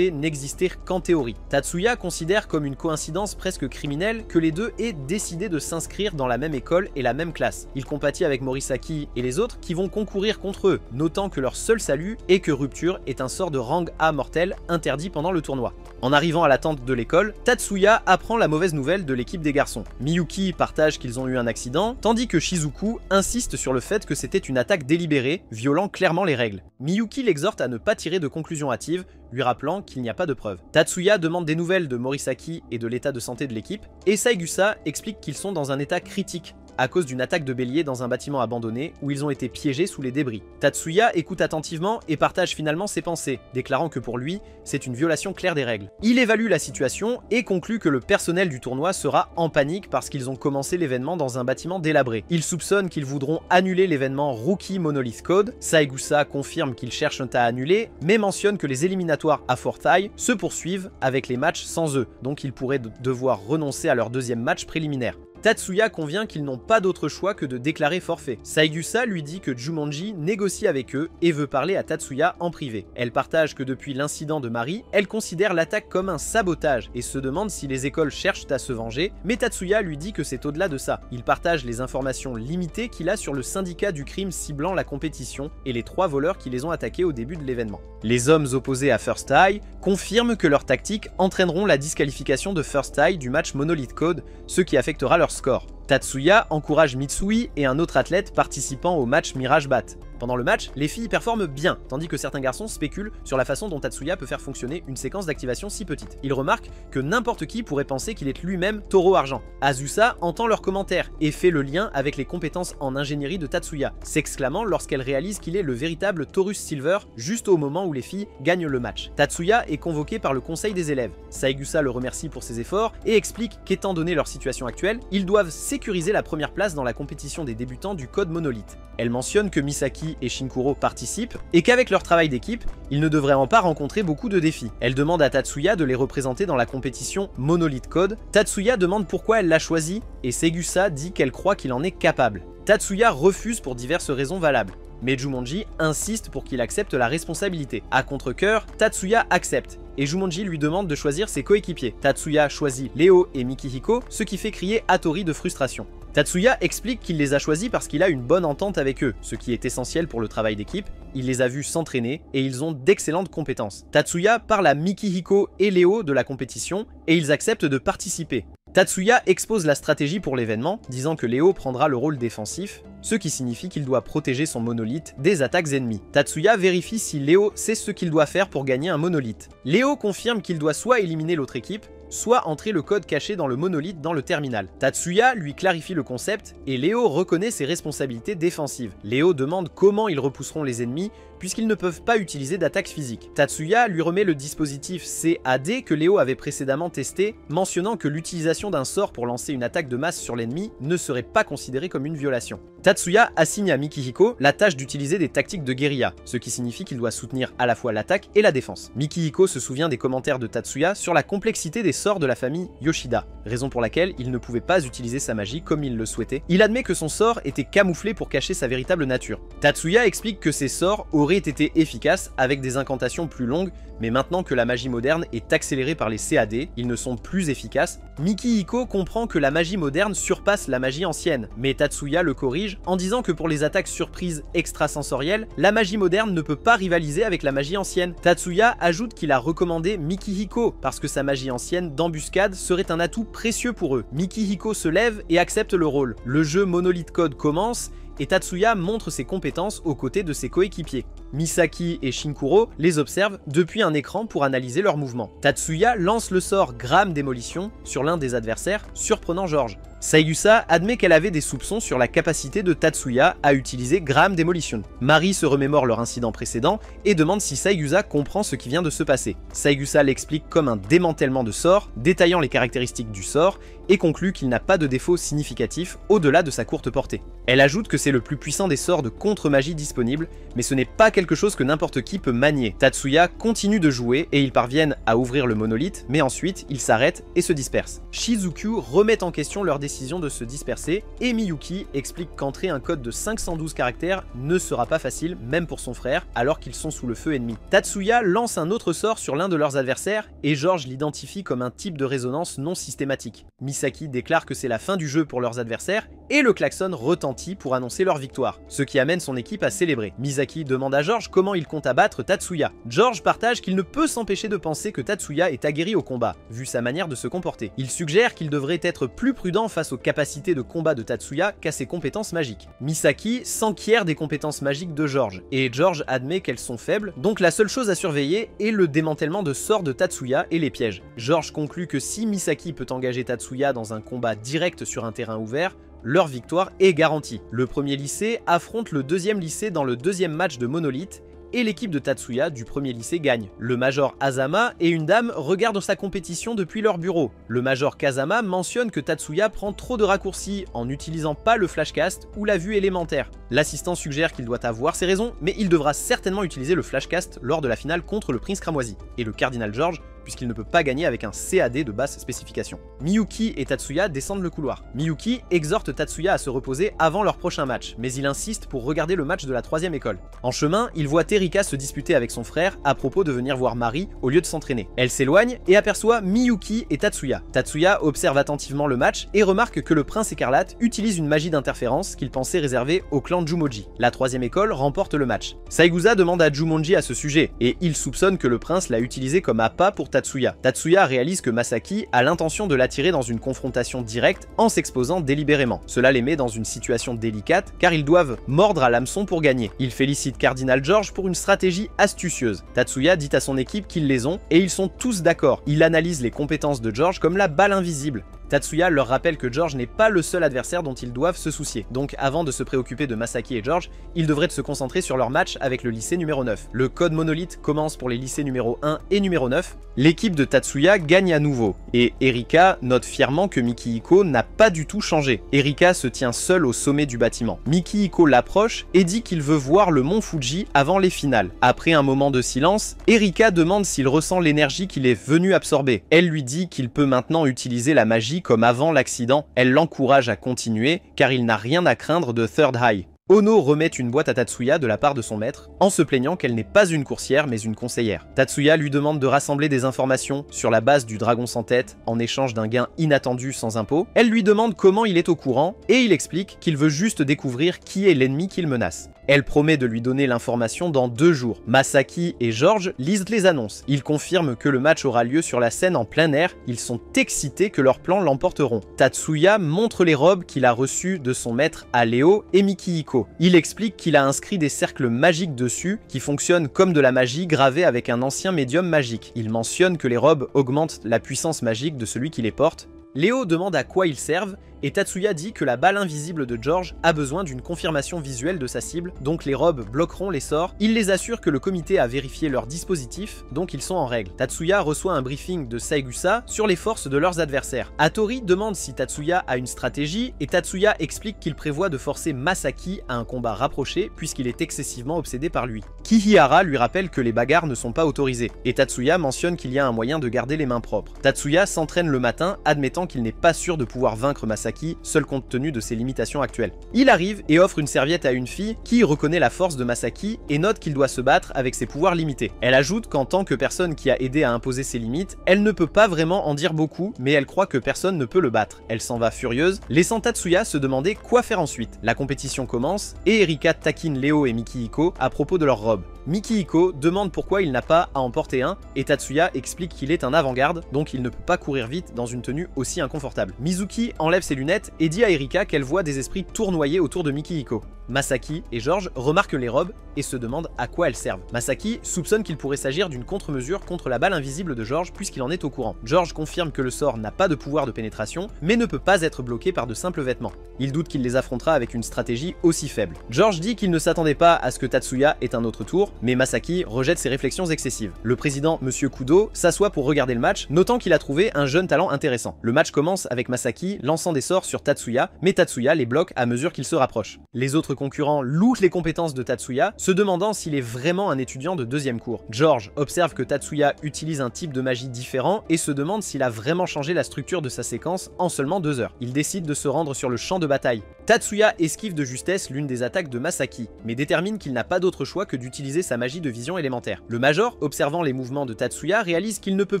n'exister qu'en théorie. Tatsuya considère comme une coïncidence presque criminelle que les deux aient décidé de s'inscrire dans la même école et la même classe. Il compatit avec Morisaki et les autres qui vont concourir contre eux, notant que leur seul salut est que Rupture est un sort de rang A mortel interdit pendant le tournoi. En arrivant à la tente de l'école, Tatsuya apprend la mauvaise nouvelle de l'équipe des garçons. Miyuki partage qu'ils ont eu un accident, tandis que Shizuku insiste sur le fait que c'était une attaque délibérée, violant clairement les règles. Miyuki l'exhorte à ne pas tirer de conclusions hâtives, lui rappelant qu'il n'y a pas de preuves. Tatsuya demande des nouvelles de Morisaki et de l'état de santé de l'équipe, et Saigusa explique qu'ils sont dans un état critique, à cause d'une attaque de bélier dans un bâtiment abandonné où ils ont été piégés sous les débris. Tatsuya écoute attentivement et partage finalement ses pensées, déclarant que pour lui, c'est une violation claire des règles. Il évalue la situation et conclut que le personnel du tournoi sera en panique parce qu'ils ont commencé l'événement dans un bâtiment délabré. Il soupçonne qu'ils voudront annuler l'événement Rookie Monolith Code. Saigusa confirme qu'ils cherchent à annuler, mais mentionne que les éliminatoires à Fortnite se poursuivent avec les matchs sans eux, donc ils pourraient devoir renoncer à leur deuxième match préliminaire. Tatsuya convient qu'ils n'ont pas d'autre choix que de déclarer forfait. Saigusa lui dit que Jumonji négocie avec eux et veut parler à Tatsuya en privé. Elle partage que depuis l'incident de Marie, elle considère l'attaque comme un sabotage et se demande si les écoles cherchent à se venger, mais Tatsuya lui dit que c'est au-delà de ça. Il partage les informations limitées qu'il a sur le syndicat du crime ciblant la compétition et les 3 voleurs qui les ont attaqués au début de l'événement. Les hommes opposés à First Eye confirment que leurs tactiques entraîneront la disqualification de First Eye du match Monolith Code, ce qui affectera leur score. Tatsuya encourage Mitsui et un autre athlète participant au match Mirage Bat. Pendant le match, les filles performent bien, tandis que certains garçons spéculent sur la façon dont Tatsuya peut faire fonctionner une séquence d'activation si petite. Il remarque que n'importe qui pourrait penser qu'il est lui-même taureau argent. Azusa entend leurs commentaires et fait le lien avec les compétences en ingénierie de Tatsuya, s'exclamant lorsqu'elle réalise qu'il est le véritable Taurus Silver juste au moment où les filles gagnent le match. Tatsuya est convoqué par le conseil des élèves. Saigusa le remercie pour ses efforts et explique qu'étant donné leur situation actuelle, ils doivent sécuriser la première place dans la compétition des débutants du code Monolith. Elle mentionne que Misaki et Shinkuro participent et qu'avec leur travail d'équipe, ils ne devraient pas rencontrer beaucoup de défis. Elle demande à Tatsuya de les représenter dans la compétition Monolith Code. Tatsuya demande pourquoi elle l'a choisi et Segusa dit qu'elle croit qu'il en est capable. Tatsuya refuse pour diverses raisons valables, mais Jumonji insiste pour qu'il accepte la responsabilité. À contre-cœur, Tatsuya accepte et Jumonji lui demande de choisir ses coéquipiers. Tatsuya choisit Léo et Mikihiko, ce qui fait crier Hattori de frustration. Tatsuya explique qu'il les a choisis parce qu'il a une bonne entente avec eux, ce qui est essentiel pour le travail d'équipe. Il les a vus s'entraîner et ils ont d'excellentes compétences. Tatsuya parle à Mikihiko et Léo de la compétition et ils acceptent de participer. Tatsuya expose la stratégie pour l'événement, disant que Léo prendra le rôle défensif, ce qui signifie qu'il doit protéger son monolithe des attaques ennemies. Tatsuya vérifie si Léo sait ce qu'il doit faire pour gagner un monolithe. Léo confirme qu'il doit soit éliminer l'autre équipe, soit entrer le code caché dans le monolithe dans le terminal. Tatsuya lui clarifie le concept et Léo reconnaît ses responsabilités défensives. Léo demande comment ils repousseront les ennemis puisqu'ils ne peuvent pas utiliser d'attaque physique. Tatsuya lui remet le dispositif CAD que Léo avait précédemment testé, mentionnant que l'utilisation d'un sort pour lancer une attaque de masse sur l'ennemi ne serait pas considérée comme une violation. Tatsuya assigne à Mikihiko la tâche d'utiliser des tactiques de guérilla, ce qui signifie qu'il doit soutenir à la fois l'attaque et la défense. Mikihiko se souvient des commentaires de Tatsuya sur la complexité des sorts de la famille Yoshida, raison pour laquelle il ne pouvait pas utiliser sa magie comme il le souhaitait. Il admet que son sort était camouflé pour cacher sa véritable nature. Tatsuya explique que ses sorts auraient été efficaces avec des incantations plus longues, mais maintenant que la magie moderne est accélérée par les CAD, ils ne sont plus efficaces. Mikihiko comprend que la magie moderne surpasse la magie ancienne, mais Tatsuya le corrige en disant que pour les attaques surprises extrasensorielles, la magie moderne ne peut pas rivaliser avec la magie ancienne. Tatsuya ajoute qu'il a recommandé Mikihiko parce que sa magie ancienne d'embuscade serait un atout précieux pour eux. Mikihiko se lève et accepte le rôle. Le jeu Monolith Code commence et Tatsuya montre ses compétences aux côtés de ses coéquipiers. Misaki et Shinkuro les observent depuis un écran pour analyser leurs mouvements. Tatsuya lance le sort Gramme Démolition sur l'un des adversaires, surprenant George. Saigusa admet qu'elle avait des soupçons sur la capacité de Tatsuya à utiliser Gramme Démolition. Mari se remémore leur incident précédent et demande si Saigusa comprend ce qui vient de se passer. Saigusa l'explique comme un démantèlement de sort, détaillant les caractéristiques du sort, et conclut qu'il n'a pas de défaut significatif au-delà de sa courte portée. Elle ajoute que c'est le plus puissant des sorts de contre-magie disponibles, mais ce n'est pas quelque chose que n'importe qui peut manier. Tatsuya continue de jouer et ils parviennent à ouvrir le monolithe, mais ensuite ils s'arrêtent et se dispersent. Shizuku remet en question leur décision de se disperser et Miyuki explique qu'entrer un code de 512 caractères ne sera pas facile, même pour son frère, alors qu'ils sont sous le feu ennemi. Tatsuya lance un autre sort sur l'un de leurs adversaires et George l'identifie comme un type de résonance non systématique. Misaki déclare que c'est la fin du jeu pour leurs adversaires et le klaxon retentit pour annoncer leur victoire, ce qui amène son équipe à célébrer. Misaki demande à George comment il compte abattre Tatsuya. George partage qu'il ne peut s'empêcher de penser que Tatsuya est aguerri au combat, vu sa manière de se comporter. Il suggère qu'il devrait être plus prudent face aux capacités de combat de Tatsuya qu'à ses compétences magiques. Misaki s'enquiert des compétences magiques de George, et George admet qu'elles sont faibles, donc la seule chose à surveiller est le démantèlement de sorts de Tatsuya et les pièges. George conclut que si Misaki peut engager Tatsuya dans un combat direct sur un terrain ouvert, leur victoire est garantie. Le premier lycée affronte le deuxième lycée dans le deuxième match de Monolith, et l'équipe de Tatsuya du premier lycée gagne. Le major Azama et une dame regardent sa compétition depuis leur bureau. Le major Kazama mentionne que Tatsuya prend trop de raccourcis en n'utilisant pas le flashcast ou la vue élémentaire. L'assistant suggère qu'il doit avoir ses raisons, mais il devra certainement utiliser le flashcast lors de la finale contre le prince cramoisi et le cardinal George, puisqu'il ne peut pas gagner avec un CAD de basse spécification. Miyuki et Tatsuya descendent le couloir. Miyuki exhorte Tatsuya à se reposer avant leur prochain match, mais il insiste pour regarder le match de la troisième école. En chemin, il voit Terika se disputer avec son frère à propos de venir voir Mari au lieu de s'entraîner. Elle s'éloigne et aperçoit Miyuki et Tatsuya. Tatsuya observe attentivement le match et remarque que le prince écarlate utilise une magie d'interférence qu'il pensait réservée au clan Jumonji. La troisième école remporte le match. Saigusa demande à Jumonji à ce sujet, et il soupçonne que le prince l'a utilisé comme appât pour Tatsuya. Tatsuya réalise que Masaki a l'intention de l'attirer dans une confrontation directe en s'exposant délibérément. Cela les met dans une situation délicate car ils doivent mordre à l'hameçon pour gagner. Il félicite Cardinal George pour une stratégie astucieuse. Tatsuya dit à son équipe qu'ils les ont et ils sont tous d'accord. Il analyse les compétences de George comme la balle invisible. Tatsuya leur rappelle que George n'est pas le seul adversaire dont ils doivent se soucier. Donc avant de se préoccuper de Masaki et George, ils devraient se concentrer sur leur match avec le lycée numéro 9. Le code monolithe commence pour les lycées numéro 1 et numéro 9. L'équipe de Tatsuya gagne à nouveau. Et Erika note fièrement que Mikihiko n'a pas du tout changé. Erika se tient seule au sommet du bâtiment. Mikihiko l'approche et dit qu'il veut voir le mont Fuji avant les finales. Après un moment de silence, Erika demande s'il ressent l'énergie qu'il est venu absorber. Elle lui dit qu'il peut maintenant utiliser la magie comme avant l'accident. Elle l'encourage à continuer car il n'a rien à craindre de Third Eye. Ono remet une boîte à Tatsuya de la part de son maître, en se plaignant qu'elle n'est pas une coursière mais une conseillère. Tatsuya lui demande de rassembler des informations sur la base du dragon sans tête en échange d'un gain inattendu sans impôt. Elle lui demande comment il est au courant et il explique qu'il veut juste découvrir qui est l'ennemi qu'il menace. Elle promet de lui donner l'information dans 2 jours. Masaki et George lisent les annonces. Ils confirment que le match aura lieu sur la scène en plein air. Ils sont excités que leurs plans l'emporteront. Tatsuya montre les robes qu'il a reçues de son maître à Léo et Mikihiko. Il explique qu'il a inscrit des cercles magiques dessus qui fonctionnent comme de la magie gravée avec un ancien médium magique. Il mentionne que les robes augmentent la puissance magique de celui qui les porte. Léo demande à quoi ils servent, et Tatsuya dit que la balle invisible de George a besoin d'une confirmation visuelle de sa cible, donc les robes bloqueront les sorts. Il les assure que le comité a vérifié leur dispositif, donc ils sont en règle. Tatsuya reçoit un briefing de Saegusa sur les forces de leurs adversaires. Hattori demande si Tatsuya a une stratégie, et Tatsuya explique qu'il prévoit de forcer Masaki à un combat rapproché, puisqu'il est excessivement obsédé par lui. Kihihara lui rappelle que les bagarres ne sont pas autorisées, et Tatsuya mentionne qu'il y a un moyen de garder les mains propres. Tatsuya s'entraîne le matin, admettant qu'il n'est pas sûr de pouvoir vaincre Masaki, seul compte tenu de ses limitations actuelles. Il arrive et offre une serviette à une fille qui reconnaît la force de Masaki et note qu'il doit se battre avec ses pouvoirs limités. Elle ajoute qu'en tant que personne qui a aidé à imposer ses limites, elle ne peut pas vraiment en dire beaucoup, mais elle croit que personne ne peut le battre. Elle s'en va furieuse, laissant Tatsuya se demander quoi faire ensuite. La compétition commence et Erika taquine Léo et Mikihiko à propos de leurs robes. Mikihiko demande pourquoi il n'a pas à en porter un et Tatsuya explique qu'il est un avant-garde, donc il ne peut pas courir vite dans une tenue aussi inconfortable. Mizuki enlève ses lunettes et dit à Erika qu'elle voit des esprits tournoyer autour de Mikihiko. Masaki et George remarquent les robes et se demandent à quoi elles servent. Masaki soupçonne qu'il pourrait s'agir d'une contre-mesure contre la balle invisible de George puisqu'il en est au courant. George confirme que le sort n'a pas de pouvoir de pénétration, mais ne peut pas être bloqué par de simples vêtements. Il doute qu'il les affrontera avec une stratégie aussi faible. George dit qu'il ne s'attendait pas à ce que Tatsuya ait un autre tour, mais Masaki rejette ses réflexions excessives. Le président, Monsieur Kudo, s'assoit pour regarder le match, notant qu'il a trouvé un jeune talent intéressant. Le match commence avec Masaki lançant des sorts sur Tatsuya, mais Tatsuya les bloque à mesure qu'il se rapproche. Les autres concurrents louent les compétences de Tatsuya, se demandant s'il est vraiment un étudiant de 2e cours. George observe que Tatsuya utilise un type de magie différent et se demande s'il a vraiment changé la structure de sa séquence en seulement 2 heures. Il décide de se rendre sur le champ de bataille. Tatsuya esquive de justesse l'une des attaques de Masaki, mais détermine qu'il n'a pas d'autre choix que d'utiliser sa magie de vision élémentaire. Le Major, observant les mouvements de Tatsuya, réalise qu'il ne peut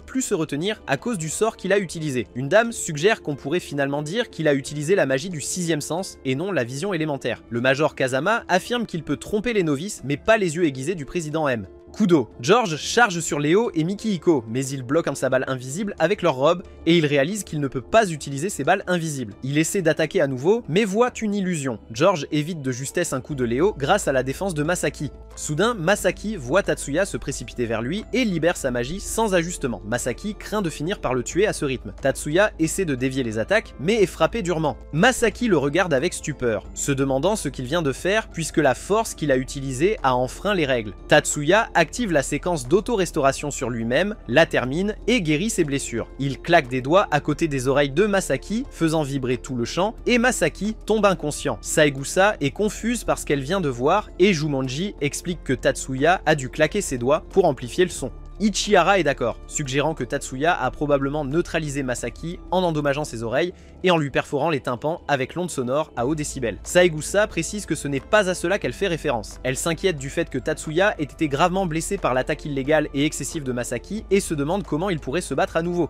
plus se retenir à cause du sort qu'il a utilisé. Une dame suggère qu'on pourrait finalement dire qu'il a utilisé la magie du 6e sens et non la vision élémentaire. Le Major Kazama affirme qu'il peut tromper les novices mais pas les yeux aiguisés du président M. Kudo. George charge sur Léo et Mikihiko, mais il bloque sa balle invisible avec leur robe et il réalise qu'il ne peut pas utiliser ses balles invisibles. Il essaie d'attaquer à nouveau, mais voit une illusion. George évite de justesse un coup de Léo grâce à la défense de Masaki. Soudain, Masaki voit Tatsuya se précipiter vers lui et libère sa magie sans ajustement. Masaki craint de finir par le tuer à ce rythme. Tatsuya essaie de dévier les attaques, mais est frappé durement. Masaki le regarde avec stupeur, se demandant ce qu'il vient de faire puisque la force qu'il a utilisée a enfreint les règles. Tatsuya active la séquence d'auto-restauration sur lui-même, la termine et guérit ses blessures. Il claque des doigts à côté des oreilles de Masaki, faisant vibrer tout le champ, et Masaki tombe inconscient. Saegusa est confuse par ce qu'elle vient de voir, et Jumanji explique que Tatsuya a dû claquer ses doigts pour amplifier le son. Ichihara est d'accord, suggérant que Tatsuya a probablement neutralisé Masaki en endommageant ses oreilles et en lui perforant les tympans avec l'onde sonore à haut décibel. Saegusa précise que ce n'est pas à cela qu'elle fait référence. Elle s'inquiète du fait que Tatsuya ait été gravement blessé par l'attaque illégale et excessive de Masaki et se demande comment il pourrait se battre à nouveau.